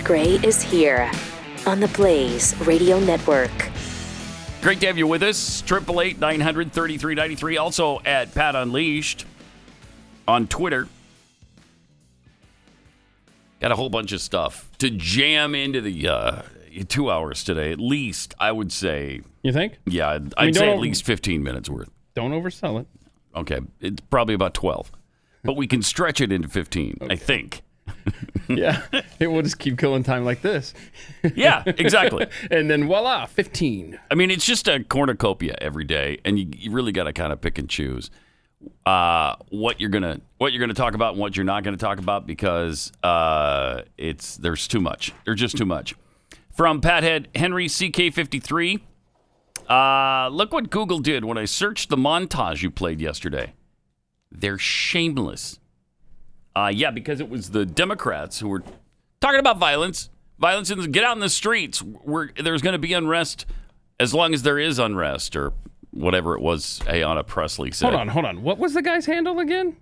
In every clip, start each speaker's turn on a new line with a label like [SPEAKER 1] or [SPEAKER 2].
[SPEAKER 1] Gray is here on the Blaze Radio Network.
[SPEAKER 2] Great to have you with us. 888-900-3393. Also at Pat Unleashed on Twitter. Got a whole bunch of stuff to jam into the 2 hours today. At least, I would say.
[SPEAKER 3] You think?
[SPEAKER 2] Yeah, I'd say at least 15 minutes worth.
[SPEAKER 3] Don't oversell it.
[SPEAKER 2] Okay, it's probably about 12. But we can stretch it into 15, okay. I think.
[SPEAKER 3] Yeah, it will just keep killing time like this.
[SPEAKER 2] Yeah, exactly.
[SPEAKER 3] And then voila, 15.
[SPEAKER 2] I mean, it's just a cornucopia every day, and you really got to kind of pick and choose what you're gonna talk about and what you're not gonna talk about, because there's too much. There's just too much. From Pathead Henry CK53, look what Google did when I searched the montage you played yesterday. They're shameless. Yeah, because it was the Democrats who were talking about violence. Violence, get out in the streets. There's going to be unrest as long as there is unrest, or whatever it was Ayanna Pressley said.
[SPEAKER 3] Hold on. What was the guy's handle again?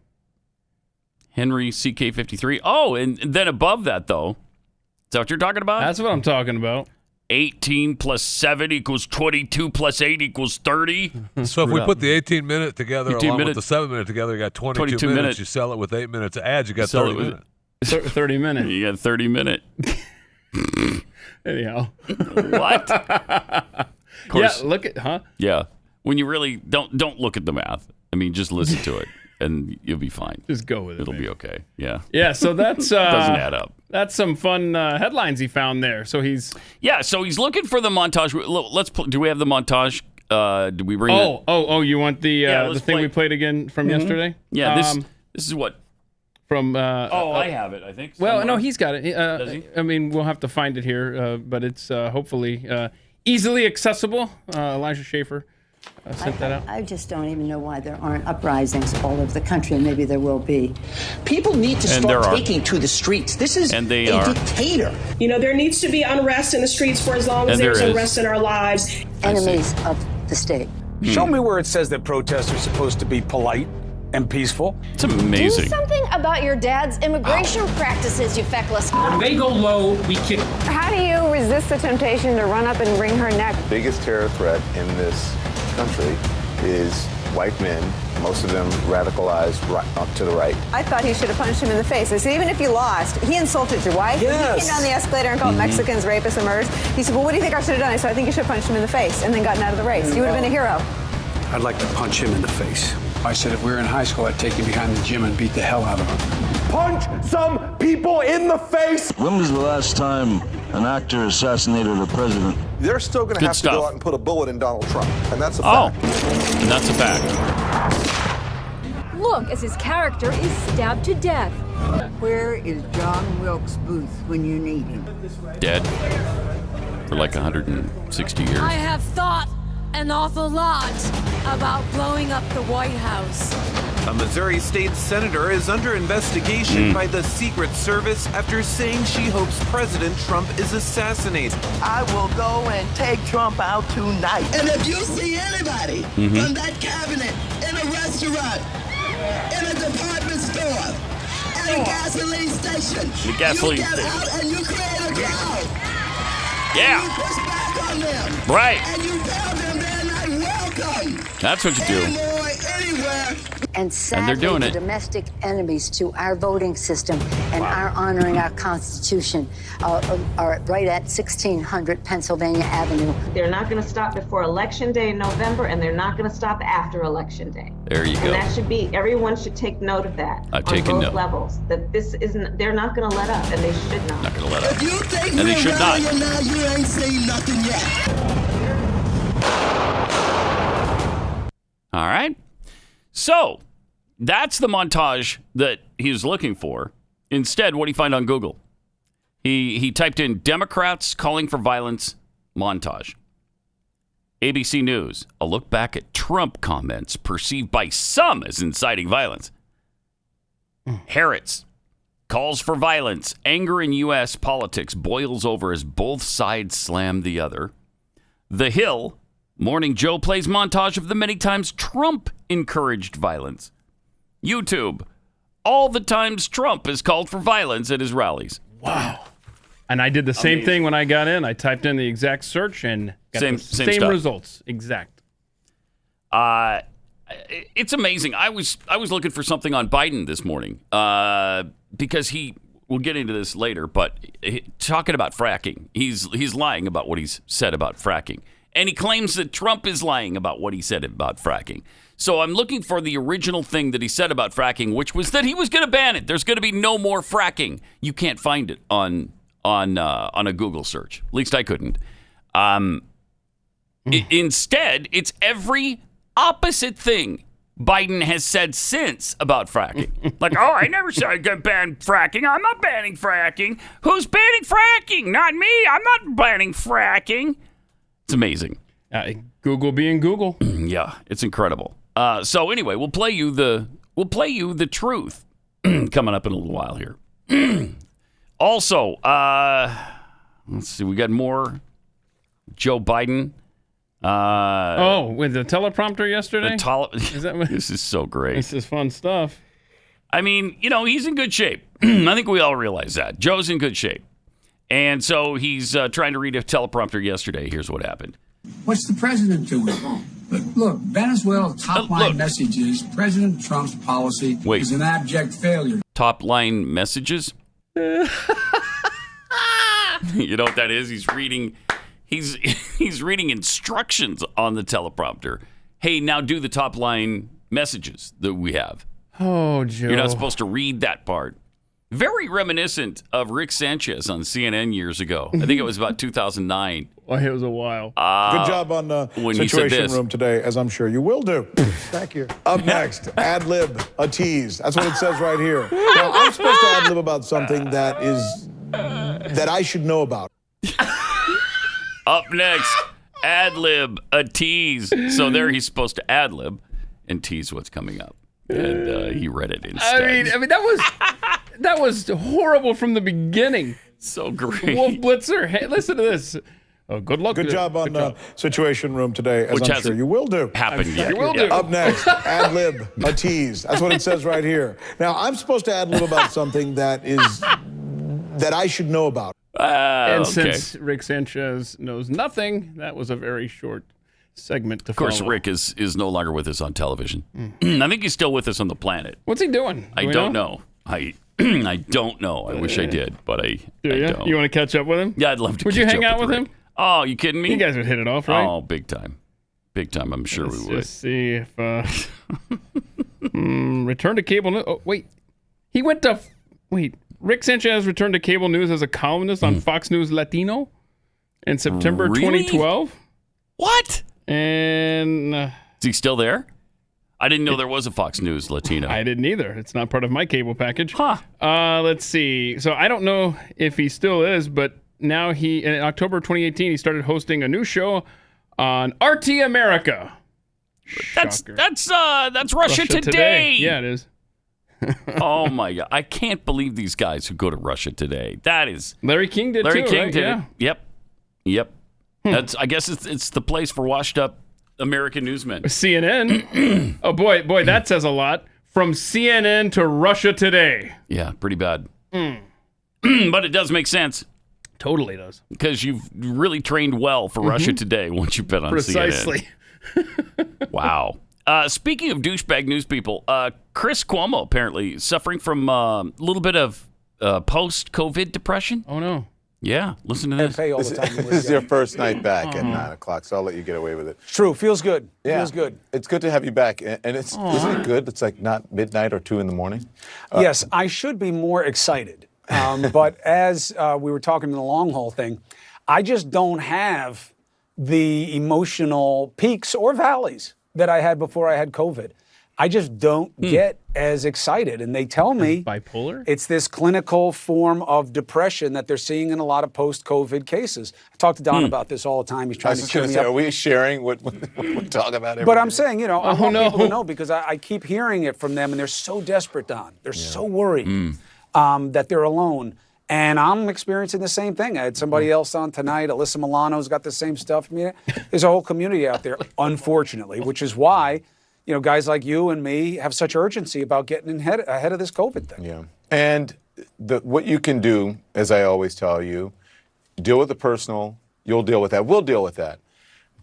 [SPEAKER 2] Henry CK53. Oh, and then above that, though, is that what you're talking about?
[SPEAKER 3] That's what I'm talking about.
[SPEAKER 2] 18 plus 7 equals 22 plus 8 equals 30.
[SPEAKER 4] So if we put the 18-minute together along with the 7-minute together, you got 22 minutes. You sell it with 8 minutes of ads, you got 30 minutes.
[SPEAKER 3] 30 minutes.
[SPEAKER 2] You got 30 minute.
[SPEAKER 3] Anyhow.
[SPEAKER 2] What? Course,
[SPEAKER 3] yeah, look at,
[SPEAKER 2] Yeah. When you really don't look at the math. I mean, just listen to it, and you'll be fine.
[SPEAKER 3] Just go with it.
[SPEAKER 2] It'll be okay. Yeah.
[SPEAKER 3] Yeah, so that's...
[SPEAKER 2] doesn't add up.
[SPEAKER 3] That's some fun headlines he found there. So he's
[SPEAKER 2] looking for the montage. Do we have the montage? Do we bring it?
[SPEAKER 3] You want the thing we played again from yesterday?
[SPEAKER 2] Yeah, this is what
[SPEAKER 3] from.
[SPEAKER 2] I have it. I think.
[SPEAKER 3] Well,
[SPEAKER 2] somewhere.
[SPEAKER 3] no, he's got it.
[SPEAKER 2] Does he?
[SPEAKER 3] I mean, we'll have to find it here, but it's hopefully easily accessible. Elijah Schaefer sent that out.
[SPEAKER 5] I just don't even know why there aren't uprisings all over the country, and maybe there will be.
[SPEAKER 6] People need to start taking to the streets. This is a dictator.
[SPEAKER 7] You know, there needs to be unrest in the streets for as long as there's unrest in our lives.
[SPEAKER 5] Enemies of the state.
[SPEAKER 8] Show me where it says that protests are supposed to be polite and peaceful.
[SPEAKER 2] It's amazing.
[SPEAKER 9] Do something about your dad's immigration practices, you feckless.
[SPEAKER 8] When they go low, we kick.
[SPEAKER 10] How do you resist the temptation to run up and wring her neck?
[SPEAKER 11] The biggest terror threat in this country is white men, most of them radicalized up to the right.
[SPEAKER 10] I thought he should have punched him in the face. I said, even if you lost, he insulted your wife.
[SPEAKER 8] Yes.
[SPEAKER 10] He came down the escalator and called Mexicans rapists and murderers. He said, well, what do you think I should have done? I said, I think you should have punched him in the face and then gotten out of the race. You would have been a hero.
[SPEAKER 8] I'd like to punch him in the face. I said if we were in high school, I'd take him behind the gym and beat the hell out of him. Punch some people in the face!
[SPEAKER 12] When was the last time an actor assassinated a president?
[SPEAKER 13] They're still going to have to go out and put a bullet in Donald Trump, and that's a fact.
[SPEAKER 2] And that's a fact.
[SPEAKER 9] Look, as his character is stabbed to death.
[SPEAKER 14] Where is John Wilkes Booth when you need him?
[SPEAKER 2] Dead for like 160 years.
[SPEAKER 9] I have thought an awful lot about blowing up the White House.
[SPEAKER 15] A Missouri state senator is under investigation by the Secret Service after saying she hopes President Trump is assassinated.
[SPEAKER 16] I will go and take Trump out tonight. And if you see anybody from that cabinet in a restaurant, in a department store, at a gasoline station, you get out and you create a crowd.
[SPEAKER 2] Yeah.
[SPEAKER 16] And you push back on them.
[SPEAKER 2] Right.
[SPEAKER 16] And you tell them they're not welcome.
[SPEAKER 2] That's what you do.
[SPEAKER 16] Anywhere.
[SPEAKER 5] And sadly,
[SPEAKER 2] they're doing
[SPEAKER 5] the
[SPEAKER 2] it.
[SPEAKER 5] domestic enemies to our voting system and our honoring our Constitution are right at 1600 Pennsylvania Avenue.
[SPEAKER 17] They're not going to stop before Election Day in November, and they're not going to stop after Election Day.
[SPEAKER 2] There you go.
[SPEAKER 17] And that should be, everyone should take note of that.
[SPEAKER 2] I've taken note.
[SPEAKER 17] On both levels. That this isn't, they're not going to let up, and they should not.
[SPEAKER 2] Not going to let up.
[SPEAKER 16] If you think
[SPEAKER 2] And they
[SPEAKER 16] we're
[SPEAKER 2] should not.
[SPEAKER 16] rallying now, you ain't seen nothing yet.
[SPEAKER 2] All right. So that's the montage that he was looking for. Instead, what did he find on Google? He typed in Democrats calling for violence montage. ABC News, a look back at Trump comments perceived by some as inciting violence. Harris calls for violence. Anger in U.S. politics boils over as both sides slam the other. The Hill, Morning Joe plays montage of the many times Trump encouraged violence. YouTube, all the times Trump has called for violence at his rallies.
[SPEAKER 3] Wow. And I did the same thing when I got in. I typed in the exact search and got the same results. Exact.
[SPEAKER 2] It's amazing. I was looking for something on Biden this morning because we'll get into this later, but talking about fracking, he's lying about what he's said about fracking. And he claims that Trump is lying about what he said about fracking. So I'm looking for the original thing that he said about fracking, which was that he was going to ban it. There's going to be no more fracking. You can't find it on a Google search. At least I couldn't. Instead, it's every opposite thing Biden has said since about fracking. Like, I never said I could ban fracking. I'm not banning fracking. Who's banning fracking? Not me. I'm not banning fracking. It's amazing.
[SPEAKER 3] Google being Google.
[SPEAKER 2] Yeah, it's incredible. So anyway, we'll play you the truth coming up in a little while here. Also, let's see, we got more Joe Biden.
[SPEAKER 3] With the teleprompter yesterday?
[SPEAKER 2] This is so great.
[SPEAKER 3] This is fun stuff.
[SPEAKER 2] I mean, he's in good shape. I think we all realize that. Joe's in good shape. And so he's trying to read a teleprompter yesterday. Here's what happened.
[SPEAKER 18] What's the president doing? Look, Venezuela's top-line message is President Trump's policy is an abject failure.
[SPEAKER 2] Top-line messages? You know what that is? He's reading instructions on the teleprompter. Hey, now do the top-line messages that we have.
[SPEAKER 3] Oh, Joe.
[SPEAKER 2] You're not supposed to read that part. Very reminiscent of Rick Sanchez on CNN years ago. I think it was about 2009.
[SPEAKER 3] Well, it was a while.
[SPEAKER 19] Good job on the Situation Room today, as I'm sure you will do.
[SPEAKER 13] Thank you.
[SPEAKER 19] Up next, ad lib, a tease. That's what it says right here. Now, I'm supposed to ad lib about something that I should know about.
[SPEAKER 2] Up next, ad lib, a tease. So there he's supposed to ad lib and tease what's coming up. And he read it instead.
[SPEAKER 3] I mean that was horrible from the beginning.
[SPEAKER 2] So great.
[SPEAKER 3] Wolf Blitzer. Hey, listen to this. Oh, good luck.
[SPEAKER 19] Good job on the Situation Room today, as I'm sure you will do.
[SPEAKER 2] Happened yet.
[SPEAKER 3] You will do.
[SPEAKER 19] Up next, ad lib, a tease. That's what it says right here. Now, I'm supposed to ad lib about something that I should know about.
[SPEAKER 3] And since Rick Sanchez knows nothing, that was a very short segment to follow.
[SPEAKER 2] Of course, Rick is no longer with us on television. I think he's still with us on the planet.
[SPEAKER 3] What's he doing?
[SPEAKER 2] I don't know. I don't know. I wish I did, but I don't.
[SPEAKER 3] You want to catch up with him?
[SPEAKER 2] Yeah, I'd love to.
[SPEAKER 3] Would you hang out with him?
[SPEAKER 2] Oh, you kidding me?
[SPEAKER 3] You guys would hit it off, right?
[SPEAKER 2] Oh, big time. Big time. I'm sure we would.
[SPEAKER 3] Let's see if return to cable news. Oh, wait. Rick Sanchez returned to cable news as a columnist on Fox News Latino in September 2012.
[SPEAKER 2] What?
[SPEAKER 3] And
[SPEAKER 2] is he still there? I didn't know there was a Fox News Latino.
[SPEAKER 3] I didn't either. It's not part of my cable package.
[SPEAKER 2] Huh.
[SPEAKER 3] Let's see. So I don't know if he still is, but now in October 2018, he started hosting a new show on RT America.
[SPEAKER 2] That's Russia Today.
[SPEAKER 3] Yeah, it is.
[SPEAKER 2] Oh my God! I can't believe these guys who go to Russia Today. That is
[SPEAKER 3] Larry King did
[SPEAKER 2] Larry
[SPEAKER 3] too.
[SPEAKER 2] King
[SPEAKER 3] right?
[SPEAKER 2] did
[SPEAKER 3] Yeah.
[SPEAKER 2] it. Yep. I guess it's the place for washed up American newsmen.
[SPEAKER 3] CNN. Oh boy, that says a lot. From CNN to Russia Today.
[SPEAKER 2] Yeah, pretty bad. But it does make sense.
[SPEAKER 3] Totally does.
[SPEAKER 2] Because you've really trained well for Russia Today once you've been on
[SPEAKER 3] Precisely.
[SPEAKER 2] CNN. Wow. Speaking of douchebag news people, Chris Cuomo apparently suffering from a little bit of post-COVID depression.
[SPEAKER 3] Oh, no.
[SPEAKER 2] Yeah, listen to this.
[SPEAKER 11] This is your first night back at 9 o'clock, so I'll let you get away with it.
[SPEAKER 13] True. Feels good.
[SPEAKER 11] Yeah.
[SPEAKER 13] Feels good.
[SPEAKER 11] It's good to have you back. And isn't it good? It's like not midnight or 2 in the morning.
[SPEAKER 20] Yes, I should be more excited. But as we were talking in the long haul thing, I just don't have the emotional peaks or valleys that I had before I had COVID. I just don't get as excited. And they tell me
[SPEAKER 3] bipolar.
[SPEAKER 20] It's this clinical form of depression that they're seeing in a lot of post-COVID cases. I talk to Don about this all the time. He's trying to cheer me up.
[SPEAKER 11] Are we sharing what we talk about every
[SPEAKER 20] But
[SPEAKER 11] day?
[SPEAKER 20] I'm saying, I want people to know because I keep hearing it from them and they're so desperate, Don. They're so worried that they're alone. And I'm experiencing the same thing. I had somebody else on tonight. Alyssa Milano's got the same stuff. I mean, there's a whole community out there, unfortunately, which is why, guys like you and me have such urgency about getting ahead of this COVID thing.
[SPEAKER 11] Yeah. And what you can do, as I always tell you, deal with the personal. You'll deal with that. We'll deal with that.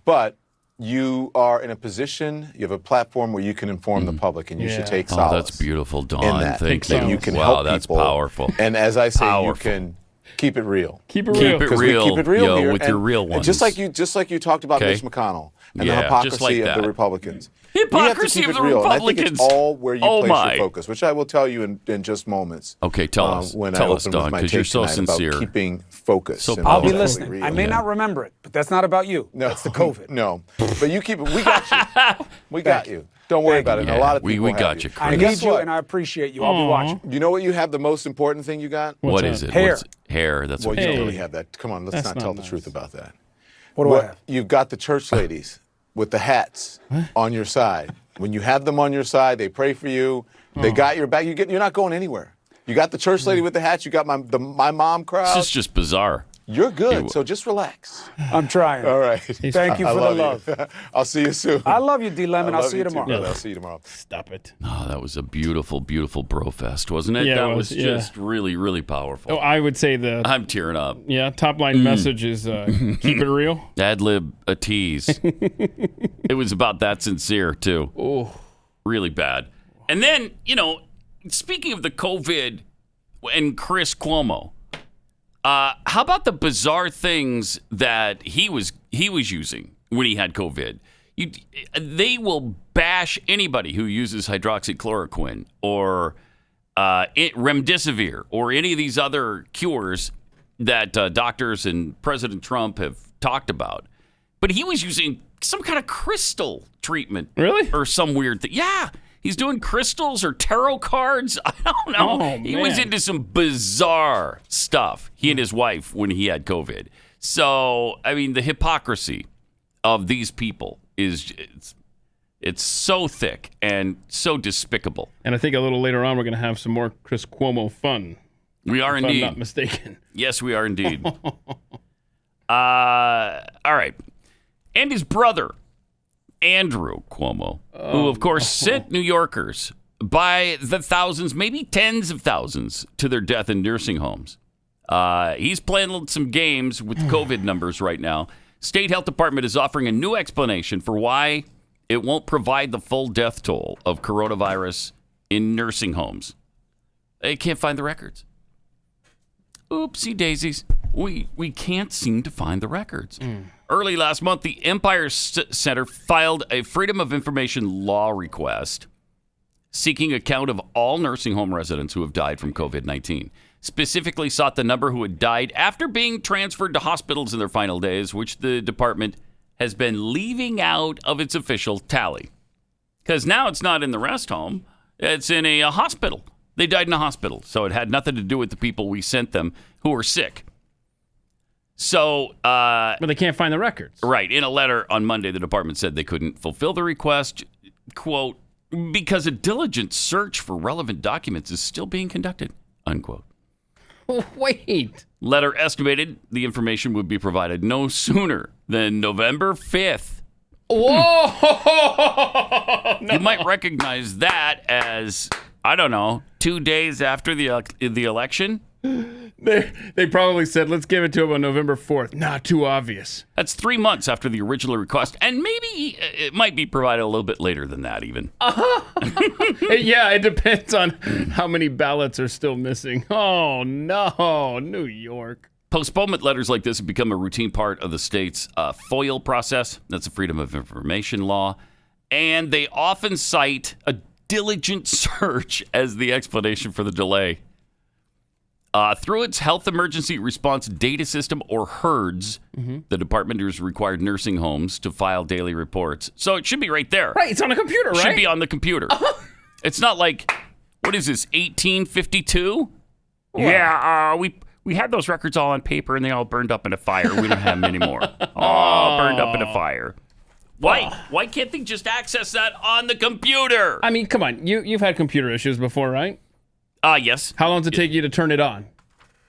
[SPEAKER 11] But you are in a position, you have a platform where you can inform the public, and you should take solace.
[SPEAKER 2] Oh, that's beautiful, Dawn.
[SPEAKER 11] In that.
[SPEAKER 2] Thank you.
[SPEAKER 11] You can
[SPEAKER 2] wow,
[SPEAKER 11] help
[SPEAKER 2] that's
[SPEAKER 11] people.
[SPEAKER 2] powerful.
[SPEAKER 11] And as I say,
[SPEAKER 2] powerful.
[SPEAKER 11] you can keep it real.
[SPEAKER 3] Keep it real.
[SPEAKER 2] Keep it real.
[SPEAKER 11] Keep it real here.
[SPEAKER 2] With your real ones.
[SPEAKER 11] And just like you talked about Mitch McConnell and the hypocrisy of the Republicans.
[SPEAKER 2] Hypocrisy of the
[SPEAKER 11] real.
[SPEAKER 2] Republicans.
[SPEAKER 11] And I think it's all where you place your focus, which I will tell you in just moments.
[SPEAKER 2] Okay, tell us.
[SPEAKER 11] When
[SPEAKER 2] tell
[SPEAKER 11] I
[SPEAKER 2] us,
[SPEAKER 11] open
[SPEAKER 2] Don,
[SPEAKER 11] with my
[SPEAKER 2] because you're
[SPEAKER 11] take
[SPEAKER 2] so
[SPEAKER 11] tonight
[SPEAKER 2] sincere.
[SPEAKER 11] about keeping focus.
[SPEAKER 2] So
[SPEAKER 20] I'll be listening. I may not remember it, but that's not about you.
[SPEAKER 11] No,
[SPEAKER 20] that's the COVID.
[SPEAKER 11] No, but you keep it. We got you. We got you. Don't worry about it.
[SPEAKER 2] Yeah,
[SPEAKER 11] a lot of people
[SPEAKER 2] we got you.
[SPEAKER 20] I need you, and I appreciate you. I'll be watching.
[SPEAKER 11] You know what you have the most important thing you got?
[SPEAKER 2] What is it?
[SPEAKER 20] Hair.
[SPEAKER 2] Hair. That's
[SPEAKER 11] well,
[SPEAKER 2] what
[SPEAKER 11] you don't really have that. Come on, let's not tell the truth about that.
[SPEAKER 20] What do I have?
[SPEAKER 11] You've got the church ladies with the hats on your side. When you have them on your side, they pray for you. They got your back. You're not going anywhere. You got the church lady with the hats. You got my mom crowd.
[SPEAKER 2] This is just bizarre.
[SPEAKER 11] You're good, so just relax.
[SPEAKER 20] I'm trying.
[SPEAKER 11] All right.
[SPEAKER 20] Thank you for the love.
[SPEAKER 11] I'll see you soon.
[SPEAKER 20] I love you, D. Lemon. I'll see you tomorrow.
[SPEAKER 11] Brother. I'll see you tomorrow.
[SPEAKER 3] Stop it.
[SPEAKER 2] Oh, that was a beautiful, beautiful brofest, wasn't it?
[SPEAKER 3] Yeah,
[SPEAKER 2] that
[SPEAKER 3] it
[SPEAKER 2] was
[SPEAKER 3] was,
[SPEAKER 2] just really, really powerful.
[SPEAKER 3] Oh, I would say
[SPEAKER 2] I'm tearing up.
[SPEAKER 3] Yeah, top line message is keep it real.
[SPEAKER 2] Ad lib a tease. It was about that sincere, too.
[SPEAKER 3] Oh.
[SPEAKER 2] Really bad. And then, speaking of the COVID and Chris Cuomo, how about the bizarre things that he was using when he had COVID? They will bash anybody who uses hydroxychloroquine or remdesivir or any of these other cures that doctors and President Trump have talked about. But he was using some kind of crystal treatment.
[SPEAKER 3] Really?
[SPEAKER 2] Or some weird thing. Yeah. He's doing crystals or tarot cards. I don't know.
[SPEAKER 3] Oh,
[SPEAKER 2] he was into some bizarre stuff, he and his wife, when he had COVID. So, I mean, the hypocrisy of these people is it's so thick and so despicable.
[SPEAKER 3] And I think a little later on we're going to have some more Chris Cuomo fun.
[SPEAKER 2] We are indeed.
[SPEAKER 3] If I'm not mistaken.
[SPEAKER 2] Yes, we are indeed. All right. And his brother, Andrew Cuomo, who, of course, sent New Yorkers by the thousands, maybe tens of thousands, to their death in nursing homes. He's playing some games with COVID numbers right now. State Health Department is offering a new explanation for why it won't provide the full death toll of coronavirus in nursing homes. They can't find the records. Oopsie daisies. We can't seem to find the records. Early last month, the Empire Center filed a Freedom of Information law request seeking a count of all nursing home residents who have died from COVID-19. Specifically sought the number who had died after being transferred to hospitals in their final days, which the department has been leaving out of its official tally. Because now it's not in the rest home, it's in a hospital. They died in a hospital, so it had nothing to do with the people we sent them who were sick. So,
[SPEAKER 3] but they can't find the records.
[SPEAKER 2] Right. In a letter on Monday, the department said they couldn't fulfill the request, quote, because a diligent search for relevant documents is still being conducted, unquote.
[SPEAKER 3] Wait.
[SPEAKER 2] Letter estimated the information would be provided no sooner than November 5th.
[SPEAKER 3] Whoa!
[SPEAKER 2] No. You might recognize that as, I don't know, 2 days after the election.
[SPEAKER 3] They probably said, let's give it to him on November 4th. Not too obvious.
[SPEAKER 2] That's 3 months after the original request, and maybe it might be provided a little bit later than that even.
[SPEAKER 3] Yeah, it depends on how many ballots are still missing. Oh, no, New York.
[SPEAKER 2] Postponement letters like this have become a routine part of the state's FOIL process. That's the Freedom of Information law. And they often cite a diligent search as the explanation for the delay. Through its Health Emergency Response Data System, or HERDS, the department has required nursing homes to file daily reports. So it should be right there.
[SPEAKER 3] Right, it's on a computer, right?
[SPEAKER 2] It should be on the computer. It's not like, what is this, 1852? What? Yeah, we had those records all on paper, and they all burned up in a fire. We don't have them anymore. All burned up in a fire. Why can't they just access that on the computer?
[SPEAKER 3] I mean, come on. You've had computer issues before, right?
[SPEAKER 2] Yes.
[SPEAKER 3] How long does it take you to turn it on?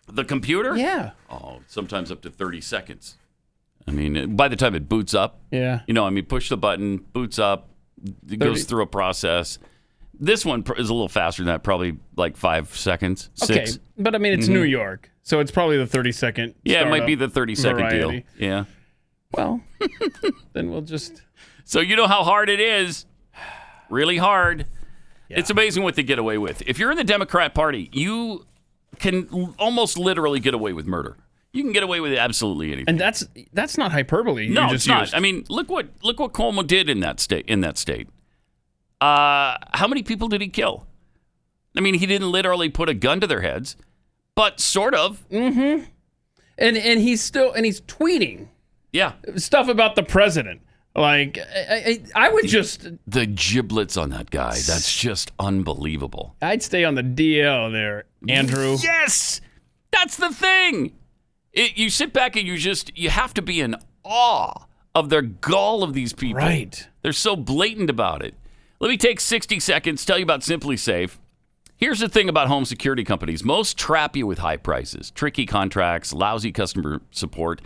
[SPEAKER 2] The computer?
[SPEAKER 3] Yeah.
[SPEAKER 2] Oh, sometimes up to 30 seconds. I mean, by the time it boots up,
[SPEAKER 3] yeah.
[SPEAKER 2] Push the button, boots up, it goes through a process. This one is a little faster than that, probably like 5 seconds. 6.
[SPEAKER 3] Okay, but I mean, it's New York, so it's probably the 30-second.
[SPEAKER 2] Yeah, it might be the 30-second deal. Yeah.
[SPEAKER 3] Well, then we'll just.
[SPEAKER 2] So you know how hard it is. Really hard. Yeah. It's amazing what they get away with. If you're in the Democrat Party, you can almost literally get away with murder. You can get away with absolutely anything.
[SPEAKER 3] And that's not hyperbole.
[SPEAKER 2] No, it's not. I mean, look what Cuomo did in that state. How many people did he kill? I mean, he didn't literally put a gun to their heads, but sort of.
[SPEAKER 3] Mm-hmm. And he's tweeting.
[SPEAKER 2] Yeah.
[SPEAKER 3] Stuff about the president. Like, I would just...
[SPEAKER 2] The giblets on that guy. That's just unbelievable.
[SPEAKER 3] I'd stay on the DL there, Andrew.
[SPEAKER 2] Yes! That's the thing! You sit back and you have to be in awe of the gall of these people.
[SPEAKER 3] Right.
[SPEAKER 2] They're so blatant about it. Let me take 60 seconds, tell you about Simply Safe. Here's the thing about home security companies. Most trap you with high prices, tricky contracts, lousy customer support.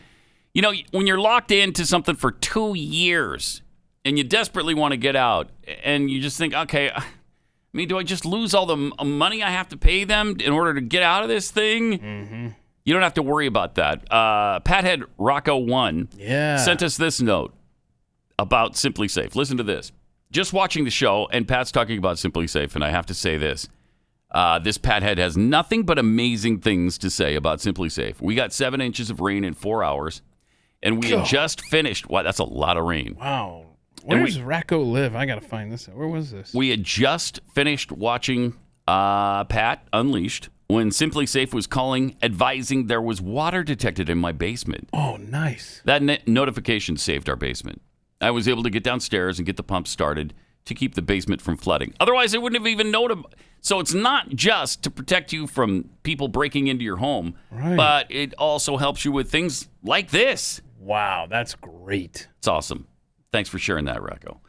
[SPEAKER 2] You know, when you're locked into something for 2 years and you desperately want to get out and you just think, okay, I mean, do I just lose all the money I have to pay them in order to get out of this thing?
[SPEAKER 3] Mm-hmm.
[SPEAKER 2] You don't have to worry about that. Pathead Rocco1 sent us this note about Simply Safe. Listen to this. Just watching the show, and Pat's talking about Simply Safe, and I have to say this. This Pathead has nothing but amazing things to say about Simply Safe. We got 7 inches of rain in 4 hours. And we had just finished. Wow, that's a lot of rain.
[SPEAKER 3] Wow. Where does Racco live? I got to find this out. Where was this?
[SPEAKER 2] We had just finished watching Pat Unleashed when Simply Safe was calling, advising there was water detected in my basement.
[SPEAKER 3] Oh, nice.
[SPEAKER 2] That notification saved our basement. I was able to get downstairs and get the pump started to keep the basement from flooding. Otherwise, I wouldn't have even known. So it's not just to protect you from people breaking into your home, but it also helps you with things like this.
[SPEAKER 3] Wow, that's great.
[SPEAKER 2] It's awesome. Thanks for sharing that, Racco.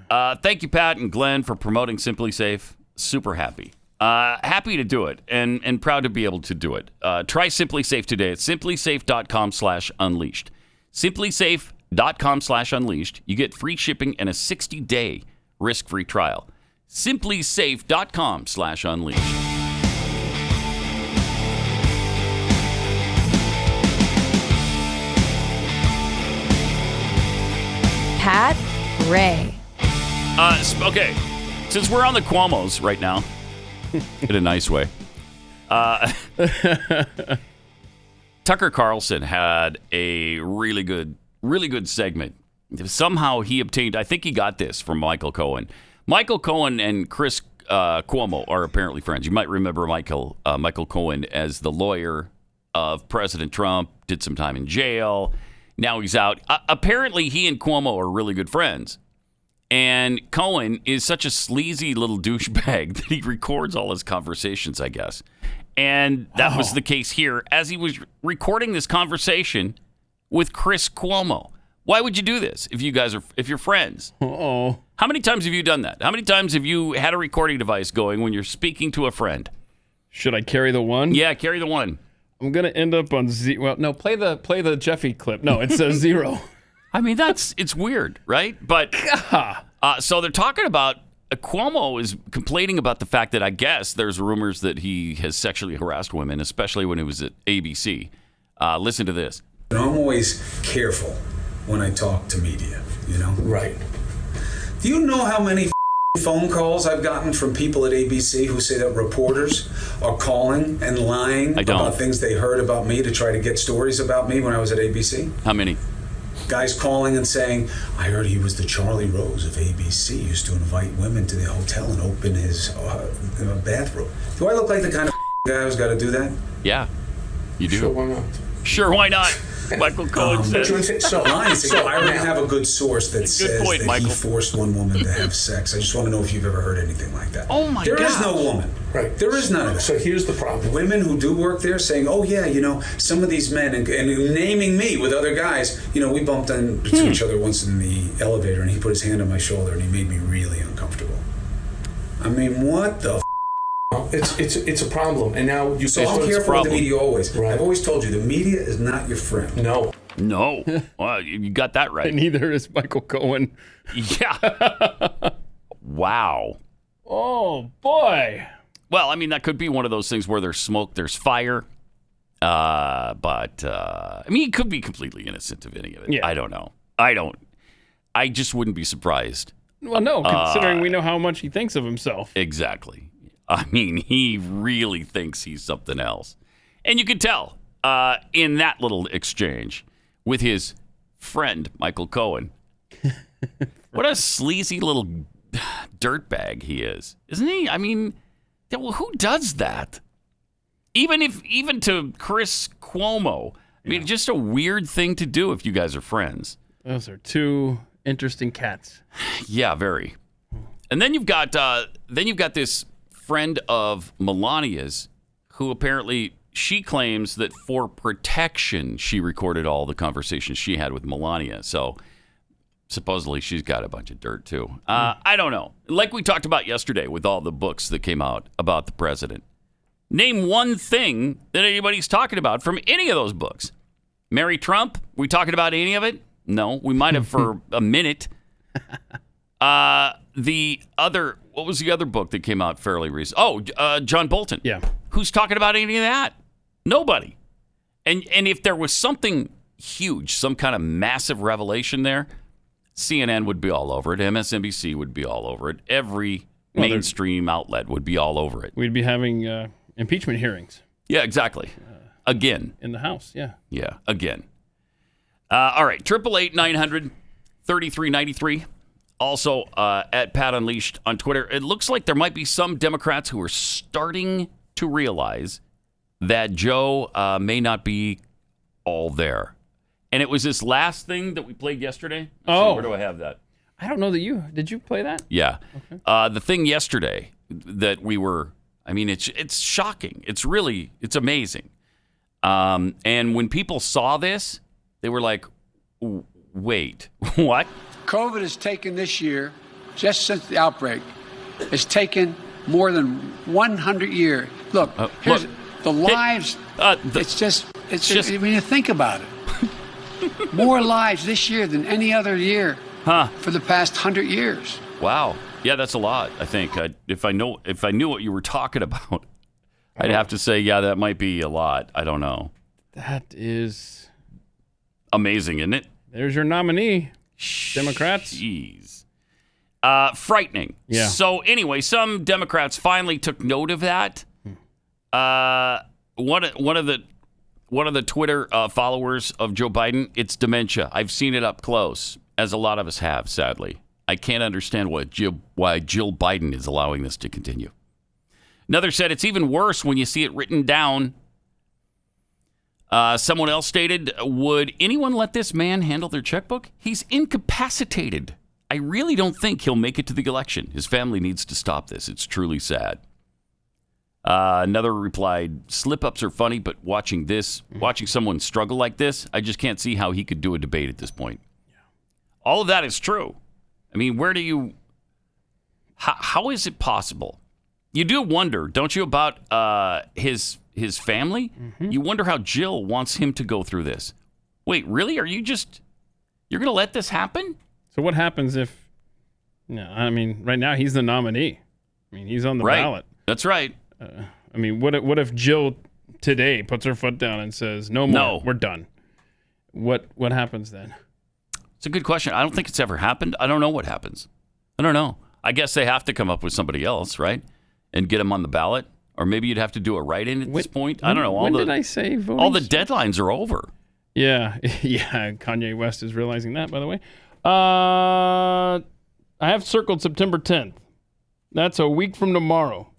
[SPEAKER 2] Yeah. Thank you, Pat and Glenn, for promoting Simply Safe. Super happy. Happy to do it and proud to be able to do it. Try Simply Safe today at simplysafe.com/unleashed. Simplysafe.com/unleashed. You get free shipping and a 60-day risk-free trial. Simplysafe.com/unleashed.
[SPEAKER 21] Pat Ray.
[SPEAKER 2] Okay, since we're on the Cuomos right now, in a nice way, Tucker Carlson had a really good segment. Somehow he obtained, I think he got this from Michael Cohen. Michael Cohen and Chris Cuomo are apparently friends. You might remember Michael Cohen as the lawyer of President Trump, did some time in jail. Now he's out. Apparently, he and Cuomo are really good friends. And Cohen is such a sleazy little douchebag that he records all his conversations, I guess. And that was the case here as he was recording this conversation with Chris Cuomo. Why would you do this if you're friends?
[SPEAKER 3] Uh-oh.
[SPEAKER 2] How many times have you done that? How many times have you had a recording device going when you're speaking to a friend?
[SPEAKER 3] Should I carry the one?
[SPEAKER 2] Yeah, carry the one.
[SPEAKER 3] I'm gonna end up on well, no, play the Jeffy clip. No, it says 0.
[SPEAKER 2] I mean, it's weird, right? But so they're talking about Cuomo is complaining about the fact that I guess there's rumors that he has sexually harassed women, especially when he was at ABC. Listen to this.
[SPEAKER 22] I'm always careful when I talk to media, you know?
[SPEAKER 8] Right.
[SPEAKER 22] Do you know how many phone calls I've gotten from people at ABC who say that reporters are calling and lying about things they heard about me to try to get stories about me when I was at ABC?
[SPEAKER 2] How many?
[SPEAKER 22] Guys calling and saying, I heard he was the Charlie Rose of ABC. He used to invite women to the hotel and open his bathroom. Do I look like the kind of guy who's got to do that?
[SPEAKER 2] Yeah, you do.
[SPEAKER 8] Sure, why not?
[SPEAKER 2] Sure, why not? Michael Cohen says.
[SPEAKER 22] So I already have a good source that says that he forced one woman to have sex. I just want to know if you've ever heard anything like that.
[SPEAKER 2] Oh my God.
[SPEAKER 22] There is no woman.
[SPEAKER 8] Right.
[SPEAKER 22] There is none of that.
[SPEAKER 8] So here's the problem.
[SPEAKER 22] Women who do work there saying, oh yeah, you know, some of these men, and naming me with other guys, you know, we bumped into each other once in the elevator and he put his hand on my shoulder and he made me really uncomfortable. I mean, what the
[SPEAKER 8] It's a problem, and now you.
[SPEAKER 22] So I'm careful with the media always.
[SPEAKER 8] Right.
[SPEAKER 22] I've always told you the media is not your friend.
[SPEAKER 8] No.
[SPEAKER 2] Well, you got that right.
[SPEAKER 3] And neither is Michael Cohen.
[SPEAKER 2] Yeah. Wow.
[SPEAKER 3] Oh, boy.
[SPEAKER 2] Well, I mean, that could be one of those things where there's smoke, there's fire. But I mean, he could be completely innocent of any of it.
[SPEAKER 3] Yeah.
[SPEAKER 2] I don't know. I just wouldn't be surprised.
[SPEAKER 3] Well, no, considering we know how much he thinks of himself.
[SPEAKER 2] Exactly. I mean, he really thinks he's something else. And you can tell in that little exchange with his friend, Michael Cohen. What a sleazy little dirtbag he is, isn't he? I mean, well, who does that? Even to Chris Cuomo. I mean, just a weird thing to do if you guys are friends.
[SPEAKER 3] Those are two interesting cats.
[SPEAKER 2] Yeah, very. And then you've got this friend of Melania's who apparently she claims that for protection she recorded all the conversations she had with Melania. So supposedly she's got a bunch of dirt too. I don't know. Like we talked about yesterday with all the books that came out about the president. Name one thing that anybody's talking about from any of those books. Mary Trump? We talking about any of it? No, we might have for a minute. What was the other book that came out fairly recent? Oh, John Bolton.
[SPEAKER 3] Yeah.
[SPEAKER 2] Who's talking about any of that? Nobody. And if there was something huge, some kind of massive revelation there, CNN would be all over it. MSNBC would be all over it. Every mainstream outlet would be all over it.
[SPEAKER 3] We'd be having impeachment hearings.
[SPEAKER 2] Yeah, exactly. Again.
[SPEAKER 3] In the House, yeah.
[SPEAKER 2] Yeah, again. All right, 888-900-3393. Also, at Pat Unleashed on Twitter. It looks like there might be some Democrats who are starting to realize that Joe may not be all there. And it was this last thing that we played yesterday. Where do I have that?
[SPEAKER 3] I don't know that did you play that?
[SPEAKER 2] Yeah. Okay. The thing yesterday that we were, I mean, it's shocking. It's amazing. And when people saw this, they were like, wait, what?
[SPEAKER 18] COVID has taken this year, just since the outbreak, has taken more than 100 years. Look, here's the lives. It's just when you think about it, more lives this year than any other year for the past 100 years.
[SPEAKER 2] Wow. Yeah, that's a lot. I think if I knew what you were talking about, I'd have to say, yeah, that might be a lot. I don't know.
[SPEAKER 3] That is
[SPEAKER 2] amazing, isn't it?
[SPEAKER 3] There's your nominee, Democrats.
[SPEAKER 2] Jeez. Frightening.
[SPEAKER 3] Yeah.
[SPEAKER 2] So anyway, some Democrats finally took note of that. One of the Twitter followers of Joe Biden, it's dementia. I've seen it up close, as a lot of us have, sadly. I can't understand why Jill Biden is allowing this to continue. Another said it's even worse when you see it written down. Someone else stated, would anyone let this man handle their checkbook? He's incapacitated. I really don't think he'll make it to the election. His family needs to stop this. It's truly sad. Another replied, slip-ups are funny, but watching someone struggle like this, I just can't see how he could do a debate at this point. Yeah. All of that is true. I mean, how is it possible? You do wonder, don't you, about his family? Mm-hmm. You wonder how Jill wants him to go through this. Wait, really? You're going to let this happen?
[SPEAKER 3] So what happens if, right now he's the nominee. I mean, he's on the ballot.
[SPEAKER 2] That's right.
[SPEAKER 3] What if Jill today puts her foot down and says, no more, we're done? What happens then?
[SPEAKER 2] It's a good question. I don't think it's ever happened. I don't know what happens. I don't know. I guess they have to come up with somebody else, right? And get them on the ballot. Or maybe you'd have to do a write-in at this point. I don't know.
[SPEAKER 3] When did I say voting?
[SPEAKER 2] All the deadlines are over.
[SPEAKER 3] Yeah. Yeah. Kanye West is realizing that, by the way. I have circled September 10th. That's a week from tomorrow.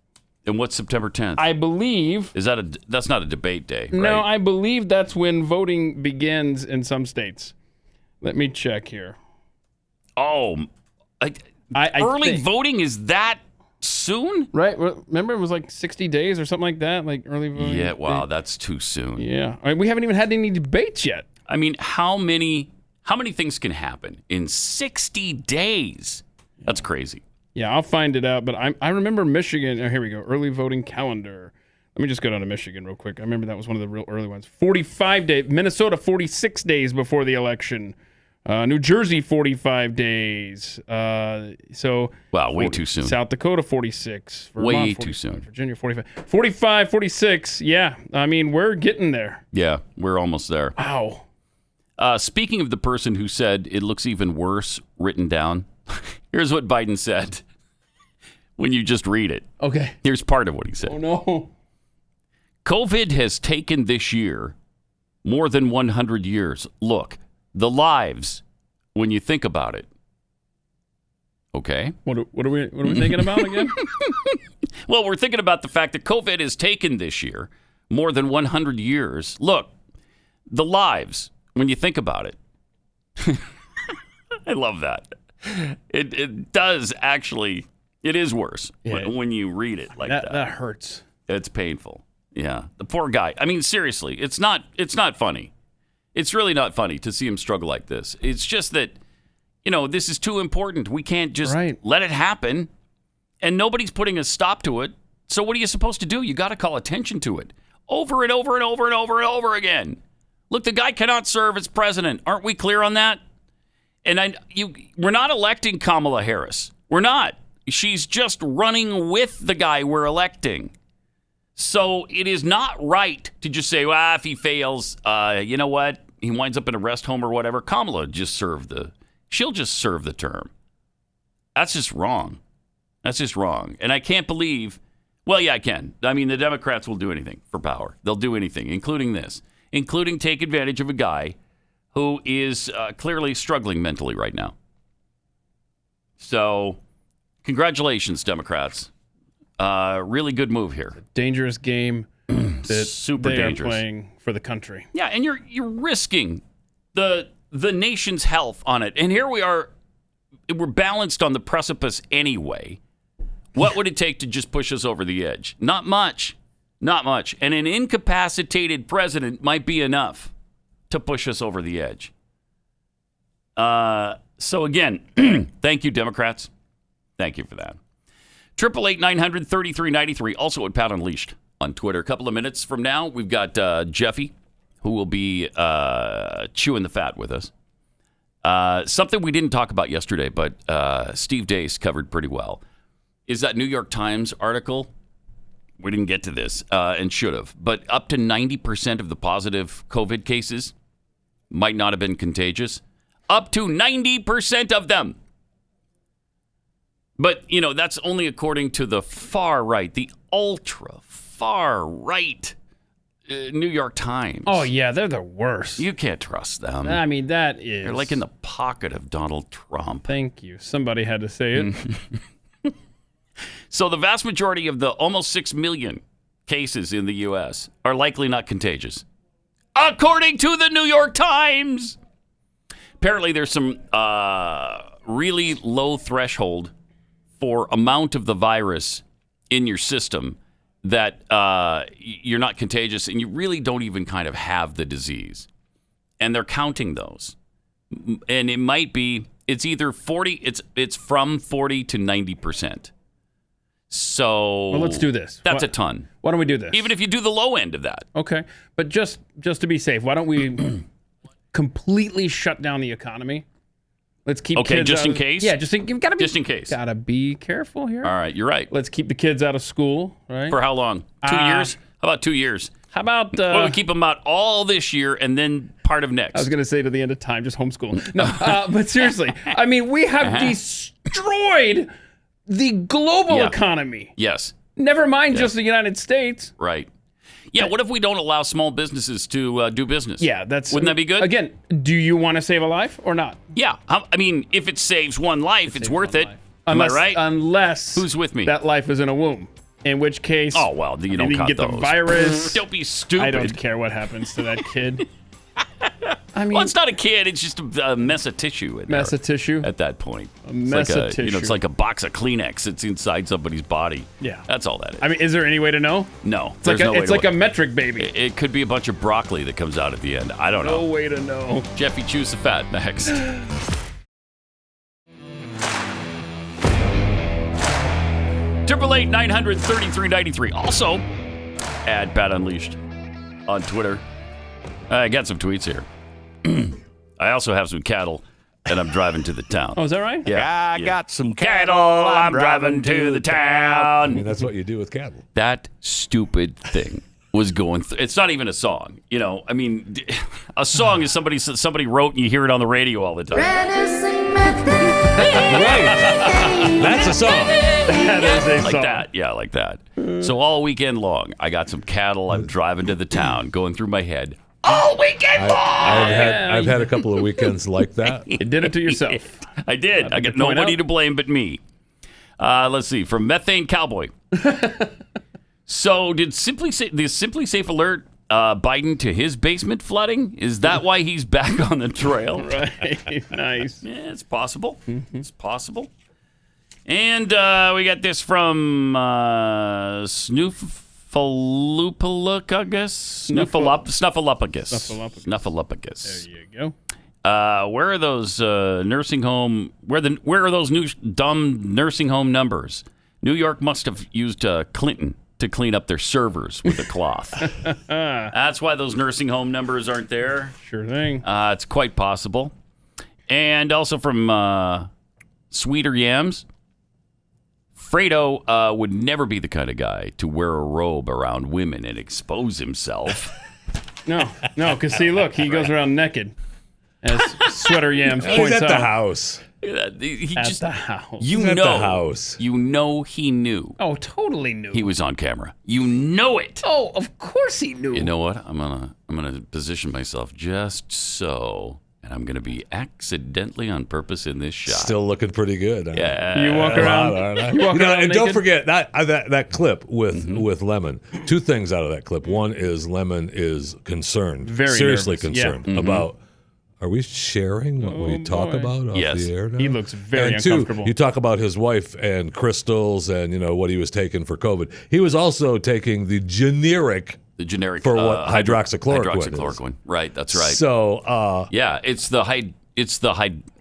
[SPEAKER 2] And what's September 10th?
[SPEAKER 3] I believe...
[SPEAKER 2] That's not a debate day, right?
[SPEAKER 3] No, I believe that's when voting begins in some states. Let me check here.
[SPEAKER 2] Oh, early voting is that soon?
[SPEAKER 3] Right. Remember, it was like 60 days or something like that, like early voting.
[SPEAKER 2] Yeah, wow, that's too soon.
[SPEAKER 3] Yeah. We haven't even had any debates yet.
[SPEAKER 2] I mean, how many things can happen in 60 days? That's crazy.
[SPEAKER 3] Yeah, I'll find it out. But I remember Michigan. Oh, here we go. Early voting calendar. Let me just go down to Michigan real quick. I remember that was one of the real early ones. 45 days. Minnesota, 46 days before the election New Jersey, 45 days.
[SPEAKER 2] Way too soon.
[SPEAKER 3] South Dakota, 46. Vermont,
[SPEAKER 2] Way
[SPEAKER 3] 45,
[SPEAKER 2] too soon.
[SPEAKER 3] Virginia, 45. 45, 46. Yeah, I mean, we're getting there.
[SPEAKER 2] Yeah, we're almost there.
[SPEAKER 3] Wow.
[SPEAKER 2] Speaking of the person who said it looks even worse written down, here's what Biden said when you just read it.
[SPEAKER 3] Okay.
[SPEAKER 2] Here's part of what he said.
[SPEAKER 3] Oh, no.
[SPEAKER 2] COVID has taken this year more than 100 years. Look, the lives, when you think about it. Okay.
[SPEAKER 3] What are we thinking about again?
[SPEAKER 2] Well, we're thinking about the fact that COVID has taken this year more than 100 years. Look, the lives, when you think about it. I love that. It does actually, it is worse when you read it like that.
[SPEAKER 3] That hurts.
[SPEAKER 2] It's painful. Yeah. The poor guy. I mean, seriously, it's not funny. It's really not funny to see him struggle like this. It's just that, this is too important. We can't just let it happen. And nobody's putting a stop to it. So what are you supposed to do? You got to call attention to it over and over and over and over and over again. Look, the guy cannot serve as president. Aren't we clear on that? And we're not electing Kamala Harris. We're not. She's just running with the guy we're electing. So it is not right to just say, well, if he fails, you know what? He winds up in a rest home or whatever. Kamala she'll just serve the term. That's just wrong. That's just wrong. And I can't believe, well, yeah, I can. I mean, the Democrats will do anything for power. They'll do anything, including this, including take advantage of a guy who is clearly struggling mentally right now. So congratulations, Democrats. Really good move here.
[SPEAKER 3] Dangerous game that
[SPEAKER 2] super
[SPEAKER 3] they
[SPEAKER 2] dangerous.
[SPEAKER 3] are playing for the country.
[SPEAKER 2] Yeah, and you're risking the nation's health on it. And here we are, we're balanced on the precipice anyway. What would it take to just push us over the edge? Not much. Not much. And an incapacitated president might be enough to push us over the edge. So again, thank you, Democrats. Thank you for that. 888-900-3393. Also at Pat Unleashed on Twitter. A couple of minutes from now, we've got Jeffy, who will be chewing the fat with us. Something we didn't talk about yesterday, but Steve Deace covered pretty well, is that New York Times article. We didn't get to this and should have, but up to 90% of the positive COVID cases might not have been contagious. Up to 90% of them. But, that's only according to the far right, the ultra far right New York Times.
[SPEAKER 3] Oh, yeah, they're the worst.
[SPEAKER 2] You can't trust them.
[SPEAKER 3] I mean, that is...
[SPEAKER 2] They're like in the pocket of Donald Trump.
[SPEAKER 3] Thank you. Somebody had to say it.
[SPEAKER 2] So the vast majority of the almost 6 million cases in the U.S. are likely not contagious, according to the New York Times. Apparently, there's some really low threshold for amount of the virus in your system that you're not contagious and you really don't even kind of have the disease. And they're counting those. And it might be, it's either 40, it's from 40 to 90%. So
[SPEAKER 3] well, let's do this.
[SPEAKER 2] That's a ton.
[SPEAKER 3] Why don't we do this?
[SPEAKER 2] Even if you do the low end of that.
[SPEAKER 3] Okay. But just to be safe, why don't we completely shut down the economy? Let's keep kids
[SPEAKER 2] just
[SPEAKER 3] out
[SPEAKER 2] in
[SPEAKER 3] of,
[SPEAKER 2] case?
[SPEAKER 3] Yeah, just in case.
[SPEAKER 2] Got
[SPEAKER 3] to be careful here.
[SPEAKER 2] All right, you're right.
[SPEAKER 3] Let's keep the kids out of school, right?
[SPEAKER 2] For how long? 2 years? How about 2 years?
[SPEAKER 3] How about...
[SPEAKER 2] we keep them out all this year and then part of next.
[SPEAKER 3] I was going to say to the end of time, just homeschool. No, but seriously, I mean, we have destroyed the global economy.
[SPEAKER 2] Yes.
[SPEAKER 3] Never mind just the United States.
[SPEAKER 2] Right. Yeah, what if we don't allow small businesses to do business?
[SPEAKER 3] Yeah,
[SPEAKER 2] wouldn't that be good?
[SPEAKER 3] Again, do you want to save a life or not?
[SPEAKER 2] Yeah, I mean, if it saves one life, it's worth it. Am I right?
[SPEAKER 3] Unless
[SPEAKER 2] who's with me?
[SPEAKER 3] That life is in a womb. In which case,
[SPEAKER 2] you don't
[SPEAKER 3] you can get
[SPEAKER 2] those.
[SPEAKER 3] The virus.
[SPEAKER 2] Don't be stupid.
[SPEAKER 3] I don't care what happens to that kid. I mean,
[SPEAKER 2] well, it's not a kid. It's just a mess of tissue.
[SPEAKER 3] Mess of tissue?
[SPEAKER 2] At that point.
[SPEAKER 3] A mess of tissue.
[SPEAKER 2] It's like a box of Kleenex. It's inside somebody's body.
[SPEAKER 3] Yeah.
[SPEAKER 2] That's all that is.
[SPEAKER 3] I mean, is there any way to know?
[SPEAKER 2] No.
[SPEAKER 3] It's like a metric baby.
[SPEAKER 2] It could be a bunch of broccoli that comes out at the end. I don't know.
[SPEAKER 3] No way to know.
[SPEAKER 2] Jeffy Chews the Fat next. 888-900-3393. Also, at Pat Unleashed on Twitter. I got some tweets here. I also have some cattle and I'm driving to the town.
[SPEAKER 3] Oh, is that right?
[SPEAKER 2] Yeah. I got some cattle. I'm driving to the town.
[SPEAKER 1] I mean, that's what you do with cattle.
[SPEAKER 2] That stupid thing was going through. It's not even a song. You know, I mean, a song is somebody wrote and you hear it on the radio all the time.
[SPEAKER 1] Right. That's a song.
[SPEAKER 3] That is a
[SPEAKER 2] like
[SPEAKER 3] song.
[SPEAKER 2] that. Yeah, like that. So all weekend long, I got some cattle. I'm driving to the town, going through my head. All weekend long!
[SPEAKER 1] I've had a couple of weekends like that.
[SPEAKER 3] You did it to yourself.
[SPEAKER 2] I did. I got nobody to blame but me. Let's see. From Methane Cowboy. So did the Simply Safe alert Biden to his basement flooding? Is that why he's back on the trail?
[SPEAKER 3] Right. Nice.
[SPEAKER 2] Yeah, it's possible. It's possible. And we got this from Snuffleupagus.
[SPEAKER 3] There you go.
[SPEAKER 2] Where are those nursing home? Where are those new dumb nursing home numbers? New York must have used Clinton to clean up their servers with a cloth. That's why those nursing home numbers aren't there.
[SPEAKER 3] Sure thing.
[SPEAKER 2] It's quite possible. And also from Sweeter Yams. Fredo would never be the kind of guy to wear a robe around women and expose himself.
[SPEAKER 3] No, because see, look, he goes around naked, as Sweater Yams points out.
[SPEAKER 1] He's at the house.
[SPEAKER 3] At the house.
[SPEAKER 2] You
[SPEAKER 1] at
[SPEAKER 2] know,
[SPEAKER 1] the house.
[SPEAKER 2] You know he knew.
[SPEAKER 3] Oh, totally knew.
[SPEAKER 2] He was on camera. You know it.
[SPEAKER 3] Oh, of course he knew.
[SPEAKER 2] You know what? I'm gonna position myself just so, and I'm gonna be accidentally on purpose in this shot.
[SPEAKER 1] Still looking pretty good.
[SPEAKER 2] Yeah.
[SPEAKER 3] You walk around.
[SPEAKER 1] And don't forget that clip with Lemon. Two things out of that clip. One is Lemon is concerned,
[SPEAKER 3] Very
[SPEAKER 1] seriously
[SPEAKER 3] nervous.
[SPEAKER 1] concerned about. Are we sharing what we talk about off the air now?
[SPEAKER 3] He looks very
[SPEAKER 1] and
[SPEAKER 3] uncomfortable.
[SPEAKER 1] Two, you talk about his wife and crystals and what he was taking for COVID. He was also taking the generic for what hydroxychloroquine is.
[SPEAKER 2] Right, that's right.
[SPEAKER 1] So
[SPEAKER 2] yeah, it's the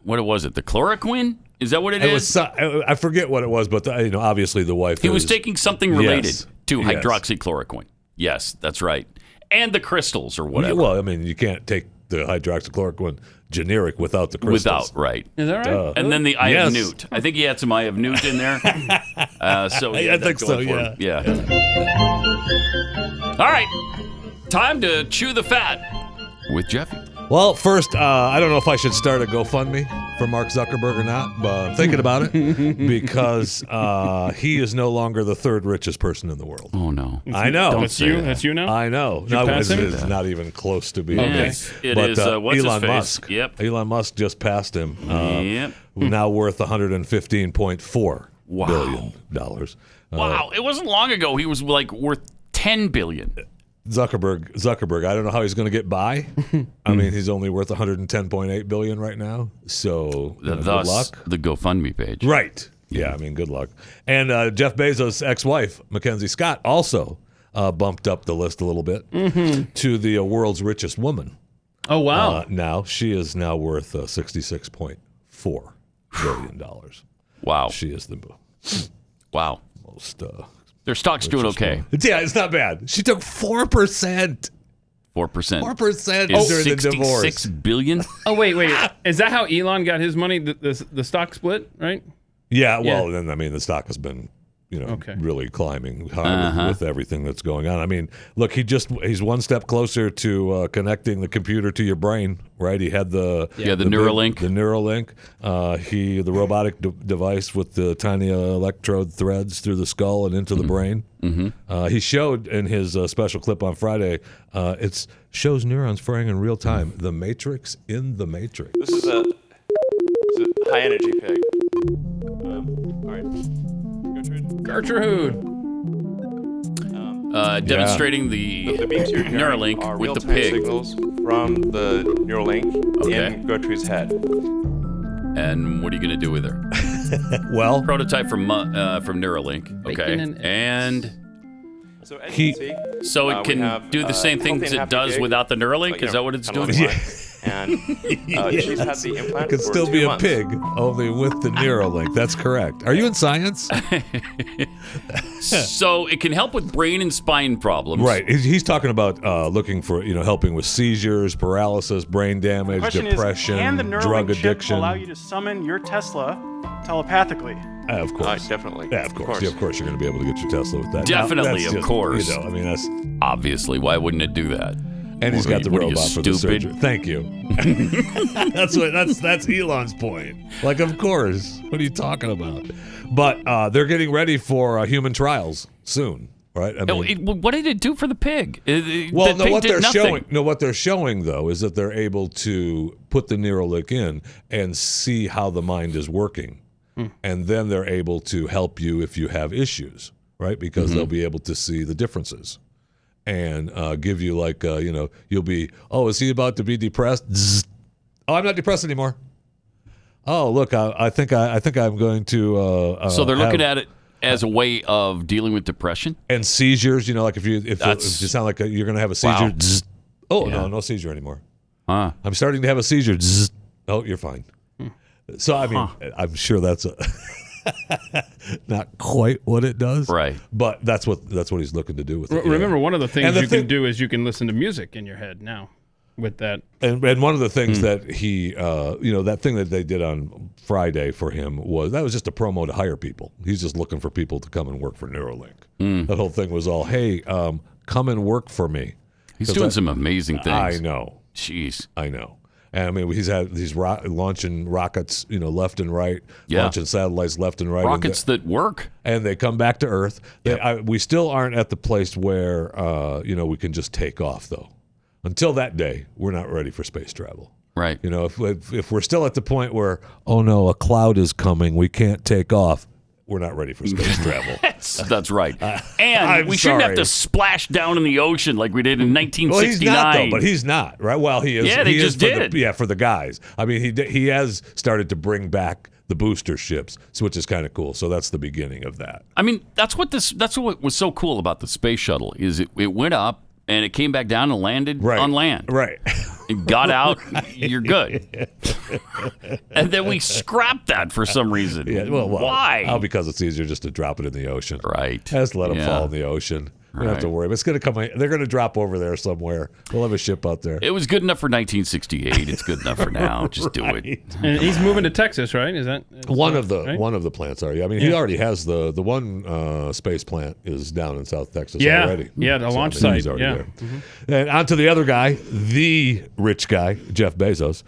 [SPEAKER 2] what was it? The chloroquine? Is that what it is?
[SPEAKER 1] I forget what it was, but obviously the wife.
[SPEAKER 2] He was taking something related to hydroxychloroquine. Yes, that's right. And the crystals or whatever.
[SPEAKER 1] Well, I mean, you can't take the hydroxychloroquine generic without the crystals.
[SPEAKER 2] Right.
[SPEAKER 3] Is that right?
[SPEAKER 2] And then the eye of newt. I think he had some eye of newt in there. So
[SPEAKER 1] I think so.
[SPEAKER 2] Yeah. All right. Time to chew the fat with Jeffy.
[SPEAKER 1] Well, first, I don't know if I should start a GoFundMe for Mark Zuckerberg or not, but I'm thinking about it because he is no longer the third richest person in the world.
[SPEAKER 2] Oh, no.
[SPEAKER 1] I know.
[SPEAKER 3] That's you now?
[SPEAKER 1] I know. No, it's not even close to being.
[SPEAKER 2] Okay. It is, what's
[SPEAKER 1] Elon
[SPEAKER 2] his face?
[SPEAKER 1] Musk.
[SPEAKER 2] Yep.
[SPEAKER 1] Elon Musk just passed him.
[SPEAKER 2] Yep.
[SPEAKER 1] Now worth $115.4 billion.
[SPEAKER 2] Wow. It wasn't long ago he was like worth $10 billion.
[SPEAKER 1] Zuckerberg, I don't know how he's going to get by. I mean, he's only worth $110.8 billion right now. So
[SPEAKER 2] Thus,
[SPEAKER 1] good luck.
[SPEAKER 2] The GoFundMe page.
[SPEAKER 1] Right. Yeah, I mean, good luck. And Jeff Bezos' ex-wife, Mackenzie Scott, also bumped up the list a little bit to the world's richest woman.
[SPEAKER 3] Oh, wow.
[SPEAKER 1] Now, she is now worth $66.4 billion.
[SPEAKER 2] Wow.
[SPEAKER 1] She is the
[SPEAKER 2] most... Their stock's doing okay.
[SPEAKER 1] Yeah, it's not bad. She took 4%.
[SPEAKER 2] 4%.
[SPEAKER 1] 4%
[SPEAKER 2] during
[SPEAKER 1] the divorce.
[SPEAKER 2] $66 billion?
[SPEAKER 3] Oh, wait. Is that how Elon got his money? The stock split, right?
[SPEAKER 1] Yeah, well, then, I mean, the stock has been, really climbing high with everything that's going on. I mean, look, he's one step closer to connecting the computer to your brain, right? He had the
[SPEAKER 2] Neuralink.
[SPEAKER 1] The Neuralink. The robotic device with the tiny electrode threads through the skull and into the brain. Mm-hmm. He showed in his special clip on Friday, it shows neurons firing in real time. The Matrix in the Matrix.
[SPEAKER 4] This is a high energy pig. All right.
[SPEAKER 3] Gertrude.
[SPEAKER 2] Demonstrating the Neuralink with the pig.
[SPEAKER 4] Signals from the Neuralink in Gertrude's head.
[SPEAKER 2] And what are you going to do with her?
[SPEAKER 1] Well,
[SPEAKER 2] prototype from Neuralink. Okay, and
[SPEAKER 4] so as you can see,
[SPEAKER 2] it can do the same things it does without the Neuralink. Is that what it's doing?
[SPEAKER 4] and she's had the implant
[SPEAKER 1] Could
[SPEAKER 4] for
[SPEAKER 1] still
[SPEAKER 4] 2
[SPEAKER 1] be
[SPEAKER 4] months.
[SPEAKER 1] a pig, only with the Neuralink. That's correct. Are you in science?
[SPEAKER 2] So it can help with brain and spine problems.
[SPEAKER 1] Right. He's talking about looking for, helping with seizures, paralysis, brain damage,
[SPEAKER 6] Question
[SPEAKER 1] depression,
[SPEAKER 6] is, can the Neuralink
[SPEAKER 1] drug
[SPEAKER 6] chip
[SPEAKER 1] addiction.
[SPEAKER 6] allow you to summon your Tesla telepathically?
[SPEAKER 1] Of course.
[SPEAKER 4] Definitely.
[SPEAKER 1] Yeah, of course. Yeah, of course you're going to be able to get your Tesla with that.
[SPEAKER 2] Definitely,
[SPEAKER 1] Now,
[SPEAKER 2] of
[SPEAKER 1] that's
[SPEAKER 2] course.
[SPEAKER 1] that's
[SPEAKER 2] obviously, why wouldn't it do that?
[SPEAKER 1] And he's got the
[SPEAKER 2] What are you,
[SPEAKER 1] robot for the
[SPEAKER 2] stupid?
[SPEAKER 1] surgery. Thank you. That's Elon's point. Like, of course. What are you talking about? But they're getting ready for human trials soon, right? I mean,
[SPEAKER 2] What did it do for the pig?
[SPEAKER 1] well,
[SPEAKER 2] the pig
[SPEAKER 1] what
[SPEAKER 2] did
[SPEAKER 1] they're
[SPEAKER 2] nothing.
[SPEAKER 1] showing, what they're showing though, is that they're able to put the Neuralink in and see how the mind is working, and then they're able to help you if you have issues, right? Because they'll be able to see the differences. And give you you'll be, is he about to be depressed? Zzz. Oh, I'm not depressed anymore. Oh, look, I think I'm going to.
[SPEAKER 2] So they're looking at it as a way of dealing with depression
[SPEAKER 1] and seizures. Like if you sound like you're going to have a seizure.
[SPEAKER 2] Wow.
[SPEAKER 1] Zzz. Oh no seizure anymore.
[SPEAKER 2] Huh.
[SPEAKER 1] I'm starting to have a seizure. Zzz. Oh, you're fine. So I mean, I'm sure that's not quite what it does,
[SPEAKER 2] right?
[SPEAKER 1] But that's what he's looking to do with it.
[SPEAKER 3] Remember, one of the things you can do is you can listen to music in your head now with that.
[SPEAKER 1] And one of the things that he, that thing that they did on Friday for him was just a promo to hire people. He's just looking for people to come and work for Neuralink. That whole thing was all, hey, come and work for me.
[SPEAKER 2] He's doing some amazing things.
[SPEAKER 1] I know.
[SPEAKER 2] Jeez.
[SPEAKER 1] I know. And I mean, he's launching rockets, left and right,
[SPEAKER 2] Yeah.
[SPEAKER 1] launching satellites left and right.
[SPEAKER 2] Rockets that work.
[SPEAKER 1] And they come back to Earth. We still aren't at the place where, we can just take off, though. Until that day, we're not ready for space travel.
[SPEAKER 2] Right.
[SPEAKER 1] If we're still at the point where, oh no, a cloud is coming, we can't take off, we're not ready for space travel.
[SPEAKER 2] That's right. And we shouldn't have to splash down in the ocean like we did in 1969.
[SPEAKER 1] Well, he's not, though, but he's not, right? Well, he is.
[SPEAKER 2] Yeah, they
[SPEAKER 1] he
[SPEAKER 2] just
[SPEAKER 1] is
[SPEAKER 2] did.
[SPEAKER 1] For the guys. I mean, he has started to bring back the booster ships, which is kind of cool. So that's the beginning of that.
[SPEAKER 2] I mean, that's what was so cool about the space shuttle is it went up and it came back down and landed on land.
[SPEAKER 1] Right.
[SPEAKER 2] It got out, you're good. And then we scrapped that for some reason.
[SPEAKER 1] Yeah, well,
[SPEAKER 2] why?
[SPEAKER 1] Oh, because it's easier just to drop it in the ocean.
[SPEAKER 2] Right.
[SPEAKER 1] Just let them fall in the ocean. We don't have to worry. But it's going to come. They're going to drop over there somewhere. We'll have a ship out there.
[SPEAKER 2] It was good enough for 1968. It's good enough for now. Just do it.
[SPEAKER 3] And he's moving to Texas, right? Is that
[SPEAKER 1] one of the plants? Are you? I mean, he already has the one space plant is down in South Texas already.
[SPEAKER 3] Yeah, the launch site.
[SPEAKER 1] He's already there. And on to the other guy, the rich guy, Jeff Bezos.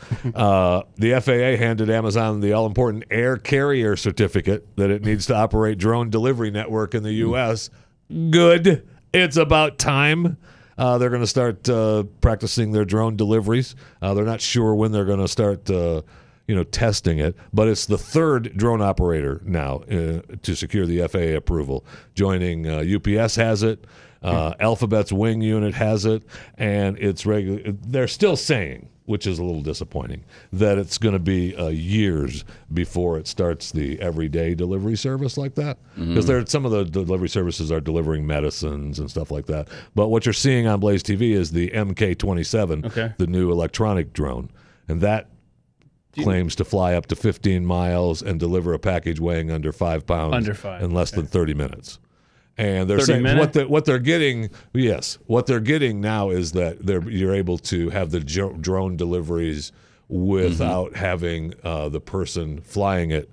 [SPEAKER 1] The FAA handed Amazon the all-important air carrier certificate that it needs to operate drone delivery network in the U.S. Good. It's about time. They're going to start practicing their drone deliveries. They're not sure when they're going to start, testing it. But it's the third drone operator now to secure the FAA approval. Joining UPS has it. Alphabet's Wing unit has it, and it's regular. They're still saying, which is a little disappointing, that it's going to be years before it starts the everyday delivery service like that. Because some of the delivery services are delivering medicines and stuff like that. But what you're seeing on Blaze TV is the MK-27, the new electronic drone, and that claims to fly up to 15 miles and deliver a package weighing under 5 pounds in less than 30 minutes. And they're saying what they're getting. Yes, what they're getting now is that you're able to have the drone deliveries without having the person flying it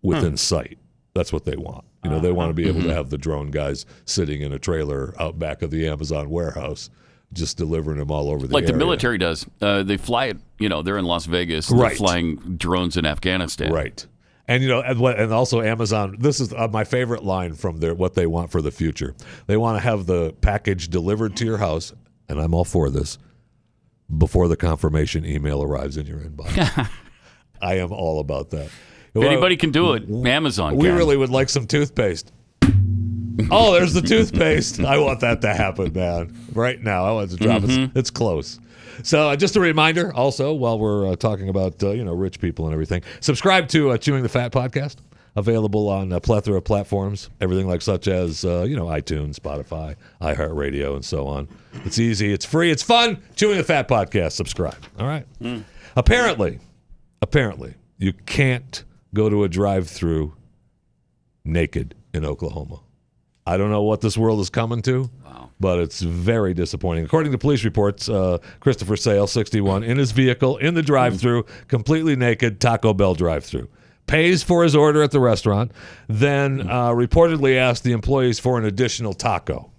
[SPEAKER 1] within sight. That's what they want. They want to be able to have the drone guys sitting in a trailer out back of the Amazon warehouse, just delivering them all over the
[SPEAKER 2] like
[SPEAKER 1] area.
[SPEAKER 2] the military does. They fly it. They're in Las Vegas. They're flying drones in Afghanistan.
[SPEAKER 1] Right. And and also Amazon. This is my favorite line from what they want for the future. They want to have the package delivered to your house, and I'm all for this, before the confirmation email arrives in your inbox. I am all about that.
[SPEAKER 2] If anybody can do it, Amazon.
[SPEAKER 1] We really would like some toothpaste. Oh, there's the toothpaste. I want that to happen, man. Right now, I want it to drop. It's close. So just a reminder, also, while we're talking about rich people and everything, subscribe to Chewing the Fat podcast Available on a plethora of platforms, everything like such as, iTunes, Spotify, iHeartRadio, and so on. It's easy. It's free. It's fun. Chewing the Fat Podcast. Subscribe. All right. Apparently, you can't go to a drive-thru naked in Oklahoma. I don't know what this world is coming to, but it's very disappointing. According to police reports, Christopher Sale, 61, in his vehicle, in the drive-thru, completely naked, Taco Bell drive-thru. Pays for his order at the restaurant, then reportedly asked the employees for an additional taco.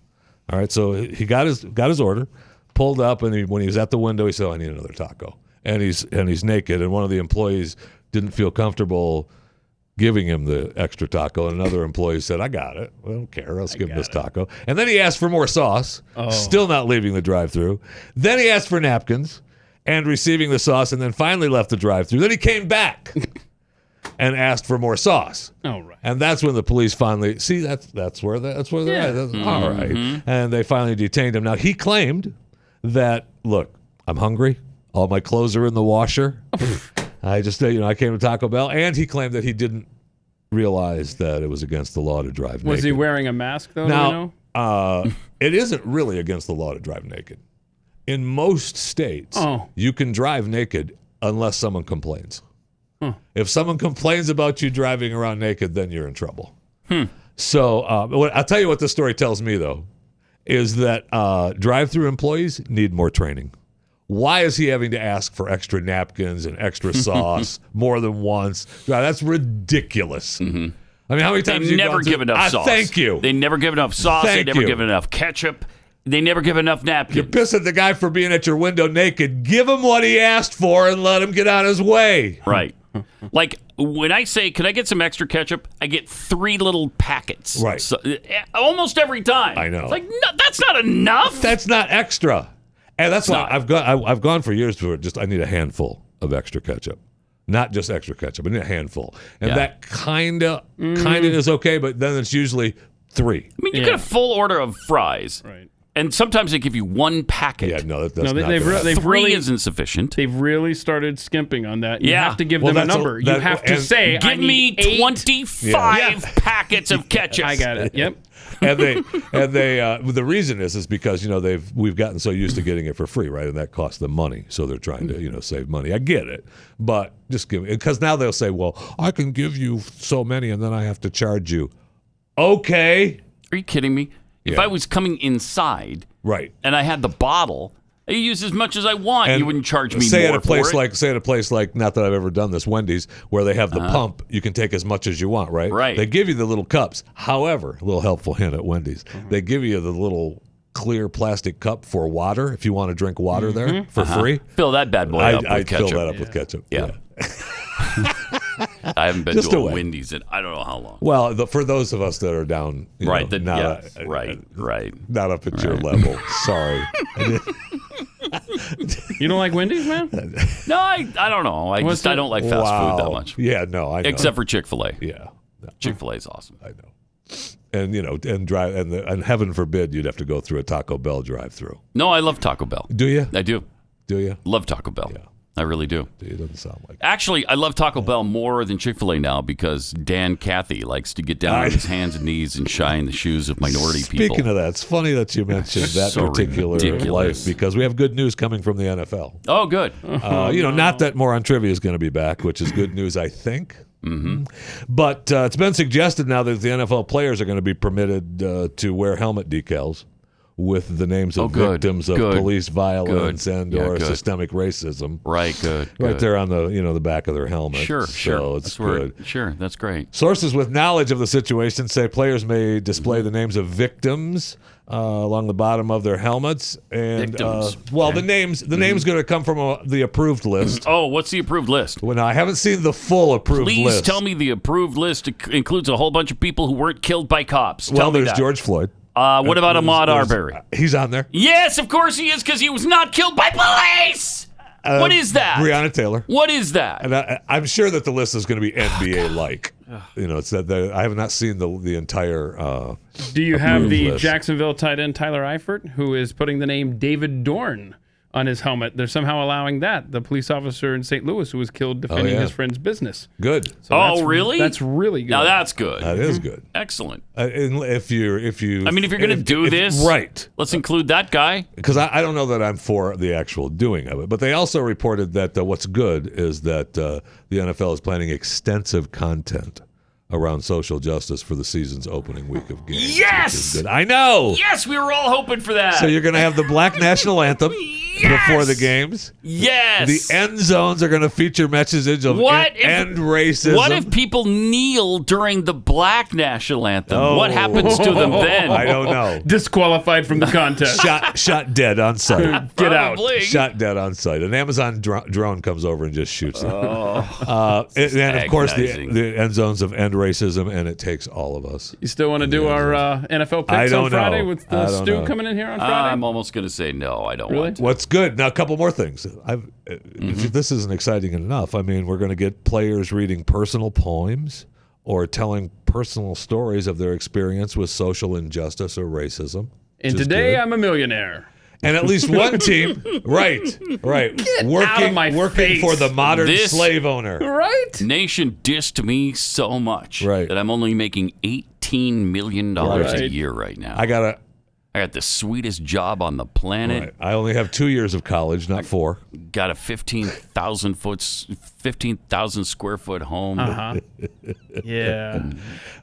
[SPEAKER 1] All right, so he got his order, pulled up, and when he was at the window, he said, "I need another taco." And he's naked, and one of the employees didn't feel comfortable giving him the extra taco, and another employee said, "I got it. I don't care. Let's give him this taco." And then he asked for more sauce, still not leaving the drive-thru. Then he asked for napkins and receiving the sauce, and then finally left the drive-thru. Then he came back and asked for more sauce.
[SPEAKER 3] Oh, right.
[SPEAKER 1] And that's when the police finally that's where they're at. All right. And they finally detained him. Now he claimed that, look, I'm hungry. All my clothes are in the washer. I just I came to Taco Bell, and he claimed that he didn't realize that it was against the law to drive naked.
[SPEAKER 3] Was he wearing a mask though?
[SPEAKER 1] Now, it isn't really against the law to drive naked. In most states, you can drive naked unless someone complains. If someone complains about you driving around naked, then you're in trouble. So I'll tell you what this story tells me, though, is that drive-thru employees need more training. Why is he having to ask for extra napkins and extra sauce more than once? That's ridiculous. I mean, how many times
[SPEAKER 2] they never give enough sauce?
[SPEAKER 1] Thank you.
[SPEAKER 2] They never give enough sauce. They never give enough ketchup. They never give enough napkins.
[SPEAKER 1] You're pissed at the guy for being at your window naked. Give him what he asked for and let him get on his way.
[SPEAKER 2] Right. Like when I say, "Can I get some extra ketchup?" I get 3 little packets.
[SPEAKER 1] Right.
[SPEAKER 2] So, almost every time.
[SPEAKER 1] I know.
[SPEAKER 2] It's like, no, that's not enough.
[SPEAKER 1] That's not extra. And that's why I've gone for years for I need a handful of extra ketchup. Not just extra ketchup, I need a handful. And that kind of is okay, but then it's usually 3.
[SPEAKER 2] I mean, you get a full order of fries.
[SPEAKER 3] Right.
[SPEAKER 2] And sometimes they give you 1 packet.
[SPEAKER 1] Yeah, no, that's
[SPEAKER 3] no,
[SPEAKER 1] not
[SPEAKER 3] they've
[SPEAKER 2] 3
[SPEAKER 3] really,
[SPEAKER 2] isn't sufficient.
[SPEAKER 3] They've really started skimping on that. You
[SPEAKER 2] Yeah.
[SPEAKER 3] have to give them a number. You have to say,
[SPEAKER 2] "Give me 25 packets of ketchup."
[SPEAKER 3] I got it. Yep.
[SPEAKER 1] and they the reason is because we've gotten so used to getting it for free, right? And that costs them money, so they're trying to save money. I get it, but just give it, because now they'll say, "Well, I can give you so many, and then I have to charge you." Okay.
[SPEAKER 2] Are you kidding me? If I was coming inside,
[SPEAKER 1] right,
[SPEAKER 2] and I had the bottle, I use as much as I want.
[SPEAKER 1] And
[SPEAKER 2] you wouldn't charge me
[SPEAKER 1] say
[SPEAKER 2] more
[SPEAKER 1] at a place
[SPEAKER 2] for it.
[SPEAKER 1] Say at a place like, not that I've ever done this, Wendy's, where they have the pump, you can take as much as you want, right?
[SPEAKER 2] Right.
[SPEAKER 1] They give you the little cups. However, a little helpful hint at Wendy's, they give you the little clear plastic cup for water if you want to drink water there for free.
[SPEAKER 2] Fill that bad boy up with
[SPEAKER 1] I'd
[SPEAKER 2] ketchup.
[SPEAKER 1] fill that up with ketchup.
[SPEAKER 2] Yeah. I haven't been to a Wendy's in I don't know how long.
[SPEAKER 1] Well, for those of us that are down,
[SPEAKER 2] right,
[SPEAKER 1] right, not up at your level. Sorry.
[SPEAKER 3] You don't like Wendy's, man?
[SPEAKER 2] No, I don't know. I don't like fast food that much.
[SPEAKER 1] Yeah, no, I know.
[SPEAKER 2] Except for Chick-fil-A.
[SPEAKER 1] Yeah,
[SPEAKER 2] Chick-fil-A is awesome.
[SPEAKER 1] I know. And and heaven forbid you'd have to go through a Taco Bell drive-through.
[SPEAKER 2] No, I love Taco Bell.
[SPEAKER 1] Do you?
[SPEAKER 2] I do.
[SPEAKER 1] Do you?
[SPEAKER 2] Love Taco Bell.
[SPEAKER 1] Yeah.
[SPEAKER 2] I really do.
[SPEAKER 1] It doesn't sound like it.
[SPEAKER 2] Actually, I love Taco Bell more than Chick-fil-A now because Dan Cathy likes to get down on his hands and knees and shine the shoes of minority people.
[SPEAKER 1] Speaking of that, it's funny that you mentioned that
[SPEAKER 2] So
[SPEAKER 1] particular
[SPEAKER 2] ridiculous.
[SPEAKER 1] life, because we have good news coming from the NFL.
[SPEAKER 2] Oh, good.
[SPEAKER 1] Not that More on Trivia is going to be back, which is good news, I think. Mm-hmm. But it's been suggested now that the NFL players are going to be permitted to wear helmet decals with the names of victims of police violence or systemic racism.
[SPEAKER 2] Right, good.
[SPEAKER 1] Right there on the back of their helmet.
[SPEAKER 2] Sure.
[SPEAKER 1] So it's good.
[SPEAKER 2] Sure, that's great.
[SPEAKER 1] Sources with knowledge of the situation say players may display the names of victims along the bottom of their helmets, and the names going to come from the approved list.
[SPEAKER 2] Oh, what's the approved list?
[SPEAKER 1] Well, I haven't seen the full approved list.
[SPEAKER 2] Please tell me the approved list includes a whole bunch of people who weren't killed by cops.
[SPEAKER 1] Well, there's George Floyd.
[SPEAKER 2] What about Ahmaud Arbery?
[SPEAKER 1] He's on there.
[SPEAKER 2] Yes, of course he is, because he was not killed by police. What is that?
[SPEAKER 1] Breonna Taylor.
[SPEAKER 2] What is that?
[SPEAKER 1] And I'm sure that the list is going to be NBA-like. It's that I have not seen the entire.
[SPEAKER 3] Do you have the
[SPEAKER 1] list.
[SPEAKER 3] Jacksonville tight end Tyler Eifert, who is putting the name David Dorn on his helmet. They're somehow allowing that. The police officer in St. Louis who was killed defending his friend's business.
[SPEAKER 1] Good.
[SPEAKER 3] So
[SPEAKER 2] really?
[SPEAKER 3] That's really good.
[SPEAKER 2] Now that's good.
[SPEAKER 1] That is good.
[SPEAKER 2] Excellent.
[SPEAKER 1] If you,
[SPEAKER 2] I mean, if you're going to do this,
[SPEAKER 1] right?
[SPEAKER 2] Let's include that guy.
[SPEAKER 1] Because I don't know that I'm for the actual doing of it, but they also reported that what's good is that the NFL is planning extensive content around social justice for the season's opening week of games.
[SPEAKER 2] Yes!
[SPEAKER 1] Good. I know!
[SPEAKER 2] Yes, we were all hoping for that.
[SPEAKER 1] So you're going to have the Black National Anthem before the games.
[SPEAKER 2] Yes!
[SPEAKER 1] The end zones are going to feature messages of end racism.
[SPEAKER 2] What if people kneel during the Black National Anthem? What happens to them then?
[SPEAKER 1] I don't know.
[SPEAKER 3] Disqualified from the contest.
[SPEAKER 1] Shot dead on sight.
[SPEAKER 3] Get out.
[SPEAKER 1] Shot dead on sight. An Amazon drone comes over and just shoots them. And of course, the end zones of end racism, and it takes all of us.
[SPEAKER 3] You still want to do our NFL picks on Friday with Stu coming in here on Friday?
[SPEAKER 2] I'm almost going to say no, I don't want to.
[SPEAKER 1] What's good? Now, a couple more things. If this isn't exciting enough, I mean, we're going to get players reading personal poems or telling personal stories of their experience with social injustice or racism.
[SPEAKER 3] And today I'm a millionaire.
[SPEAKER 1] And at least one team, right, working for the modern slave owner.
[SPEAKER 3] Right?
[SPEAKER 2] Nation dissed me so much that I'm only making $18 million a year right now.
[SPEAKER 1] I got
[SPEAKER 2] the sweetest job on the planet.
[SPEAKER 1] Right. I only have 2 years of college, not 4.
[SPEAKER 2] Got a 15,000 square foot home.
[SPEAKER 3] Yeah.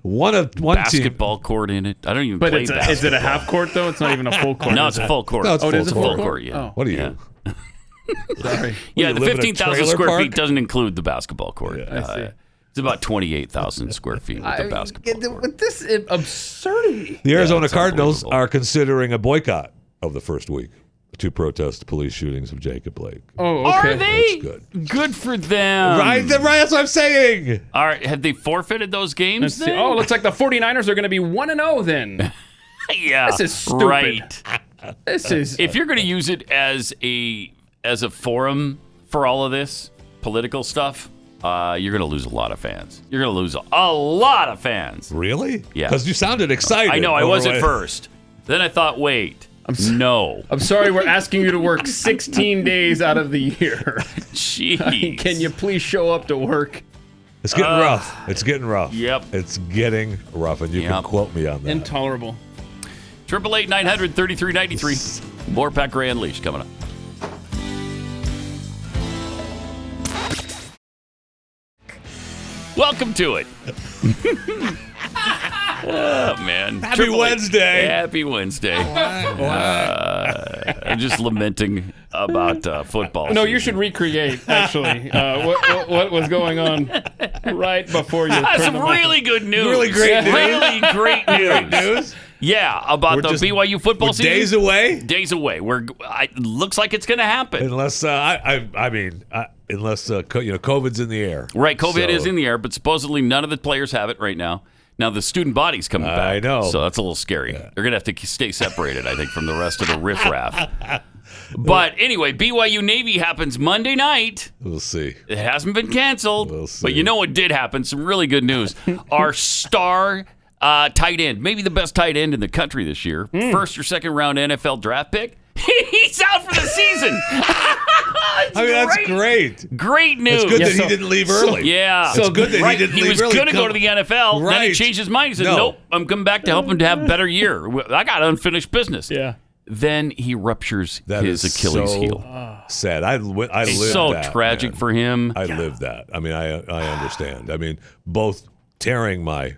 [SPEAKER 1] One
[SPEAKER 2] basketball court in it. I don't even play basketball.
[SPEAKER 3] Is it a half court though? It's not even a full court.
[SPEAKER 2] No, it's a full court.
[SPEAKER 1] No, it's
[SPEAKER 3] it is a
[SPEAKER 2] full court. Yeah.
[SPEAKER 3] Oh.
[SPEAKER 1] What are you?
[SPEAKER 3] Sorry.
[SPEAKER 2] Yeah, the 15,000 square
[SPEAKER 1] park?
[SPEAKER 2] feet doesn't include the basketball court.
[SPEAKER 3] I see.
[SPEAKER 2] It's about 28,000 square feet with the basketball court.
[SPEAKER 3] With this absurdity.
[SPEAKER 1] The Arizona Cardinals are considering a boycott of the first week to protest police shootings of Jacob Blake.
[SPEAKER 3] Oh, okay.
[SPEAKER 2] Are they?
[SPEAKER 1] That's good.
[SPEAKER 2] Good for them.
[SPEAKER 1] Right, that's what I'm saying.
[SPEAKER 2] All right, have they forfeited those games then?
[SPEAKER 3] Oh, looks like the 49ers are going to be 1-0 then.
[SPEAKER 2] Yeah.
[SPEAKER 3] This is stupid.
[SPEAKER 2] Right.
[SPEAKER 3] This is...
[SPEAKER 2] If you're going to use it as a forum for all of this political stuff, you're going to lose a lot of fans. You're going to lose a lot of fans.
[SPEAKER 1] Really?
[SPEAKER 2] Yeah.
[SPEAKER 1] Because you sounded excited.
[SPEAKER 2] I know, I was at first. Then I thought, wait, no.
[SPEAKER 3] I'm sorry we're asking you to work 16 days out of the year.
[SPEAKER 2] Jeez.
[SPEAKER 3] Can you please show up to work?
[SPEAKER 1] It's getting rough. It's getting rough.
[SPEAKER 2] Yep.
[SPEAKER 1] It's getting rough, and you can quote me on that.
[SPEAKER 3] Intolerable.
[SPEAKER 2] 888-900-3393. More Pat Gray Unleashed coming up. Welcome to it. Oh, man.
[SPEAKER 1] Happy Wednesday.
[SPEAKER 2] Happy Wednesday. I'm just lamenting about football.
[SPEAKER 3] No, you should recreate, actually, what was going on right before you
[SPEAKER 2] That's
[SPEAKER 3] turned
[SPEAKER 2] some
[SPEAKER 3] them
[SPEAKER 2] really
[SPEAKER 3] on.
[SPEAKER 2] good news.
[SPEAKER 1] Really great news.
[SPEAKER 2] Really great news. Yeah, about
[SPEAKER 1] We're
[SPEAKER 2] the
[SPEAKER 1] just-
[SPEAKER 2] BYU football season.
[SPEAKER 1] Days away?
[SPEAKER 2] Days away. Looks like it's going to happen.
[SPEAKER 1] Unless, COVID's in the air.
[SPEAKER 2] Right, COVID
[SPEAKER 1] So-
[SPEAKER 2] is in the air, but supposedly none of the players have it right now. Now, the student body's coming back.
[SPEAKER 1] I know.
[SPEAKER 2] So that's a little scary. They're going to have to stay separated, I think, from the rest of the riffraff. But anyway, BYU Navy happens Monday night.
[SPEAKER 1] We'll see.
[SPEAKER 2] It hasn't been canceled.
[SPEAKER 1] We'll see.
[SPEAKER 2] But you know what did happen? Some really good news. Our star tight end, maybe the best tight end in the country this year, first or second round NFL draft pick, he's out for the season.
[SPEAKER 1] That's great.
[SPEAKER 2] Great news.
[SPEAKER 1] It's good that he didn't leave early.
[SPEAKER 2] Yeah.
[SPEAKER 1] It's good that he didn't leave early.
[SPEAKER 2] He was going to go to the NFL. Then he changed his mind. He said, nope, I'm coming back to help him to have a better year. I got unfinished business.
[SPEAKER 3] Yeah.
[SPEAKER 2] Then he ruptures his Achilles heel.
[SPEAKER 1] Sad. I lived that.
[SPEAKER 2] So tragic for him.
[SPEAKER 1] I lived that. I mean, I understand. I mean, both tearing my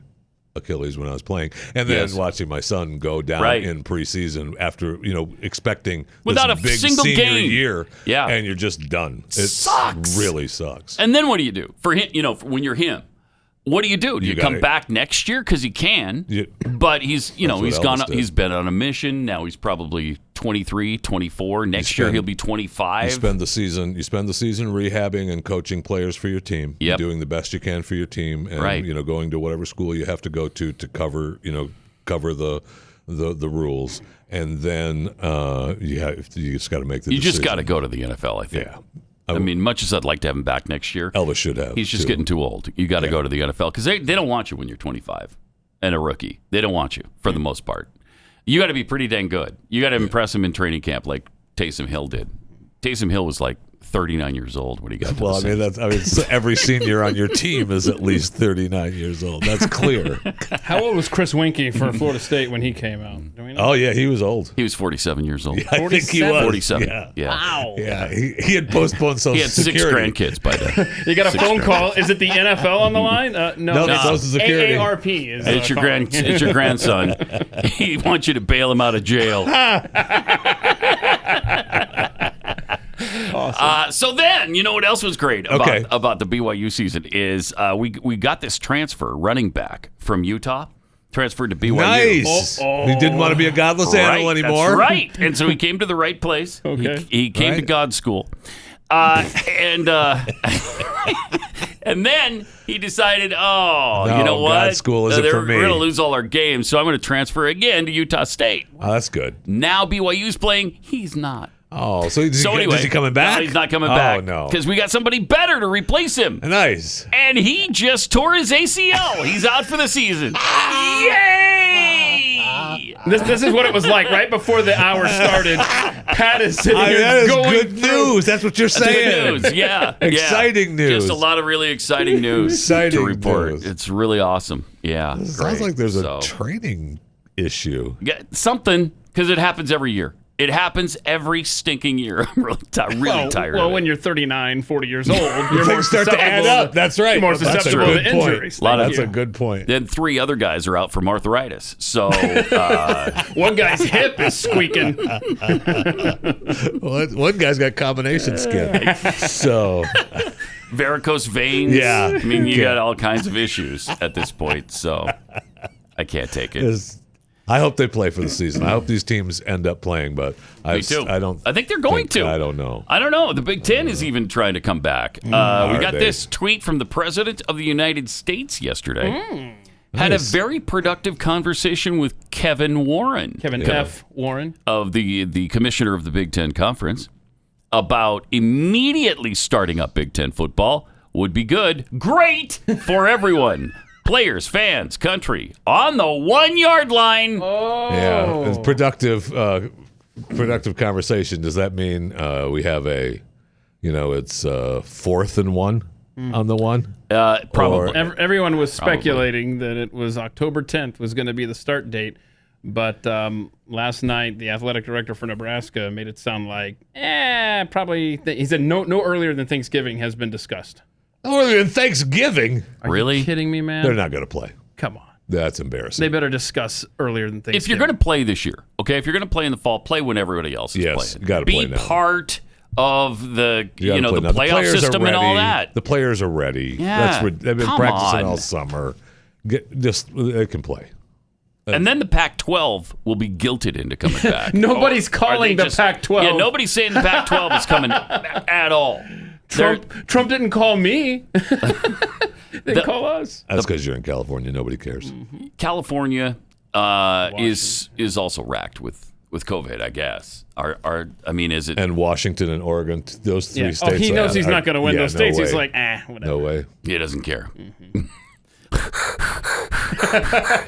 [SPEAKER 1] Achilles when I was playing, and then watching my son go down in preseason after expecting
[SPEAKER 2] without
[SPEAKER 1] this
[SPEAKER 2] a
[SPEAKER 1] big
[SPEAKER 2] single
[SPEAKER 1] senior
[SPEAKER 2] game
[SPEAKER 1] year,
[SPEAKER 2] Yeah.
[SPEAKER 1] and you're just done. It
[SPEAKER 2] sucks.
[SPEAKER 1] Really sucks.
[SPEAKER 2] And then what do you do for him? When you're him, what do? You come
[SPEAKER 1] gotta-
[SPEAKER 2] back next year because he can, but he's he's
[SPEAKER 1] what Elvis did.
[SPEAKER 2] he's been on a mission. Now he's probably 23, 24. Next year he'll be 25.
[SPEAKER 1] You spend the season rehabbing and coaching players for your team, doing the best you can for your team, and going to whatever school you have to go to cover the rules, and then you just got to make the decision.
[SPEAKER 2] You just got to go to the NFL, I think.
[SPEAKER 1] Yeah.
[SPEAKER 2] I mean, much as I'd like to have him back next year,
[SPEAKER 1] Elvis should have.
[SPEAKER 2] He's just getting too old. You got to go to the NFL because they don't want you when you're 25 and a rookie. They don't want you for the most part. You got to be pretty dang good. You got to impress him in training camp like Taysom Hill did. Taysom Hill was like 39 years old when he got to
[SPEAKER 1] Well,
[SPEAKER 2] the Saints.
[SPEAKER 1] so every senior on your team is at least 39 years old. That's clear.
[SPEAKER 3] How old was Chris Winky for Florida State when he came out? Do we know?
[SPEAKER 1] Oh, yeah, he was old.
[SPEAKER 2] He was 47 years old.
[SPEAKER 1] Yeah, I think he was.
[SPEAKER 2] 47.
[SPEAKER 1] Yeah.
[SPEAKER 3] Wow.
[SPEAKER 1] Yeah, he had postponed Social
[SPEAKER 2] He had 6
[SPEAKER 1] Security.
[SPEAKER 2] grandkids by then.
[SPEAKER 3] You got a
[SPEAKER 2] 6
[SPEAKER 3] phone call.
[SPEAKER 2] grandkids.
[SPEAKER 3] Is it the NFL on the line? No,
[SPEAKER 1] it's Social Security.
[SPEAKER 3] AARP is
[SPEAKER 2] It's your
[SPEAKER 3] calling.
[SPEAKER 2] it's your grandson. He wants you to bail him out of jail.
[SPEAKER 3] Awesome.
[SPEAKER 2] So then, you know what else was great
[SPEAKER 1] Okay.
[SPEAKER 2] about the BYU season is we got this transfer running back from Utah, transferred to BYU.
[SPEAKER 1] Nice. He didn't want to be a godless animal anymore.
[SPEAKER 2] That's right. And so he came to the right place.
[SPEAKER 3] Okay.
[SPEAKER 2] He came to God's school. And then he decided,
[SPEAKER 1] No,
[SPEAKER 2] you know what?
[SPEAKER 1] God's school isn't for me.
[SPEAKER 2] We're going to lose all our games, so I'm going to transfer again to Utah State.
[SPEAKER 1] Oh, that's good.
[SPEAKER 2] Now BYU's playing. He's not.
[SPEAKER 1] Oh, so
[SPEAKER 2] Anyway,
[SPEAKER 1] is he coming back?
[SPEAKER 2] No, he's not coming back.
[SPEAKER 1] Oh, no.
[SPEAKER 2] Because we got somebody better to replace him.
[SPEAKER 1] Nice.
[SPEAKER 2] And he just tore his ACL. He's out for the season. Yay!
[SPEAKER 3] This is what it was like right before the hour started. Pat is sitting here
[SPEAKER 1] That is
[SPEAKER 3] going
[SPEAKER 1] good
[SPEAKER 3] through.
[SPEAKER 1] news. That's what you're
[SPEAKER 2] That's
[SPEAKER 1] saying.
[SPEAKER 2] good news. Yeah.
[SPEAKER 1] Exciting news.
[SPEAKER 2] Just a lot of really exciting news
[SPEAKER 1] Exciting
[SPEAKER 2] to report.
[SPEAKER 1] news.
[SPEAKER 2] It's really awesome. Yeah.
[SPEAKER 1] It sounds
[SPEAKER 2] great.
[SPEAKER 1] like there's a
[SPEAKER 2] So,
[SPEAKER 1] training issue.
[SPEAKER 2] yeah, something, because it happens every year. It happens every stinking year. I'm really tired
[SPEAKER 3] Well,
[SPEAKER 2] of it.
[SPEAKER 3] when you're 39, 40 years old, you're more
[SPEAKER 1] Things start to add
[SPEAKER 3] susceptible
[SPEAKER 1] up. That's right.
[SPEAKER 3] You're more
[SPEAKER 1] That's a
[SPEAKER 3] susceptible
[SPEAKER 1] good
[SPEAKER 3] to
[SPEAKER 1] point.
[SPEAKER 3] injuries.
[SPEAKER 1] That's a good point.
[SPEAKER 2] Then 3 other guys are out from arthritis. So
[SPEAKER 3] One guy's hip is squeaking.
[SPEAKER 1] Well, one guy's got combination skin. So
[SPEAKER 2] varicose veins.
[SPEAKER 1] Yeah.
[SPEAKER 2] I mean, you got all kinds of issues at this point. So I can't take it.
[SPEAKER 1] I hope they play for the season. I hope these teams end up playing, but
[SPEAKER 2] Me too.
[SPEAKER 1] I don't.
[SPEAKER 2] I think they're going to.
[SPEAKER 1] I don't know.
[SPEAKER 2] I don't know. The Big Ten is even trying to come back. We got
[SPEAKER 1] they?
[SPEAKER 2] this tweet from the President of the United States yesterday. Had a
[SPEAKER 1] Nice.
[SPEAKER 2] very productive conversation with Kevin Warren.
[SPEAKER 3] Kevin F. Warren.
[SPEAKER 2] Of the commissioner of the Big Ten Conference about immediately starting up Big Ten football would be good. Great for everyone. Players, fans, country on the 1 yard line.
[SPEAKER 1] Yeah, it's productive conversation. Does that mean we have it's 4th and 1 on the 1?
[SPEAKER 2] Probably.
[SPEAKER 3] Everyone was speculating that it was October 10th was going to be the start date. But last night, the athletic director for Nebraska made it sound like, probably. He said no earlier than Thanksgiving has been discussed.
[SPEAKER 1] Earlier than Thanksgiving?
[SPEAKER 3] Are you kidding me, man?
[SPEAKER 1] They're not going to play.
[SPEAKER 3] Come on.
[SPEAKER 1] That's embarrassing.
[SPEAKER 3] They better discuss earlier than Thanksgiving.
[SPEAKER 2] If you're going to play this year, okay, if you're going to play in the fall, play when everybody else is
[SPEAKER 1] Yes,
[SPEAKER 2] playing.
[SPEAKER 1] you gotta play now.
[SPEAKER 2] Be part of the
[SPEAKER 1] You gotta play
[SPEAKER 2] the
[SPEAKER 1] now.
[SPEAKER 2] playoff
[SPEAKER 1] players are
[SPEAKER 2] system and all
[SPEAKER 1] ready.
[SPEAKER 2] that.
[SPEAKER 1] The players are ready.
[SPEAKER 2] Yeah,
[SPEAKER 1] They've been
[SPEAKER 2] come
[SPEAKER 1] practicing
[SPEAKER 2] on.
[SPEAKER 1] all summer. They can play.
[SPEAKER 2] And then the Pac-12 will be guilted into coming back.
[SPEAKER 3] Nobody's
[SPEAKER 2] Are
[SPEAKER 3] calling
[SPEAKER 2] they
[SPEAKER 3] the Pac-12.
[SPEAKER 2] Yeah, nobody's saying the Pac-12 is coming at all.
[SPEAKER 3] Trump didn't call me. They call us.
[SPEAKER 1] That's because you're in California. Nobody cares.
[SPEAKER 2] California is also racked with COVID, I guess. Is it?
[SPEAKER 1] And Washington and Oregon, those 3 states.
[SPEAKER 3] He knows he's not going to win those states.
[SPEAKER 1] No
[SPEAKER 3] He's
[SPEAKER 1] way.
[SPEAKER 3] like, whatever.
[SPEAKER 1] No way.
[SPEAKER 2] He doesn't care.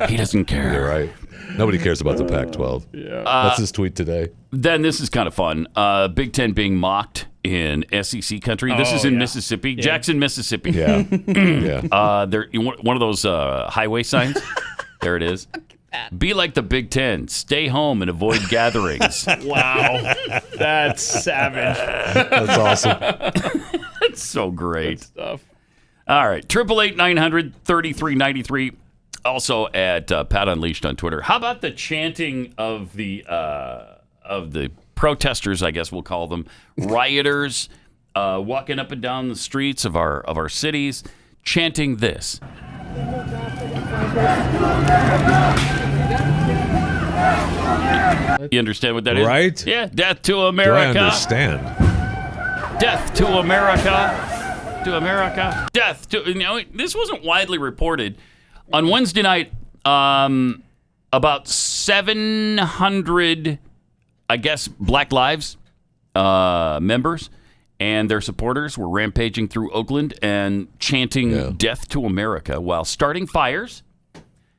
[SPEAKER 2] He doesn't care.
[SPEAKER 1] You're right. Nobody cares about the Pac-12.
[SPEAKER 3] Yeah.
[SPEAKER 1] That's his tweet today.
[SPEAKER 2] Then this is kind of fun. Big Ten being mocked in SEC country. This is in Mississippi, Jackson, Mississippi.
[SPEAKER 1] Yeah, yeah.
[SPEAKER 2] They're one of those highway signs. There it is. Be like the Big Ten. Stay home and avoid gatherings.
[SPEAKER 3] Wow, that's savage.
[SPEAKER 1] That's awesome.
[SPEAKER 2] It's so great.
[SPEAKER 3] Good stuff.
[SPEAKER 2] All right, 888-900-3393. Also at Pat Unleashed on Twitter. How about the chanting of the protesters? I guess we'll call them rioters, walking up and down the streets of our cities, chanting this. You understand what that is?
[SPEAKER 1] Right?
[SPEAKER 2] Yeah. Death to America.
[SPEAKER 1] Do I understand?
[SPEAKER 2] Death to America. To America. Death to. This wasn't widely reported. On Wednesday night, about 700, I guess, Black Lives members and their supporters were rampaging through Oakland and chanting Death to America while starting fires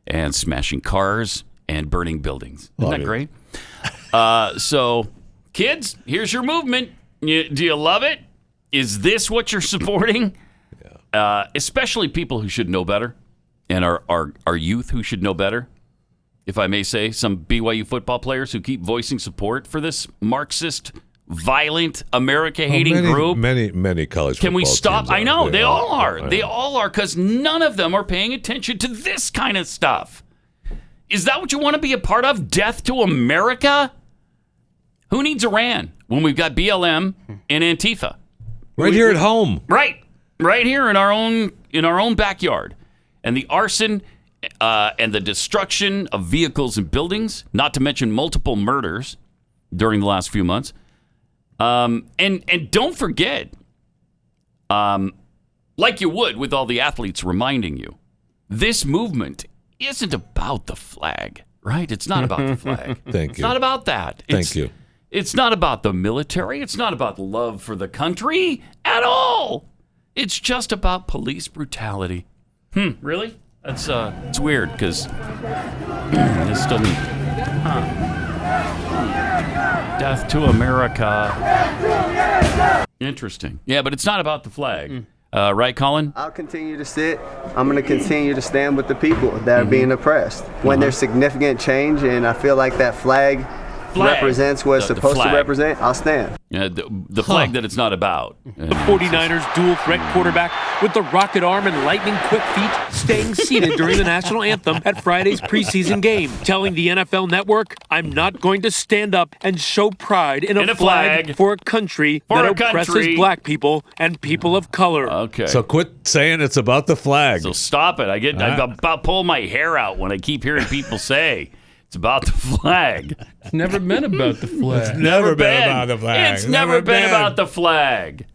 [SPEAKER 2] and smashing cars and burning buildings. Isn't that great? So, kids, here's your movement. Do you love it? Is this what you're supporting? Especially people who should know better, and our youth who should know better. If I may say, some BYU football players who keep voicing support for this Marxist, violent, America-hating group.
[SPEAKER 1] Many college
[SPEAKER 2] Can
[SPEAKER 1] football
[SPEAKER 2] we stop?
[SPEAKER 1] teams
[SPEAKER 2] I know, they all are.
[SPEAKER 1] I
[SPEAKER 2] They
[SPEAKER 1] know.
[SPEAKER 2] all are, because none of them are paying attention to this kind of stuff. Is that what you want to be a part of? Death to America? Who needs Iran when we've got BLM and Antifa?
[SPEAKER 1] Right here at home.
[SPEAKER 2] Right here in our own backyard. And the arson and the destruction of vehicles and buildings, not to mention multiple murders during the last few months. And don't forget, like you would with all the athletes reminding you, this movement isn't about the flag, right? It's not about the flag.
[SPEAKER 1] Thank
[SPEAKER 2] It's
[SPEAKER 1] you.
[SPEAKER 2] not about that.
[SPEAKER 1] Thank you.
[SPEAKER 2] It's not about the military. It's not about love for the country at all. It's just about police brutality. Really? That's it's weird because this doesn't. Death to America. Interesting. Yeah, but it's not about the flag. Right, Colin?
[SPEAKER 7] I'll continue to sit. I'm going to continue to stand with the people that are being oppressed. When there's significant change and I feel like that flag represents what it's supposed to represent, I'll stand.
[SPEAKER 2] Yeah, the flag that it's not about.
[SPEAKER 10] The 49ers dual threat quarterback with the rocket arm and lightning quick feet staying seated during the national anthem at Friday's preseason game, telling the NFL Network, I'm not going to stand up and show pride in a flag for a country that oppresses black people and people of color.
[SPEAKER 2] Okay.
[SPEAKER 1] So quit saying it's about the flag.
[SPEAKER 2] So stop it. I'm about pulling my hair out when I keep hearing people say it's about the flag.
[SPEAKER 3] It's never been about the flag.
[SPEAKER 1] It's never been about the flag.
[SPEAKER 2] It's never been about the flag.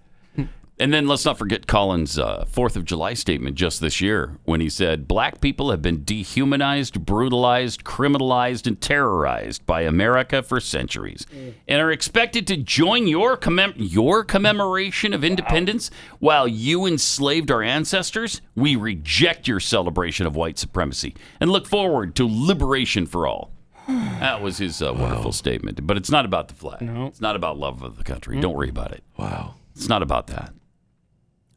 [SPEAKER 2] And then let's not forget Colin's 4th of July statement just this year when he said, black people have been dehumanized, brutalized, criminalized, and terrorized by America for centuries and are expected to join your commemoration of independence while you enslaved our ancestors. We reject your celebration of white supremacy and look forward to liberation for all. That was his wonderful statement. But it's not about the flag.
[SPEAKER 3] No.
[SPEAKER 2] It's not about love of the country. Don't worry about it.
[SPEAKER 1] Wow.
[SPEAKER 2] It's not about that.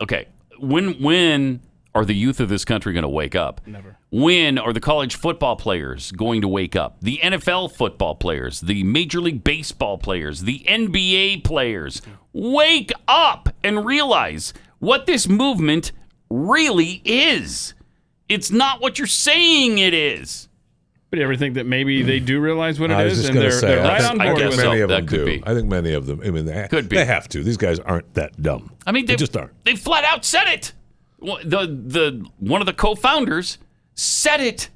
[SPEAKER 2] Okay, when are the youth of this country going to wake up?
[SPEAKER 3] Never.
[SPEAKER 2] When are the college football players going to wake up? The NFL football players, the Major League Baseball players, the NBA players. Wake up and realize what this movement really is. It's not what you're saying it is.
[SPEAKER 3] But you ever think that maybe they do realize what it
[SPEAKER 1] I was
[SPEAKER 3] is,
[SPEAKER 1] just
[SPEAKER 3] and
[SPEAKER 1] gonna
[SPEAKER 3] they're
[SPEAKER 1] say,
[SPEAKER 3] right on board with
[SPEAKER 1] many
[SPEAKER 3] it?
[SPEAKER 1] of them
[SPEAKER 2] That could
[SPEAKER 1] do.
[SPEAKER 2] be.
[SPEAKER 1] I think many of them. I mean,
[SPEAKER 2] Could be.
[SPEAKER 1] They have to. These guys aren't that dumb.
[SPEAKER 2] I mean,
[SPEAKER 1] they just aren't.
[SPEAKER 2] They flat out said it. The one of the co-founders said it.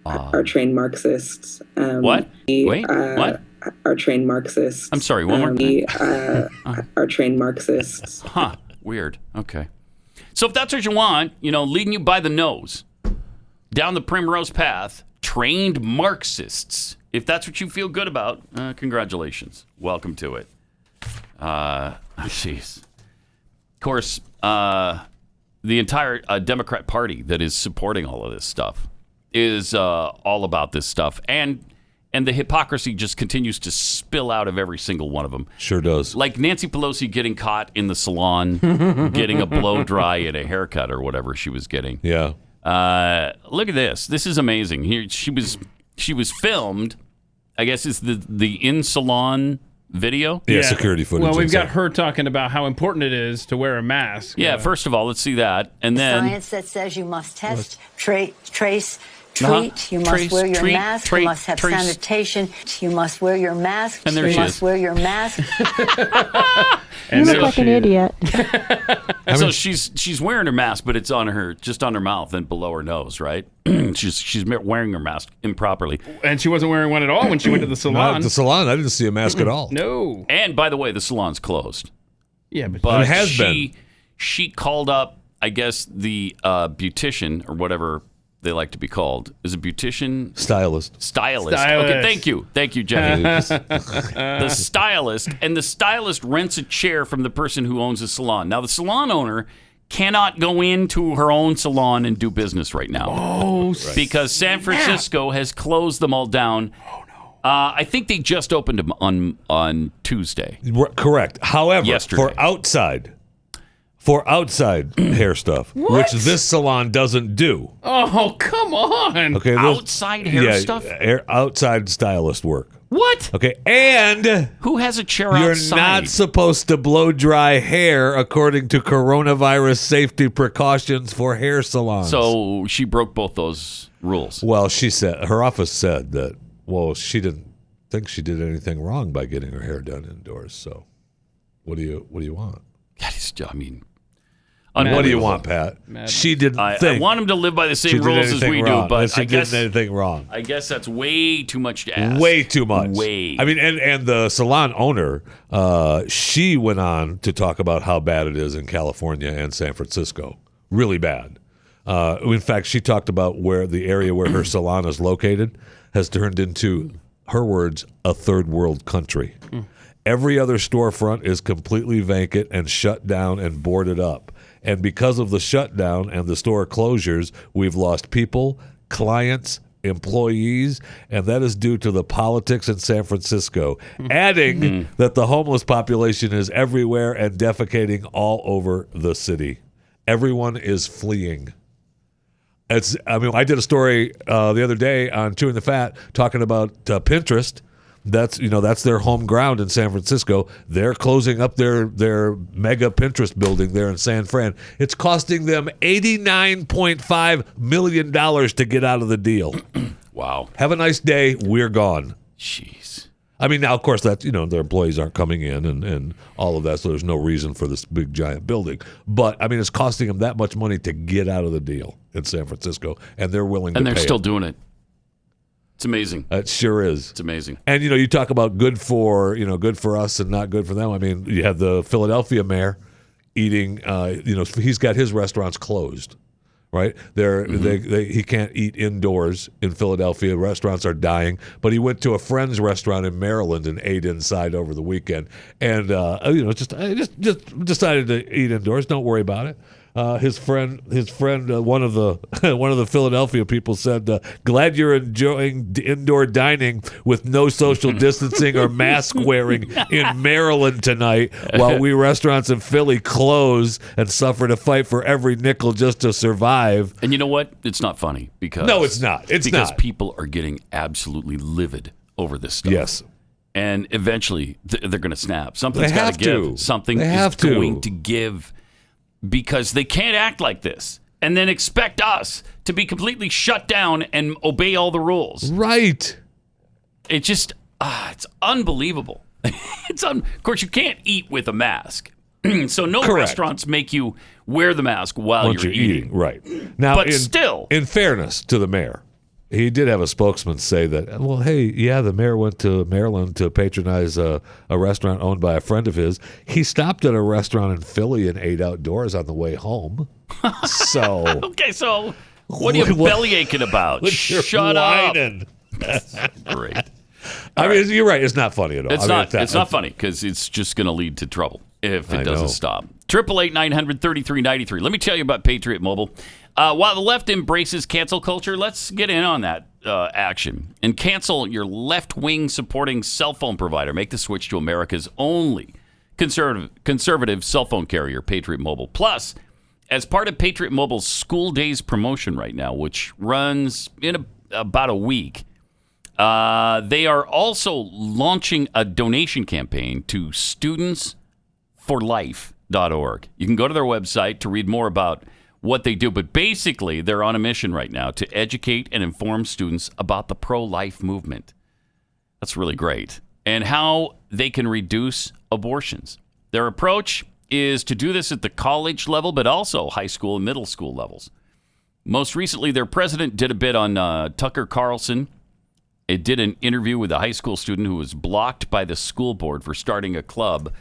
[SPEAKER 23] Are trained Marxists.
[SPEAKER 2] What? Wait, what?
[SPEAKER 23] Are trained Marxists.
[SPEAKER 2] I'm sorry, one more time.
[SPEAKER 23] Are trained Marxists.
[SPEAKER 2] Huh. Weird. Okay. So if that's what you want, leading you by the nose down the primrose path, trained Marxists. If that's what you feel good about, congratulations. Welcome to it. Jeez. Of course, the entire Democrat Party that is supporting all of this stuff is all about this stuff. And the hypocrisy just continues to spill out of every single one of them.
[SPEAKER 1] Sure does.
[SPEAKER 2] Like Nancy Pelosi getting caught in the salon, getting a blow dry and a haircut or whatever she was getting.
[SPEAKER 1] Yeah.
[SPEAKER 2] Look at this. This is amazing. Here she was filmed. I guess it's the in salon video.
[SPEAKER 1] Yeah, security footage.
[SPEAKER 3] Well, we've got her talking about how important it is to wear a mask.
[SPEAKER 2] Yeah. First of all, let's see that, and then
[SPEAKER 5] Science that says you must test, trace. Treat. You must wear your mask. You must have sanitation. You must wear your mask.
[SPEAKER 2] And there
[SPEAKER 5] you
[SPEAKER 2] she
[SPEAKER 5] must
[SPEAKER 2] is.
[SPEAKER 5] wear your mask.
[SPEAKER 24] You look like an idiot.
[SPEAKER 2] So she's wearing her mask, but it's just on her mouth and below her nose, right? she's wearing her mask improperly,
[SPEAKER 3] and she wasn't wearing one at all when she went to the salon.
[SPEAKER 1] Not at the salon. I didn't see a mask at all.
[SPEAKER 3] No.
[SPEAKER 2] And by the way, the salon's closed.
[SPEAKER 3] Yeah, but
[SPEAKER 1] it has been.
[SPEAKER 2] She called up, I guess, the beautician or whatever they like to be called. Is it beautician?
[SPEAKER 1] Stylist.
[SPEAKER 2] Okay, thank you, Jeffy. The stylist, and the stylist rents a chair from the person who owns the salon. Now, the salon owner cannot go into her own salon and do business right now.
[SPEAKER 3] Oh,
[SPEAKER 2] because San Francisco has closed them all down. I think they just opened them on Tuesday.
[SPEAKER 1] Correct. However,
[SPEAKER 2] yesterday.
[SPEAKER 1] for outside hair stuff, which this salon doesn't do.
[SPEAKER 3] Oh, come on.
[SPEAKER 1] Okay,
[SPEAKER 2] outside hair stuff?
[SPEAKER 1] Outside stylist work.
[SPEAKER 2] What?
[SPEAKER 1] Okay, and
[SPEAKER 2] who has a chair
[SPEAKER 1] you're
[SPEAKER 2] outside?
[SPEAKER 1] not supposed to blow dry hair according to coronavirus safety precautions for hair salons.
[SPEAKER 2] So she broke both those rules.
[SPEAKER 1] Well, her office said that. Well, she didn't think she did anything wrong by getting her hair done indoors. So, what do you want? What do you want, Pat? She didn't think.
[SPEAKER 2] I want them to live by the same rules as we do, but
[SPEAKER 1] she didn't anything wrong.
[SPEAKER 2] I guess that's way too much to ask.
[SPEAKER 1] Way too much.
[SPEAKER 2] Way.
[SPEAKER 1] I mean, and the salon owner, she went on to talk about how bad it is in California and San Francisco. Really bad. In fact, she talked about where the area where her salon is located has turned into, her words, a third world country. Every other storefront is completely vacant and shut down and boarded up. And because of the shutdown and the store closures, we've lost people, clients, employees, and that is due to the politics in San Francisco. Adding that the homeless population is everywhere and defecating all over the city. Everyone is fleeing. I did a story the other day on Chewing the Fat talking about Pinterest. That's their home ground in San Francisco. They're closing up their mega Pinterest building there in San Fran. It's costing them $89.5 million to get out of the deal.
[SPEAKER 2] Wow.
[SPEAKER 1] Have a nice day. We're gone.
[SPEAKER 2] Jeez.
[SPEAKER 1] I mean, now, of course, that their employees aren't coming in and all of that, so there's no reason for this big, giant building. But, I mean, it's costing them that much money to get out of the deal in San Francisco, and they're willing to pay.
[SPEAKER 2] And they're still doing it. It's amazing.
[SPEAKER 1] It sure is.
[SPEAKER 2] It's amazing.
[SPEAKER 1] And you talk about good for us and not good for them. I mean, you have the Philadelphia mayor eating. He's got his restaurants closed, right? He can't eat indoors in Philadelphia. Restaurants are dying. But he went to a friend's restaurant in Maryland and ate inside over the weekend. And just decided to eat indoors. Don't worry about it. His friend, one of the Philadelphia people said, "Glad you're enjoying indoor dining with no social distancing or mask wearing in Maryland tonight, while we restaurants in Philly close and suffer to fight for every nickel just to survive."
[SPEAKER 2] And you know what? It's not funny because
[SPEAKER 1] no, it's not.
[SPEAKER 2] Because people are getting absolutely livid over this stuff.
[SPEAKER 1] Yes.
[SPEAKER 2] And eventually they're going to snap. Something's
[SPEAKER 1] got
[SPEAKER 2] to give. Something is going to give. Because they can't act like this and then expect us to be completely shut down and obey all the rules.
[SPEAKER 1] Right.
[SPEAKER 2] It just, it's unbelievable. Of course, you can't eat with a mask. So no restaurants make you wear the mask while you're eating.
[SPEAKER 1] Right. Now,
[SPEAKER 2] but still.
[SPEAKER 1] In fairness to the mayor, he did have a spokesman say that, well, hey, yeah, the mayor went to Maryland to patronize a restaurant owned by a friend of his. He stopped at a restaurant in Philly and ate outdoors on the way home. So.
[SPEAKER 2] Okay, so what are you belly aching about? Shut up. Great.
[SPEAKER 1] I mean, you're right. It's not funny at all.
[SPEAKER 2] It's not funny because it's just going to lead to trouble if it doesn't stop. 888-900-3393. Let me tell you about Patriot Mobile. While the left embraces cancel culture, let's get in on that action and cancel your left-wing supporting cell phone provider. Make the switch to America's only conservative cell phone carrier, Patriot Mobile. Plus, as part of Patriot Mobile's School Days promotion right now, which runs in about a week, they are also launching a donation campaign to studentsforlife.org. You can go to their website to read more about what they do, but basically they're on a mission right now to educate and inform students about the pro-life movement. That's really great. And how they can reduce abortions. Their approach is to do this at the college level, but also high school and middle school levels. Most recently, their president did a bit on Tucker Carlson. It did an interview with a high school student who was blocked by the school board for starting a club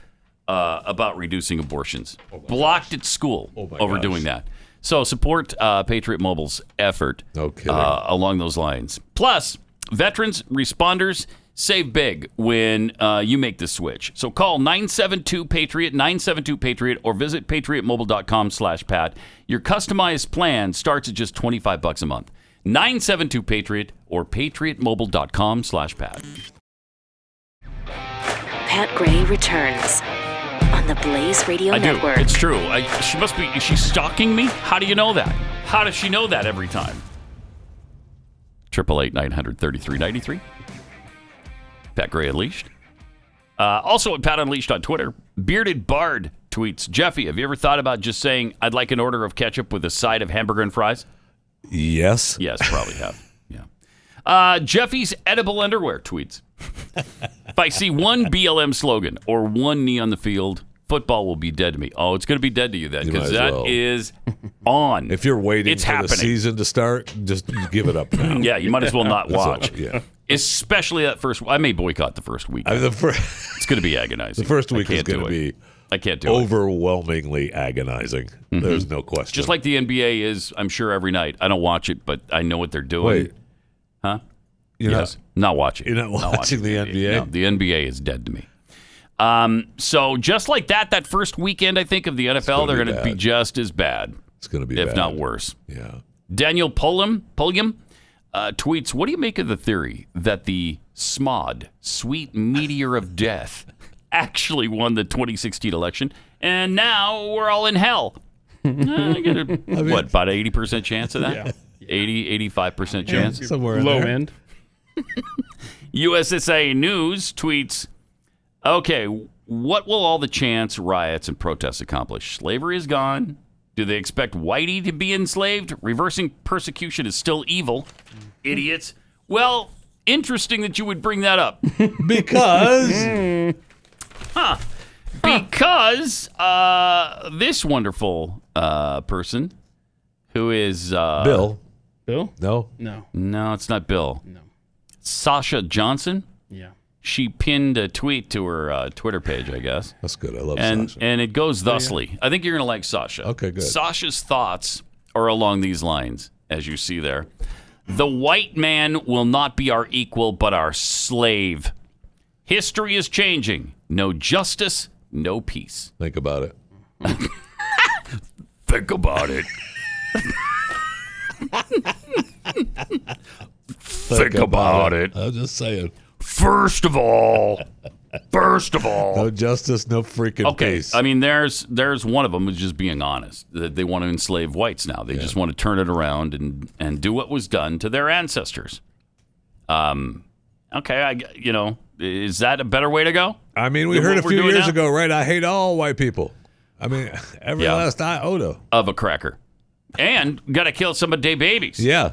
[SPEAKER 2] about reducing abortions. Blocked at school over doing that. So support Patriot Mobile's effort along those lines. Plus, veterans, responders, save big when you make the switch. So call 972-PATRIOT, 972-PATRIOT, or visit patriotmobile.com/Pat. Your customized plan starts at just $25 a month. 972-PATRIOT or patriotmobile.com/Pat.
[SPEAKER 9] Pat Gray returns on the Blaze Radio Network.
[SPEAKER 2] It's true. She must be. Is she stalking me? How do you know that? How does she know that every time? 888-900-3393. Pat Gray Unleashed. Also at Pat Unleashed on Twitter. Bearded Bard tweets, Jeffy, have you ever thought about just saying, I'd like an order of ketchup with a side of hamburger and fries?
[SPEAKER 1] Yes.
[SPEAKER 2] Yes, probably have. Yeah. Jeffy's Edible Underwear tweets, if I see one BLM slogan or one knee on the field, football will be dead to me. Oh, it's going to be dead to you then, because that is on.
[SPEAKER 1] If you're waiting
[SPEAKER 2] it's
[SPEAKER 1] for
[SPEAKER 2] happening.
[SPEAKER 1] the season to start, just give it up now.
[SPEAKER 2] Yeah, you might as well not watch.
[SPEAKER 1] Yeah.
[SPEAKER 2] Especially that first. I may boycott the first week. It's going to be agonizing.
[SPEAKER 1] The first week is going to be.
[SPEAKER 2] I can't do it.
[SPEAKER 1] Overwhelmingly agonizing. Mm-hmm. There's no question.
[SPEAKER 2] Just like the NBA is, I'm sure, every night. I don't watch it, but I know what they're doing.
[SPEAKER 1] Wait.
[SPEAKER 2] Huh?
[SPEAKER 1] You're
[SPEAKER 2] not watching.
[SPEAKER 1] You're not watching the NBA?
[SPEAKER 2] No, the NBA is dead to me. So just like that first weekend, I think, of the NFL, they're going to be just as bad.
[SPEAKER 1] It's going to be
[SPEAKER 2] if
[SPEAKER 1] bad.
[SPEAKER 2] not worse.
[SPEAKER 1] Yeah.
[SPEAKER 2] Daniel Pulliam tweets, what do you make of the theory that the SMOD, sweet meteor of death, actually won the 2016 election, and now we're all in hell? I get what, about an 80% chance of that?
[SPEAKER 3] Yeah.
[SPEAKER 2] 85% chance?
[SPEAKER 1] Somewhere
[SPEAKER 3] low
[SPEAKER 1] there.
[SPEAKER 3] end.
[SPEAKER 2] USSA News tweets, okay, what will all the chants, riots, and protests accomplish? Slavery is gone. Do they expect whitey to be enslaved? Reversing persecution is still evil. Idiots. Well, interesting that you would bring that up.
[SPEAKER 1] Because...
[SPEAKER 2] Because this wonderful person who is...
[SPEAKER 1] Bill.
[SPEAKER 3] Bill?
[SPEAKER 1] No.
[SPEAKER 2] No, it's not Bill.
[SPEAKER 3] No.
[SPEAKER 2] Sasha Johnson.
[SPEAKER 3] Yeah.
[SPEAKER 2] She pinned a tweet to her Twitter page, I guess.
[SPEAKER 1] That's good. I love
[SPEAKER 2] Sasha. And it goes thusly.
[SPEAKER 3] Yeah.
[SPEAKER 2] I think you're going to like Sasha.
[SPEAKER 1] Okay, good.
[SPEAKER 2] Sasha's thoughts are along these lines, as you see there. The white man will not be our equal, but our slave. History is changing. No justice, no peace.
[SPEAKER 1] Think about it.
[SPEAKER 2] Think about it. Think about it.
[SPEAKER 1] I'm just saying.
[SPEAKER 2] First of all,
[SPEAKER 1] no justice, no freaking peace.
[SPEAKER 2] I mean, there's one of them who's just being honest. That they want to enslave whites now. They just want to turn it around and do what was done to their ancestors. Okay, is that a better way to go?
[SPEAKER 1] I mean, we heard a few years ago, right? I hate all white people. I mean, every last iota
[SPEAKER 2] of a cracker, and got to kill some of their babies.
[SPEAKER 1] Yeah.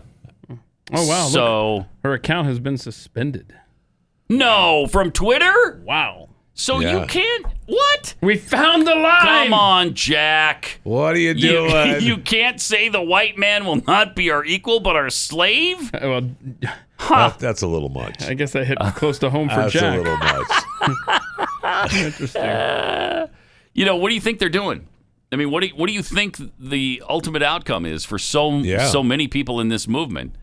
[SPEAKER 3] Oh wow!
[SPEAKER 2] So
[SPEAKER 3] look, her account has been suspended.
[SPEAKER 2] No, from Twitter?
[SPEAKER 3] Wow.
[SPEAKER 2] So you can't... What?
[SPEAKER 3] We found the line!
[SPEAKER 2] Come on, Jack.
[SPEAKER 1] What are you doing?
[SPEAKER 2] You can't say the white man will not be our equal, but our slave?
[SPEAKER 3] Well,
[SPEAKER 1] that's a little much.
[SPEAKER 3] I guess that hit close to home for Jack.
[SPEAKER 1] That's a little much.
[SPEAKER 3] Interesting.
[SPEAKER 2] What do you think they're doing? I mean, what do you think the ultimate outcome is for so many people in this movement?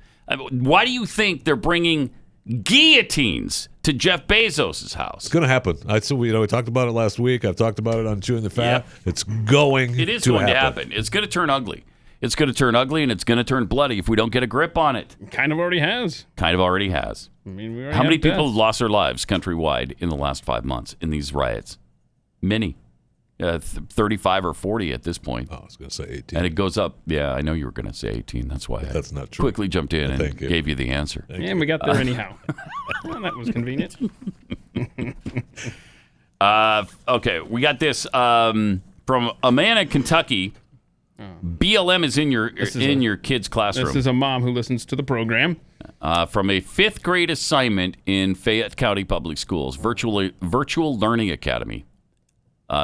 [SPEAKER 2] Why do you think they're bringing guillotines to Jeff Bezos' house?
[SPEAKER 1] It's going to happen. We talked about it last week. I've talked about it on Chewing the Fat. Yeah. It's going
[SPEAKER 2] It is going to happen. It's going to turn ugly. It's going to turn ugly, and it's going to turn bloody if we don't get a grip on it.
[SPEAKER 3] Kind of already has.
[SPEAKER 2] I mean,
[SPEAKER 3] we
[SPEAKER 2] how many people have lost their lives countrywide in the last 5 months in these riots? Many. 35 or 40 at this point.
[SPEAKER 1] Oh, I was going to say 18.
[SPEAKER 2] And it goes up. Yeah, I know you were going to say 18. That's why
[SPEAKER 1] that's not true.
[SPEAKER 2] Quickly jumped in and gave you the answer.
[SPEAKER 3] And we got there anyhow. Well, that was convenient.
[SPEAKER 2] Okay, we got this from a man in Kentucky. BLM is in your kid's classroom.
[SPEAKER 3] This is a mom who listens to the program.
[SPEAKER 2] From a 5th grade assignment in Fayette County Public Schools, Virtual Learning Academy.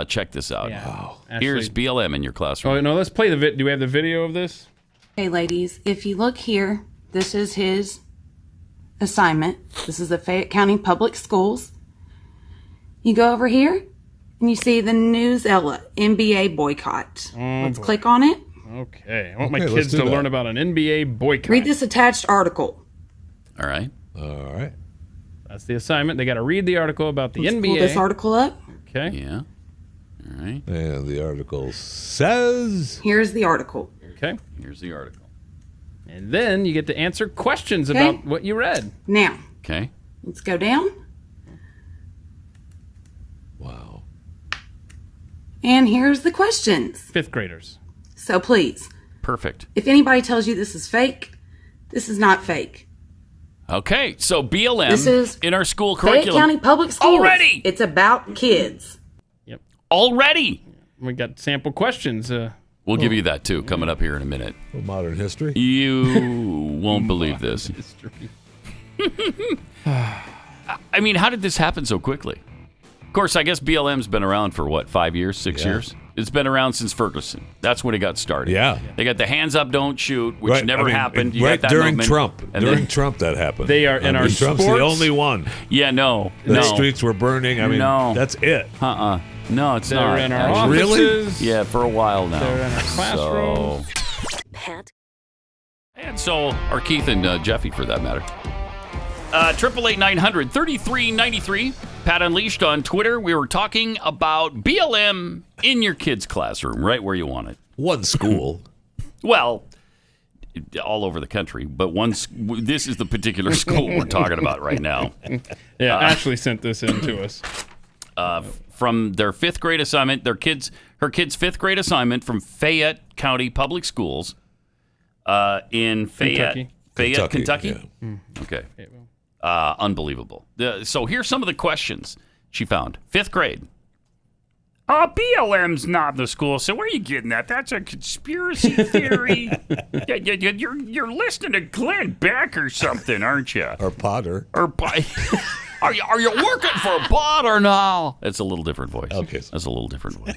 [SPEAKER 2] Check this out.
[SPEAKER 3] Yeah.
[SPEAKER 2] Wow. Here's BLM in your classroom.
[SPEAKER 3] Oh, no, let's play the video. Do we have the video of this?
[SPEAKER 12] Hey, ladies, if you look here, this is his assignment. This is the Fayette County Public Schools. You go over here, and you see the News Ella NBA boycott. Let's click on it.
[SPEAKER 3] Okay. I want my kids to learn about an NBA boycott.
[SPEAKER 12] Read this attached article.
[SPEAKER 2] All right.
[SPEAKER 3] That's the assignment. They got to read the article about the NBA.
[SPEAKER 12] Pull this article up.
[SPEAKER 3] Okay.
[SPEAKER 2] Yeah. All right.
[SPEAKER 1] And the article says...
[SPEAKER 12] Here's the article.
[SPEAKER 3] Okay.
[SPEAKER 2] Here's the article.
[SPEAKER 3] And then you get to answer questions about what you read.
[SPEAKER 12] Now,
[SPEAKER 2] okay,
[SPEAKER 12] let's go down.
[SPEAKER 1] Wow.
[SPEAKER 12] And here's the questions.
[SPEAKER 3] Fifth graders.
[SPEAKER 12] So please,
[SPEAKER 2] perfect.
[SPEAKER 12] if anybody tells you this is fake, this is not fake.
[SPEAKER 2] Okay, so BLM
[SPEAKER 12] This is
[SPEAKER 2] in our school
[SPEAKER 12] Fayette
[SPEAKER 2] curriculum.
[SPEAKER 12] County Public Schools.
[SPEAKER 2] Already!
[SPEAKER 12] It's about kids.
[SPEAKER 3] Yep.
[SPEAKER 2] Already!
[SPEAKER 3] We got sample questions.
[SPEAKER 2] We'll give you that, too, coming up here in a minute.
[SPEAKER 1] Modern history?
[SPEAKER 2] You won't believe this.
[SPEAKER 3] History.
[SPEAKER 2] I mean, how did this happen so quickly? Of course, I guess BLM's been around for, what, 5 years, 6 years? It's been around since Ferguson. That's when it got started.
[SPEAKER 1] Yeah.
[SPEAKER 2] They got the hands up, don't shoot, which never happened. You
[SPEAKER 1] Right
[SPEAKER 2] got that
[SPEAKER 1] during
[SPEAKER 2] movement.
[SPEAKER 1] Trump.
[SPEAKER 2] And
[SPEAKER 1] During
[SPEAKER 2] then-
[SPEAKER 1] Trump, that happened.
[SPEAKER 3] They are in our
[SPEAKER 1] Trump's
[SPEAKER 3] sports.
[SPEAKER 1] the only one.
[SPEAKER 2] Yeah, no.
[SPEAKER 1] The streets were burning. I mean,
[SPEAKER 2] No.
[SPEAKER 1] that's it.
[SPEAKER 2] No, it's
[SPEAKER 3] They're
[SPEAKER 2] not.
[SPEAKER 3] in our
[SPEAKER 2] actually.
[SPEAKER 3] offices.
[SPEAKER 2] Yeah, for a while now.
[SPEAKER 3] They're in our classrooms.
[SPEAKER 9] Pat.
[SPEAKER 2] And so are Keith and Jeffy, for that matter. 888-900-3393. Pat Unleashed on Twitter. We were talking about BLM in your kid's classroom, right where you want it.
[SPEAKER 1] One school.
[SPEAKER 2] Well, all over the country, but this is the particular school we're talking about right now.
[SPEAKER 3] Yeah, Ashley sent this in to us.
[SPEAKER 2] From their fifth grade assignment, her kid's fifth grade assignment from Fayette County Public Schools in Fayette, Kentucky.
[SPEAKER 1] Yeah.
[SPEAKER 2] Okay. Unbelievable. So here's some of the questions she found. Fifth grade. BLM's not in the school, so where are you getting that? That's a conspiracy theory. You're listening to Glenn Beck or something, aren't you?
[SPEAKER 1] Or Potter.
[SPEAKER 2] Are you working for Potter now? That's a little different voice.
[SPEAKER 1] Okay.
[SPEAKER 2] That's a little different voice.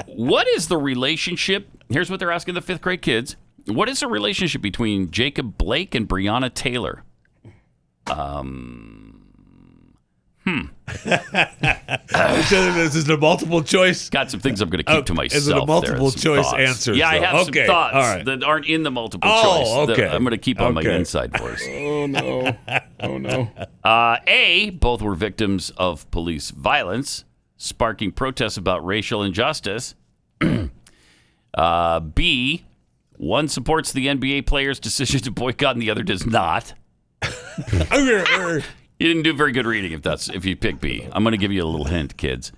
[SPEAKER 2] What is the relationship? Here's what they're asking the fifth grade kids. What is the relationship between Jacob Blake and Brianna Taylor?
[SPEAKER 1] This is a multiple choice.
[SPEAKER 2] Got some things I'm going to keep to myself.
[SPEAKER 1] Is it a multiple
[SPEAKER 2] Some
[SPEAKER 1] choice
[SPEAKER 2] thoughts.
[SPEAKER 1] answer?
[SPEAKER 2] Yeah, I have
[SPEAKER 1] Okay.
[SPEAKER 2] some thoughts
[SPEAKER 1] All right.
[SPEAKER 2] that aren't in the multiple
[SPEAKER 1] Oh,
[SPEAKER 2] choice.
[SPEAKER 1] okay.
[SPEAKER 2] That I'm going to keep on my
[SPEAKER 1] Okay.
[SPEAKER 2] inside voice.
[SPEAKER 3] Oh, no. Oh, no.
[SPEAKER 2] A, both were victims of police violence, sparking protests about racial injustice. B, one supports the NBA players' decision to boycott and the other does not. You didn't do very good reading if you pick B. I'm going to give you a little hint, kids.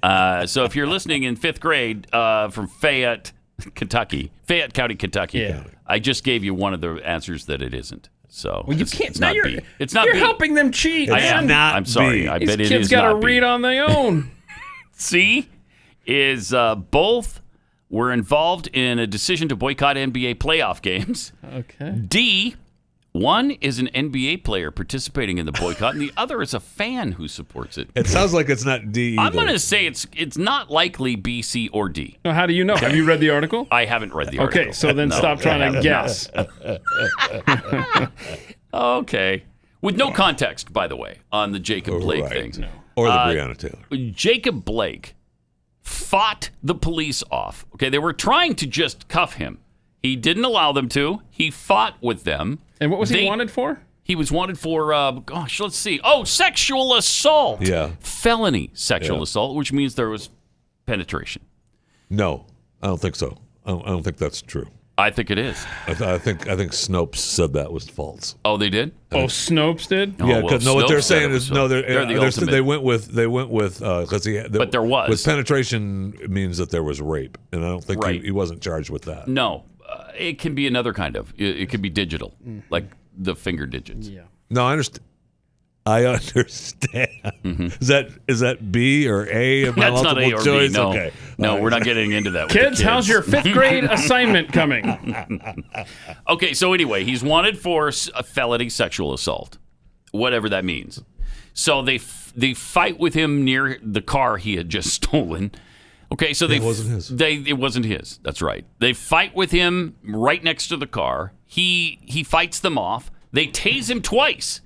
[SPEAKER 2] So if you're listening in fifth grade from Fayette County, Kentucky, I just gave you one of the answers that it isn't. So
[SPEAKER 3] Well, you
[SPEAKER 2] it's
[SPEAKER 3] can't.
[SPEAKER 2] not
[SPEAKER 3] Now
[SPEAKER 2] B. It's not
[SPEAKER 3] You're
[SPEAKER 2] B.
[SPEAKER 3] helping them cheat.
[SPEAKER 2] I am.
[SPEAKER 1] not
[SPEAKER 2] I'm sorry.
[SPEAKER 1] B.
[SPEAKER 2] I
[SPEAKER 3] These
[SPEAKER 2] bet it
[SPEAKER 3] kids
[SPEAKER 2] is
[SPEAKER 3] got to
[SPEAKER 2] not B.
[SPEAKER 3] read on their own.
[SPEAKER 2] C is both were involved in a decision to boycott NBA playoff games.
[SPEAKER 3] Okay.
[SPEAKER 2] D, one is an NBA player participating in the boycott, and the other is a fan who supports it.
[SPEAKER 1] It sounds like it's not D either.
[SPEAKER 2] I'm going to say it's not likely B, C, or D.
[SPEAKER 3] Now, how do you know? Have you read the article?
[SPEAKER 2] I haven't read the article.
[SPEAKER 3] Okay, so then
[SPEAKER 2] No,
[SPEAKER 3] stop
[SPEAKER 2] I
[SPEAKER 3] trying to
[SPEAKER 2] haven't.
[SPEAKER 3] guess.
[SPEAKER 2] Okay. With no context, by the way, on the Jacob Blake
[SPEAKER 1] Right.
[SPEAKER 2] thing.
[SPEAKER 1] Or the Brianna Taylor.
[SPEAKER 2] Jacob Blake fought the police off. Okay, they were trying to just cuff him. He didn't allow them to. He fought with them.
[SPEAKER 3] And what was he wanted for?
[SPEAKER 2] He was wanted for, let's see. Oh, sexual assault.
[SPEAKER 1] Yeah.
[SPEAKER 2] Felony sexual assault, which means there was penetration.
[SPEAKER 1] No, I don't think so. I don't think that's true.
[SPEAKER 2] I think it is.
[SPEAKER 1] I think Snopes said that was false.
[SPEAKER 2] Oh, they did?
[SPEAKER 3] Oh, Snopes did?
[SPEAKER 1] Yeah, because what they're
[SPEAKER 2] Snopes said
[SPEAKER 1] saying
[SPEAKER 2] it was
[SPEAKER 1] is no.
[SPEAKER 2] they're the ultimate.
[SPEAKER 1] They went with because
[SPEAKER 2] But there was.
[SPEAKER 1] with penetration means that there was rape, and I don't think
[SPEAKER 2] Right.
[SPEAKER 1] he wasn't charged with that.
[SPEAKER 2] No, it can be another kind of. It could be digital, like the finger digits.
[SPEAKER 3] Yeah.
[SPEAKER 1] No, I understand. Is that B or A of my
[SPEAKER 2] That's not
[SPEAKER 1] multiple
[SPEAKER 2] A or
[SPEAKER 1] choice?
[SPEAKER 2] B. No,
[SPEAKER 1] Okay.
[SPEAKER 2] no,
[SPEAKER 1] All right.
[SPEAKER 2] we're not getting into that. With
[SPEAKER 3] Kids,
[SPEAKER 2] the
[SPEAKER 3] how's your fifth grade assignment coming?
[SPEAKER 2] Okay, so anyway, he's wanted for a felony sexual assault, whatever that means. So they fight with him near the car he had just stolen. Okay, so
[SPEAKER 1] It wasn't his.
[SPEAKER 2] It wasn't his. That's right. They fight with him right next to the car. He fights them off. They tase him twice.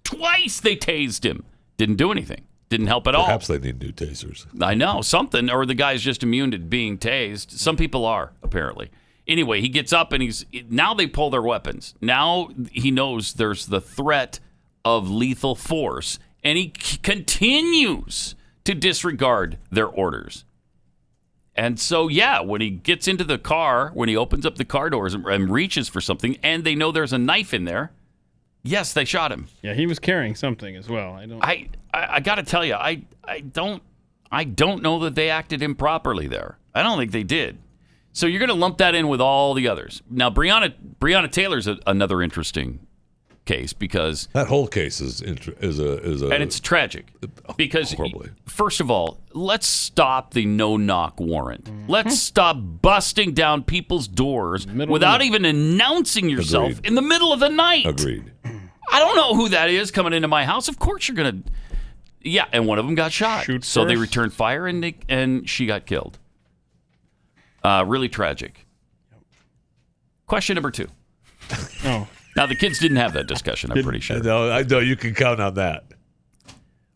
[SPEAKER 2] Twice they tased him. Didn't do anything. Didn't help at all.
[SPEAKER 1] Perhaps they need new tasers.
[SPEAKER 2] I know, something, or the guy's just immune to being tased. Some people are, apparently. Anyway, he gets up and now they pull their weapons. Now he knows there's the threat of lethal force, and he continues to disregard their orders. And so, when he gets into the car, when he opens up the car doors and reaches for something, and they know there's a knife in there, yes, they shot him.
[SPEAKER 3] Yeah, he was carrying something as well.
[SPEAKER 2] I got to tell you, I don't know that they acted improperly there. I don't think they did. So you're going to lump that in with all the others. Now, Brianna Taylor's another interesting case because
[SPEAKER 1] that whole case is a
[SPEAKER 2] and it's tragic because first of all, let's stop the no-knock warrant. Let's stop busting down people's doors without even announcing yourself in the middle of the night.
[SPEAKER 1] Agreed.
[SPEAKER 2] I don't know who that is coming into my house. Of course you're gonna. Yeah, and one of them got shot. So they returned fire and she got killed. Really tragic. Question number 2.
[SPEAKER 3] Oh.
[SPEAKER 2] Now, the kids didn't have that discussion, I'm pretty sure.
[SPEAKER 1] No, I know you can count on that.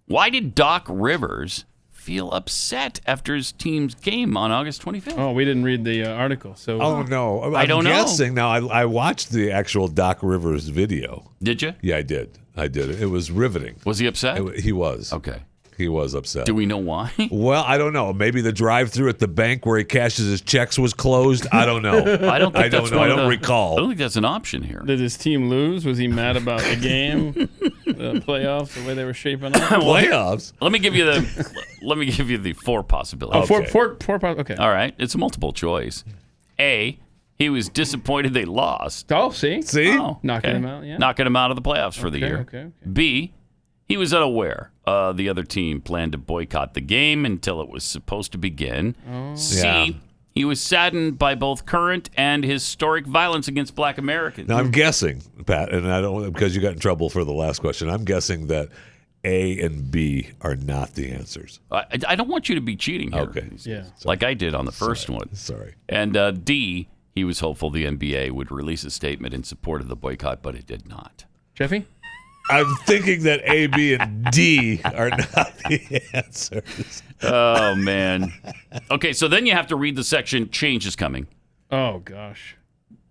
[SPEAKER 2] Why did Doc Rivers feel upset after his team's game on August 25th?
[SPEAKER 3] Oh, we didn't read the article. So.
[SPEAKER 1] Oh, no.
[SPEAKER 2] I don't know.
[SPEAKER 1] I'm guessing. Now, I watched the actual Doc Rivers video.
[SPEAKER 2] Did you?
[SPEAKER 1] Yeah, I did. It was riveting.
[SPEAKER 2] Was he upset?
[SPEAKER 1] He was.
[SPEAKER 2] Okay.
[SPEAKER 1] He was upset.
[SPEAKER 2] Do we know why?
[SPEAKER 1] Well, I don't know. Maybe the drive-through at the bank where he cashes his checks was closed. I don't know.
[SPEAKER 2] I don't know. I don't
[SPEAKER 1] recall.
[SPEAKER 2] I don't think that's an option here.
[SPEAKER 3] Did his team lose? Was he mad about the game, the playoffs, the way they were shaping up?
[SPEAKER 1] Playoffs.
[SPEAKER 2] Let me give you the 4 possibilities.
[SPEAKER 3] Oh, four. Okay.
[SPEAKER 2] All right. It's a multiple choice. A, he was disappointed they lost.
[SPEAKER 3] Oh, see?
[SPEAKER 2] Oh,
[SPEAKER 3] knocking him out. Yeah.
[SPEAKER 2] Knocking him out of the playoffs for the year.
[SPEAKER 3] Okay.
[SPEAKER 2] B, he was unaware the other team planned to boycott the game until it was supposed to begin.
[SPEAKER 3] Oh.
[SPEAKER 2] C, he was saddened by both current and historic violence against black Americans.
[SPEAKER 1] Now, I'm guessing, Pat, and I don't because you got in trouble for the last question. I'm guessing that A and B are not the answers.
[SPEAKER 2] I don't want you to be cheating here.
[SPEAKER 1] Okay.
[SPEAKER 3] Yeah.
[SPEAKER 2] Like I did on the first one.
[SPEAKER 1] Sorry.
[SPEAKER 2] And D, he was hopeful the NBA would release a statement in support of the boycott, but it did not.
[SPEAKER 3] Jeffy?
[SPEAKER 1] I'm thinking that A, B, and D are not the answers.
[SPEAKER 2] Oh, man. Okay, so then you have to read the section, change is coming.
[SPEAKER 3] Oh, gosh.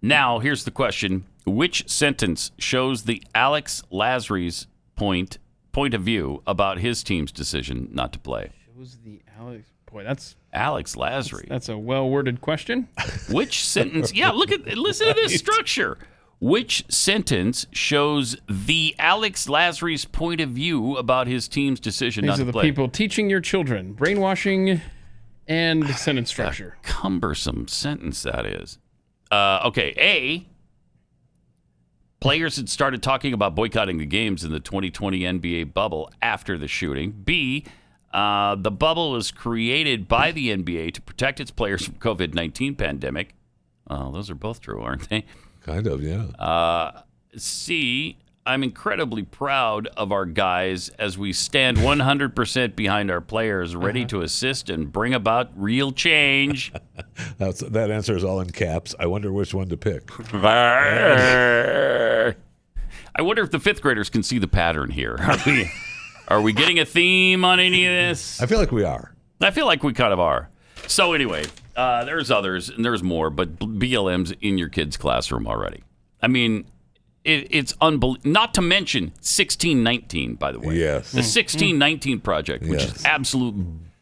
[SPEAKER 2] Now, here's the question. Which sentence shows the Alex Lasry's point of view about his team's decision not to play?
[SPEAKER 3] Shows the Alex... Boy, that's...
[SPEAKER 2] Alex Lasry.
[SPEAKER 3] That's a well-worded question.
[SPEAKER 2] Which sentence... Yeah, listen to this structure. Which sentence shows the Alex Lasry's point of view about his team's decision not to play?
[SPEAKER 3] These are the people teaching your children, brainwashing, and sentence structure.
[SPEAKER 2] A cumbersome sentence that is. Okay, A, players had started talking about boycotting the games in the 2020 NBA bubble after the shooting. B, the bubble was created by the NBA to protect its players from COVID-19 pandemic. Those are both true, aren't they?
[SPEAKER 1] Kind of, yeah.
[SPEAKER 2] C, I'm incredibly proud of our guys as we stand 100% behind our players, ready to assist and bring about real change.
[SPEAKER 1] That answer is all in caps. I wonder which one to pick.
[SPEAKER 2] I wonder if the 5th graders can see the pattern here. Are we getting a theme on any of this?
[SPEAKER 1] I feel like we are.
[SPEAKER 2] I feel like we kind of are. So anyway, there's others and there's more, but BLM's in your kid's classroom already. I mean, it's unbelievable. Not to mention 1619, by the way.
[SPEAKER 1] Yes.
[SPEAKER 2] The 1619 Project, which is absolute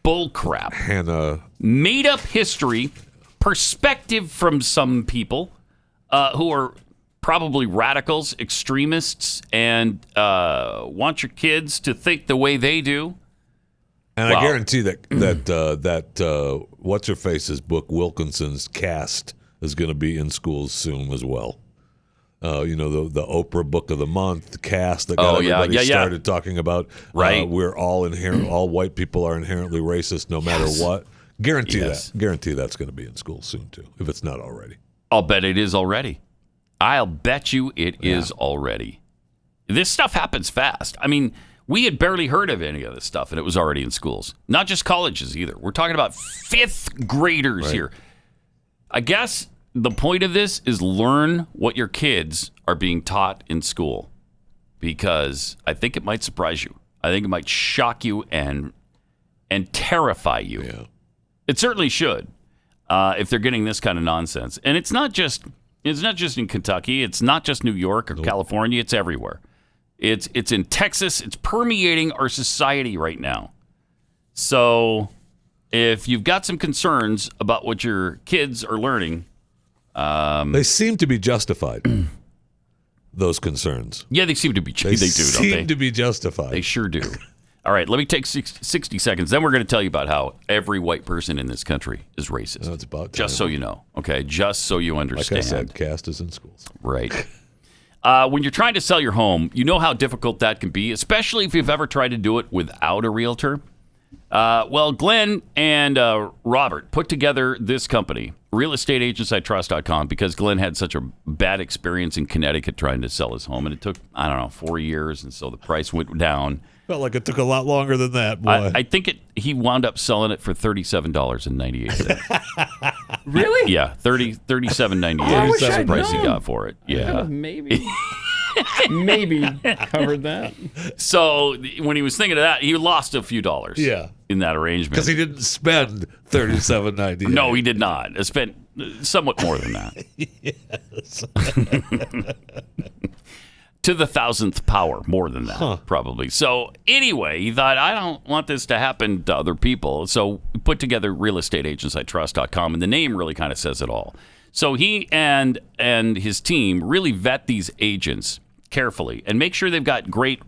[SPEAKER 2] bullcrap.
[SPEAKER 1] Hannah.
[SPEAKER 2] Made up history, perspective from some people who are probably radicals, extremists, and want your kids to think the way they do.
[SPEAKER 1] And I guarantee that what's her face's book Wilkinson's Cast is going to be in schools soon as well. The Oprah Book of the Month, the Cast that got everybody started talking about.
[SPEAKER 2] Right,
[SPEAKER 1] we're all white people are inherently racist no matter what. Guarantee that's going to be in school soon too, if it's not already.
[SPEAKER 2] I'll bet it is already. I'll bet you it is already. This stuff happens fast. I mean. We had barely heard of any of this stuff, and it was already in schools. Not just colleges either. We're talking about 5th graders here. I guess the point of this is learn what your kids are being taught in school, because I think it might surprise you. I think it might shock you and terrify you.
[SPEAKER 1] Yeah.
[SPEAKER 2] It certainly should if they're getting this kind of nonsense. And it's not just in Kentucky. It's not just New York or California. It's everywhere. It's in Texas. It's permeating our society right now. So if you've got some concerns about what your kids are learning,
[SPEAKER 1] they seem to be justified. Those concerns.
[SPEAKER 2] Yeah, they seem to be. They do, don't they?
[SPEAKER 1] Seem to be justified.
[SPEAKER 2] They sure do. All right, let me take 60 seconds. Then we're going to tell you about how every white person in this country is racist.
[SPEAKER 1] That's about time.
[SPEAKER 2] Just so you know, okay? Just so you understand.
[SPEAKER 1] Like I said, caste is in schools.
[SPEAKER 2] Right. When you're trying to sell your home, you know how difficult that can be, especially if you've ever tried to do it without a realtor. Well, Glenn and Robert put together this company, realestateagentsitrust.com, because Glenn had such a bad experience in Connecticut trying to sell his home, and it took, 4 years, and so the price went down.
[SPEAKER 1] Felt like it took a lot longer than that, boy.
[SPEAKER 2] I think he wound up selling it for $37.98.
[SPEAKER 3] Really?
[SPEAKER 2] Yeah, $37.98. That's the price he got for it. Yeah.
[SPEAKER 3] Maybe covered that.
[SPEAKER 2] So when he was thinking of that, he lost a few dollars.
[SPEAKER 1] Yeah.
[SPEAKER 2] In that arrangement,
[SPEAKER 1] because he didn't spend $37.98.
[SPEAKER 2] No, he did not. He spent somewhat more than that.
[SPEAKER 1] Yes.
[SPEAKER 2] To the 1,000th power, more than that, probably. So anyway, he thought, I don't want this to happen to other people. So we put together realestateagentsitrust.com, and the name really kind of says it all. So he and his team really vet these agents carefully and make sure they've got great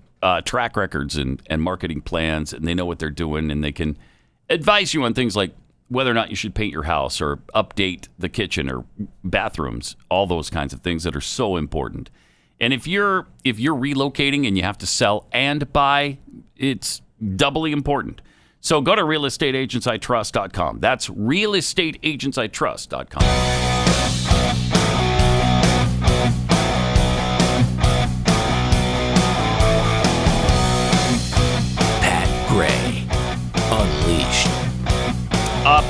[SPEAKER 2] track records and marketing plans, and they know what they're doing, and they can advise you on things like whether or not you should paint your house or update the kitchen or bathrooms, all those kinds of things that are so important. And if you're relocating and you have to sell and buy, it's doubly important. So go to realestateagentsitrust.com. That's realestateagentsitrust.com.
[SPEAKER 14] Pat Gray, Unleashed.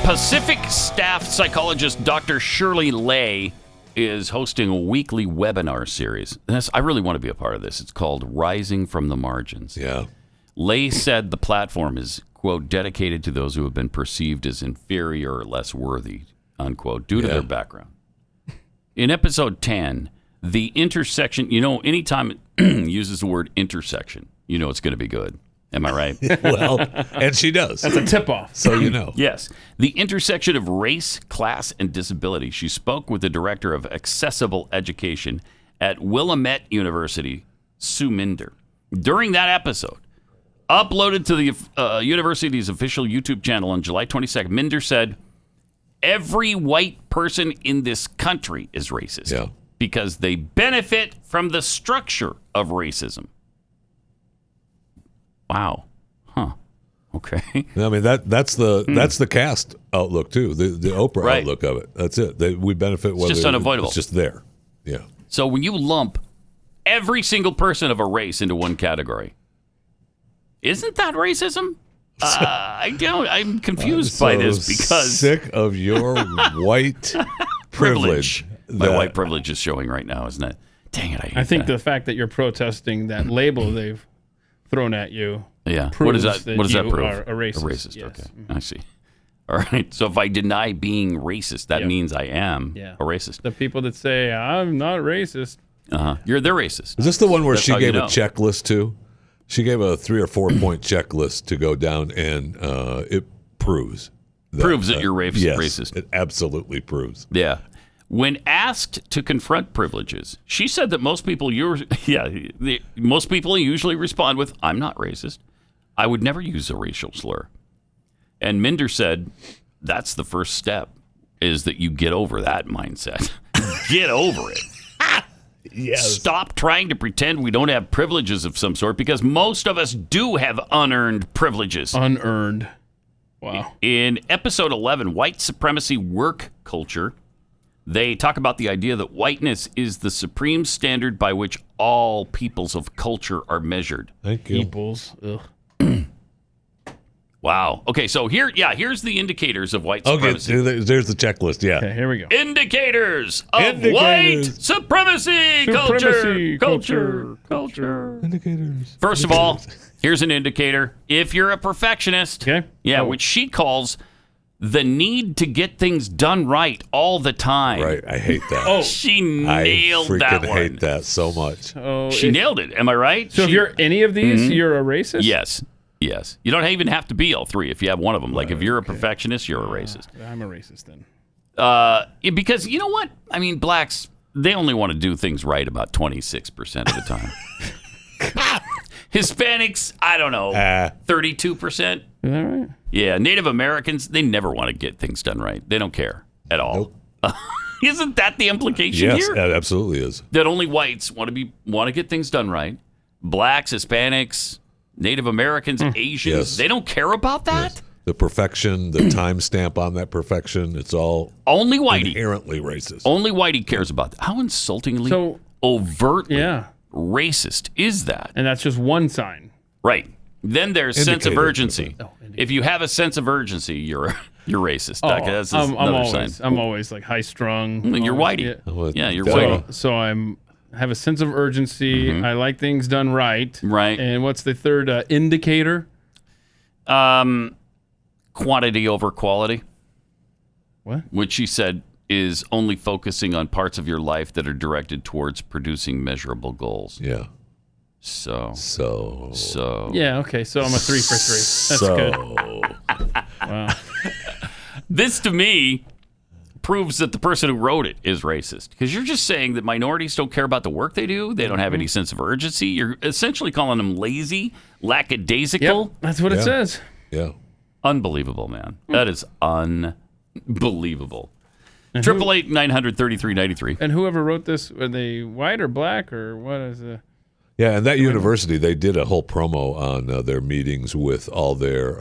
[SPEAKER 2] Pacific staff psychologist Dr. Shirley Lay is hosting a weekly webinar series. I really want to be a part of this. It's called Rising from the Margins.
[SPEAKER 1] Yeah.
[SPEAKER 2] Lay said the platform is, quote, dedicated to those who have been perceived as inferior or less worthy, unquote, due to their background. In episode 10, the intersection, anytime it uses the word intersection, it's going to be good. Am I right?
[SPEAKER 1] Well, and she does.
[SPEAKER 3] That's a tip-off.
[SPEAKER 1] So you know.
[SPEAKER 2] Yes. The intersection of race, class, and disability. She spoke with the director of accessible education at Willamette University, Sue Minder. During that episode, uploaded to the university's official YouTube channel on July 22nd, Minder said, every white person in this country is racist because they benefit from the structure of racism. Wow. Huh. Okay.
[SPEAKER 1] I mean that's the cast outlook too. The Oprah outlook of it. That's it. We benefit.
[SPEAKER 2] It's just unavoidable.
[SPEAKER 1] It's just there. Yeah.
[SPEAKER 2] So when you lump every single person of a race into one category, isn't that racism? I'm confused by this because
[SPEAKER 1] sick of your white privilege.
[SPEAKER 2] My white privilege is showing right now, isn't it? Dang it!
[SPEAKER 3] I think the fact that you're protesting that label they've thrown at you.
[SPEAKER 2] Yeah. What does that prove?
[SPEAKER 3] Are a racist.
[SPEAKER 2] A racist.
[SPEAKER 3] Yes.
[SPEAKER 2] Okay. I see. All right. So if I deny being racist, that means I am a racist.
[SPEAKER 3] The people that say I'm not racist.
[SPEAKER 2] They're racist.
[SPEAKER 1] Is this the one where she gave a
[SPEAKER 2] know.
[SPEAKER 1] checklist to? She gave a 3 or 4 point checklist to go down, and it proves
[SPEAKER 2] that you're racist.
[SPEAKER 1] Yes,
[SPEAKER 2] racist.
[SPEAKER 1] It absolutely proves.
[SPEAKER 2] Yeah. When asked to confront privileges, she said that most people usually respond with, I'm not racist. I would never use a racial slur. And Minder said, that's the first step, is that you get over that mindset. Get over it.
[SPEAKER 1] Yes.
[SPEAKER 2] Stop trying to pretend we don't have privileges of some sort, because most of us do have unearned privileges.
[SPEAKER 3] Unearned. Wow.
[SPEAKER 2] In episode 11, White Supremacy Work Culture, they talk about the idea that whiteness is the supreme standard by which all peoples of culture are measured.
[SPEAKER 1] Thank you.
[SPEAKER 3] Peoples. Ugh.
[SPEAKER 2] Wow. Okay, so here's the indicators of white supremacy.
[SPEAKER 1] Okay, there's the checklist. Yeah.
[SPEAKER 3] Okay, here we go.
[SPEAKER 2] Indicators of white supremacy. Culture.
[SPEAKER 1] Indicators.
[SPEAKER 2] First of all, here's an indicator. If you're a perfectionist, which she calls the need to get things done right all the time.
[SPEAKER 1] Right, I hate that.
[SPEAKER 2] She nailed that one.
[SPEAKER 1] I freaking hate that so much.
[SPEAKER 2] She nailed it. Am I right?
[SPEAKER 3] So if you're any of these, you're a racist?
[SPEAKER 2] Yes. Yes. You don't even have to be all three if you have one of them. Like if you're a perfectionist, you're a racist.
[SPEAKER 3] I'm a racist then.
[SPEAKER 2] Because you know what? I mean, blacks, they only want to do things right about 26% of the time. Hispanics, I don't know, 32%.
[SPEAKER 3] Is that right?
[SPEAKER 2] Yeah, Native Americans, they never want to get things done right. They don't care at all. Nope. Isn't that the implication here?
[SPEAKER 1] Yes, it absolutely is.
[SPEAKER 2] That only whites want to get things done right. Blacks, Hispanics, Native Americans, Asians, they don't care about that?
[SPEAKER 1] Yes. The perfection, the timestamp on that perfection, it's all
[SPEAKER 2] only whitey.
[SPEAKER 1] Inherently racist.
[SPEAKER 2] Only whitey cares about that. How insultingly, overtly racist is that?
[SPEAKER 3] And that's just one sign.
[SPEAKER 2] Right. Then there's sense of urgency. If you have a sense of urgency, you're racist. That's another sign.
[SPEAKER 3] I'm always like high strung.
[SPEAKER 2] You're whitey. Yeah, you're whitey.
[SPEAKER 3] So I have a sense of urgency. I like things done right.
[SPEAKER 2] Right.
[SPEAKER 3] And what's the third indicator?
[SPEAKER 2] Quantity over quality.
[SPEAKER 3] What?
[SPEAKER 2] Which she said is only focusing on parts of your life that are directed towards producing measurable goals.
[SPEAKER 1] Yeah.
[SPEAKER 2] So.
[SPEAKER 3] Yeah, okay. So I'm a 3 for 3. That's good. Wow.
[SPEAKER 2] This, to me, proves that the person who wrote it is racist. Because you're just saying that minorities don't care about the work they do. They don't have any sense of urgency. You're essentially calling them lazy, lackadaisical.
[SPEAKER 3] Yep, that's what it says.
[SPEAKER 1] Yeah.
[SPEAKER 2] Unbelievable, man. That is unbelievable. 888-900-3393.
[SPEAKER 3] And whoever wrote this, are they white or black or what is it?
[SPEAKER 1] Yeah, and that university, they did a whole promo on their meetings with all their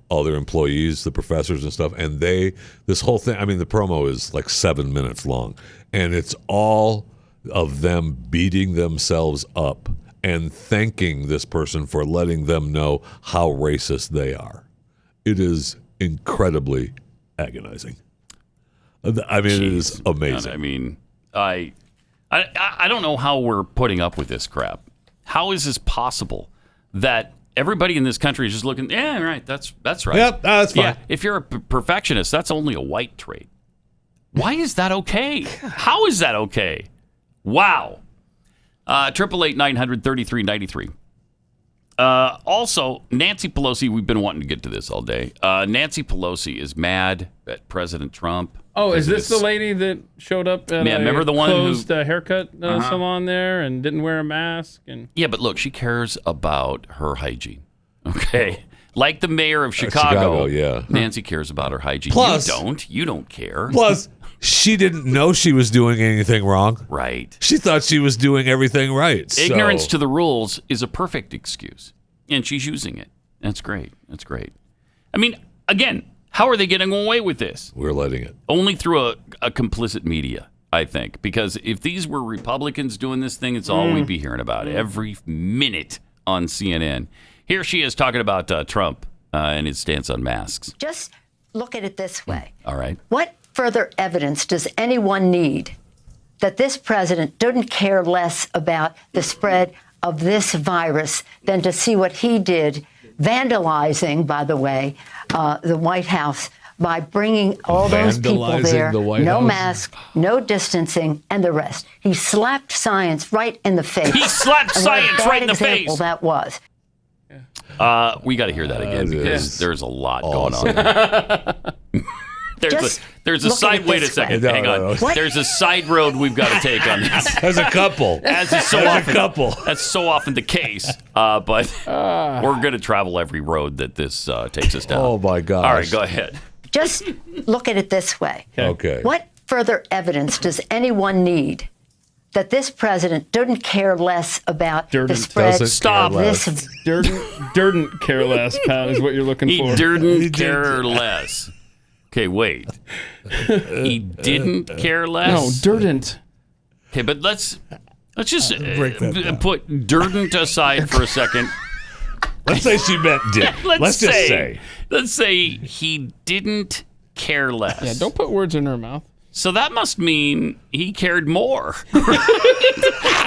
[SPEAKER 1] employees, the professors and stuff. And this whole thing, I mean, the promo is like 7 minutes long, and it's all of them beating themselves up and thanking this person for letting them know how racist they are. It is incredibly agonizing. I mean, it is amazing.
[SPEAKER 2] I mean, I don't know how we're putting up with this crap. How is this possible that everybody in this country is just looking, yeah, right, that's right.
[SPEAKER 1] Yep, that's fine.
[SPEAKER 2] Yeah, if you're a perfectionist, that's only a white trait. Why is that okay? How is that okay? Wow. 888-900-3393. Also, Nancy Pelosi, we've been wanting to get to this all day. Nancy Pelosi is mad at President Trump.
[SPEAKER 3] Oh, is this the lady that showed up at
[SPEAKER 2] remember the one
[SPEAKER 3] closed haircut salon there and didn't wear a mask?
[SPEAKER 2] Yeah, but look, she cares about her hygiene. Okay? Like the mayor of Chicago,
[SPEAKER 1] yeah.
[SPEAKER 2] Nancy cares about her hygiene.
[SPEAKER 1] Plus,
[SPEAKER 2] You don't care.
[SPEAKER 1] Plus, she didn't know she was doing anything wrong.
[SPEAKER 2] Right.
[SPEAKER 1] She thought she was doing everything right.
[SPEAKER 2] Ignorance to the rules is a perfect excuse, and she's using it. That's great. That's great. I mean, again, how are they getting away with this?
[SPEAKER 1] We're letting it.
[SPEAKER 2] Only through a complicit media, I think. Because if these were Republicans doing this thing, it's all we'd be hearing about every minute on CNN. Here she is talking about Trump and his stance on masks.
[SPEAKER 5] Just look at it this way.
[SPEAKER 2] All right.
[SPEAKER 5] What further evidence does anyone need that this president didn't care less about the spread of this virus than to see what he did, vandalizing, by the way, the White House by bringing all those people there, no mask, no distancing, and the rest. He slapped science right in the face.
[SPEAKER 2] He slapped science right in the face.
[SPEAKER 5] That was.
[SPEAKER 2] We got to hear that again because there's a lot going on there. There's a side. Wait a second. Hang on. There's a side road we've got to take on this.
[SPEAKER 1] There's a couple.
[SPEAKER 2] As is so often. That's so often the case. But we're going to travel every road that this takes us down.
[SPEAKER 1] Oh my gosh!
[SPEAKER 2] All right, go ahead.
[SPEAKER 5] Just look at it this way.
[SPEAKER 1] Okay.
[SPEAKER 5] What further evidence does anyone need that this president didn't care less about the spread
[SPEAKER 2] Stop.
[SPEAKER 5] of this?
[SPEAKER 3] Didn't care less, Pat, is what you're looking for.
[SPEAKER 2] He didn't care less. Okay, wait. He didn't care less?
[SPEAKER 3] No, didn't.
[SPEAKER 2] Okay, but let's just put didn't aside for a second.
[SPEAKER 1] Let's say she meant did. Let's just say.
[SPEAKER 2] Let's say he didn't care less.
[SPEAKER 3] Yeah, don't put words in her mouth.
[SPEAKER 2] So that must mean he cared more.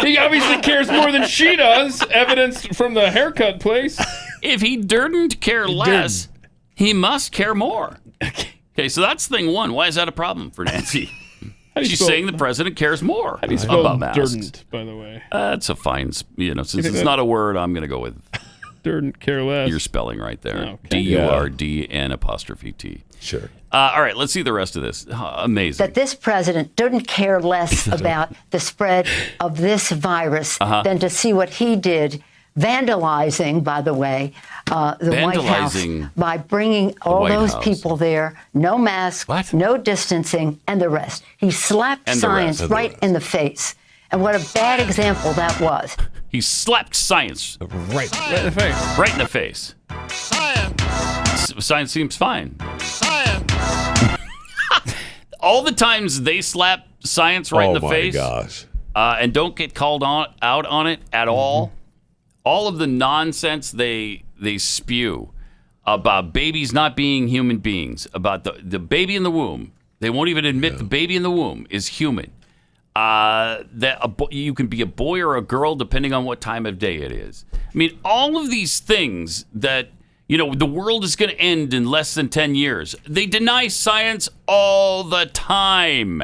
[SPEAKER 3] He obviously cares more than she does, evidenced from the haircut place.
[SPEAKER 2] If he didn't care less, he must care more. Okay, so that's thing one. Why is that a problem for Nancy? She's saying the president cares more
[SPEAKER 3] How do you spell
[SPEAKER 2] about masks.
[SPEAKER 3] didn't, by the way?
[SPEAKER 2] That's a fine, since it's not a word, I'm going to go with
[SPEAKER 3] Didn't care less.
[SPEAKER 2] Your spelling right there.
[SPEAKER 3] Okay.
[SPEAKER 2] DURDN''T.
[SPEAKER 1] Sure.
[SPEAKER 2] All right, let's see the rest of this. Amazing.
[SPEAKER 5] That this president didn't care less about the spread of this virus than to see what he did, vandalizing, by the way, the White House by bringing all those people there, no mask, no distancing, and the rest. He slapped science right in the face. And what a bad example that was.
[SPEAKER 2] He slapped science
[SPEAKER 1] right
[SPEAKER 3] in the face.
[SPEAKER 2] Right in the face. Science seems fine. All the times they slap science right in the face.
[SPEAKER 1] Oh, my gosh.
[SPEAKER 2] And don't get called out on it at all. All of the nonsense they spew about babies not being human beings, about the baby in the womb. They won't even admit the baby in the womb is human. That you can be a boy or a girl depending on what time of day it is. I mean, all of these things that, the world is going to end in less than 10 years. They deny science all the time,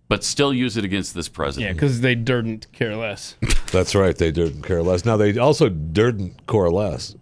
[SPEAKER 2] but still use it against this president.
[SPEAKER 3] Yeah, because they didn't care less.
[SPEAKER 1] That's right. They didn't care less. Now, they also didn't care less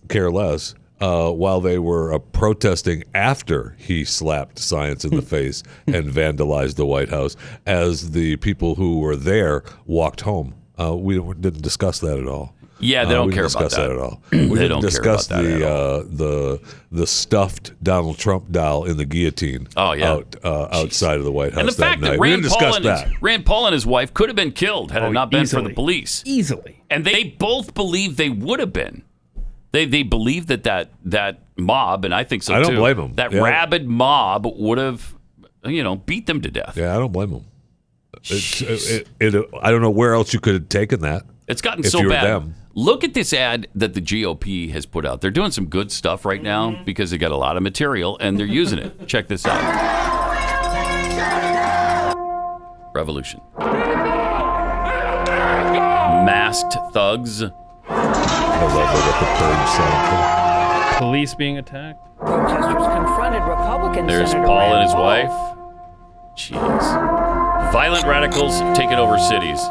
[SPEAKER 1] while they were protesting after he slapped science in the face and vandalized the White House as the people who were there walked home. We didn't discuss that at all.
[SPEAKER 2] Yeah, they don't care about
[SPEAKER 1] that at all.
[SPEAKER 2] They
[SPEAKER 1] We
[SPEAKER 2] don't
[SPEAKER 1] didn't discuss
[SPEAKER 2] care about that
[SPEAKER 1] the stuffed Donald Trump doll in the guillotine outside of the White House
[SPEAKER 2] and the fact that
[SPEAKER 1] we didn't discuss
[SPEAKER 2] Rand Paul and his wife could have been killed had it not been for the police.
[SPEAKER 3] Easily.
[SPEAKER 2] And they both believe they would have been. They believe that mob, and I think so too.
[SPEAKER 1] I don't blame them.
[SPEAKER 2] That rabid mob would have, beat them to death.
[SPEAKER 1] Yeah, I don't blame them. I don't know where else you could have taken that.
[SPEAKER 2] It's gotten
[SPEAKER 1] if
[SPEAKER 2] so
[SPEAKER 1] you were
[SPEAKER 2] bad.
[SPEAKER 1] them.
[SPEAKER 2] Look at this ad that the GOP has put out. They're doing some good stuff right now because they got a lot of material and they're using it. Check this out. Revolution. Masked thugs.
[SPEAKER 1] I love it.
[SPEAKER 3] Police being attacked.
[SPEAKER 15] Protesters confronted Republican
[SPEAKER 2] There's
[SPEAKER 15] Senator
[SPEAKER 2] Paul and
[SPEAKER 15] Rand
[SPEAKER 2] his
[SPEAKER 15] Paul.
[SPEAKER 2] wife. Jeez. Violent radicals taking over cities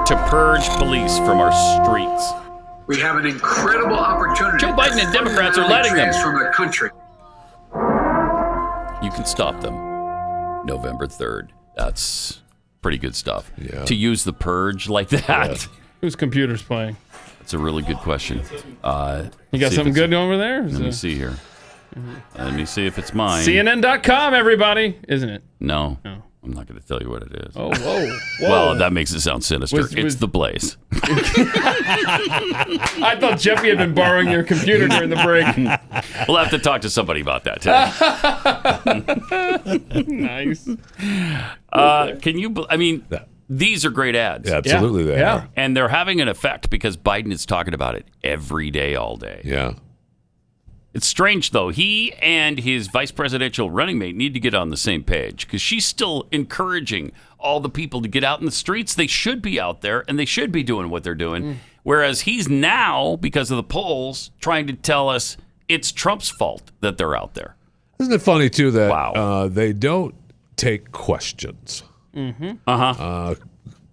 [SPEAKER 2] to purge police from our streets.
[SPEAKER 18] We have an incredible opportunity.
[SPEAKER 2] Joe Biden and Democrats are letting them
[SPEAKER 18] transform the country.
[SPEAKER 2] You can stop them. November 3rd. That's pretty good stuff.
[SPEAKER 1] Yeah.
[SPEAKER 2] To use the purge like that.
[SPEAKER 1] Yeah.
[SPEAKER 3] Whose computer's playing?
[SPEAKER 2] That's a really good question.
[SPEAKER 3] You got something good over there?
[SPEAKER 2] Let me see here. Let me see if it's mine.
[SPEAKER 3] CNN.com, everybody, isn't it?
[SPEAKER 2] No. I'm not going to tell you what it is.
[SPEAKER 3] Oh, whoa.
[SPEAKER 2] Well, that makes it sound sinister. It's The Blaze.
[SPEAKER 3] I thought Jeffy had been borrowing your computer during the break.
[SPEAKER 2] We'll have to talk to somebody about that today.
[SPEAKER 3] Nice.
[SPEAKER 2] Can you? I mean, these are great ads.
[SPEAKER 1] Yeah, absolutely, they are.
[SPEAKER 2] And they're having an effect because Biden is talking about it every day, all day.
[SPEAKER 1] Yeah.
[SPEAKER 2] It's strange, though. He and his vice presidential running mate need to get on the same page because she's still encouraging all the people to get out in the streets. They should be out there and they should be doing what they're doing. Whereas he's now, because of the polls, trying to tell us it's Trump's fault that they're out there.
[SPEAKER 1] Isn't it funny, too, that they don't take questions?
[SPEAKER 2] Mm-hmm.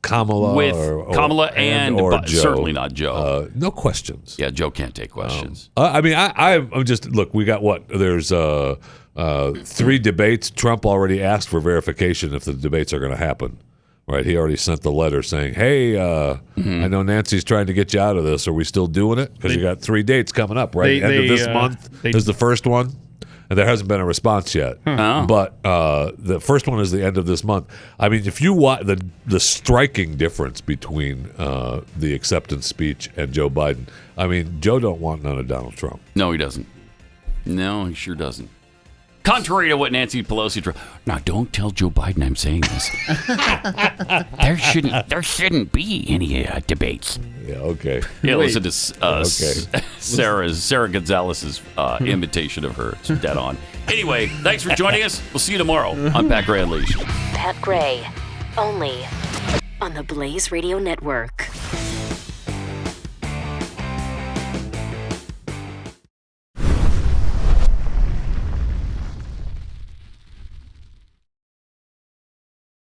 [SPEAKER 1] Kamala
[SPEAKER 2] with
[SPEAKER 1] or
[SPEAKER 2] Kamala and
[SPEAKER 1] or
[SPEAKER 2] but
[SPEAKER 1] Joe.
[SPEAKER 2] Certainly not Joe.
[SPEAKER 1] No questions.
[SPEAKER 2] Yeah, Joe can't take questions.
[SPEAKER 1] I mean, I'm just look. We got what? There's 3 debates. Trump already asked for verification if the debates are going to happen. Right? He already sent the letter saying, "Hey, I know Nancy's trying to get you out of this. Are we still doing it? Because you got 3 dates coming up. Right? End of this month is the first one." And there hasn't been a response yet. But the first one is the end of this month. I mean, if you watch the striking difference between the acceptance speech and Joe Biden, I mean, Joe don't want none of Donald Trump.
[SPEAKER 2] No, he doesn't. No, he sure doesn't. Contrary to what Nancy Pelosi... Now, don't tell Joe Biden I'm saying this. There shouldn't be any debates.
[SPEAKER 1] Yeah, okay.
[SPEAKER 2] Yeah, listen to Sarah Gonzalez's imitation of her. It's dead on. Anyway, thanks for joining us. We'll see you tomorrow on Pat Gray Unleashed.
[SPEAKER 9] Pat Gray, only on the Blaze Radio Network.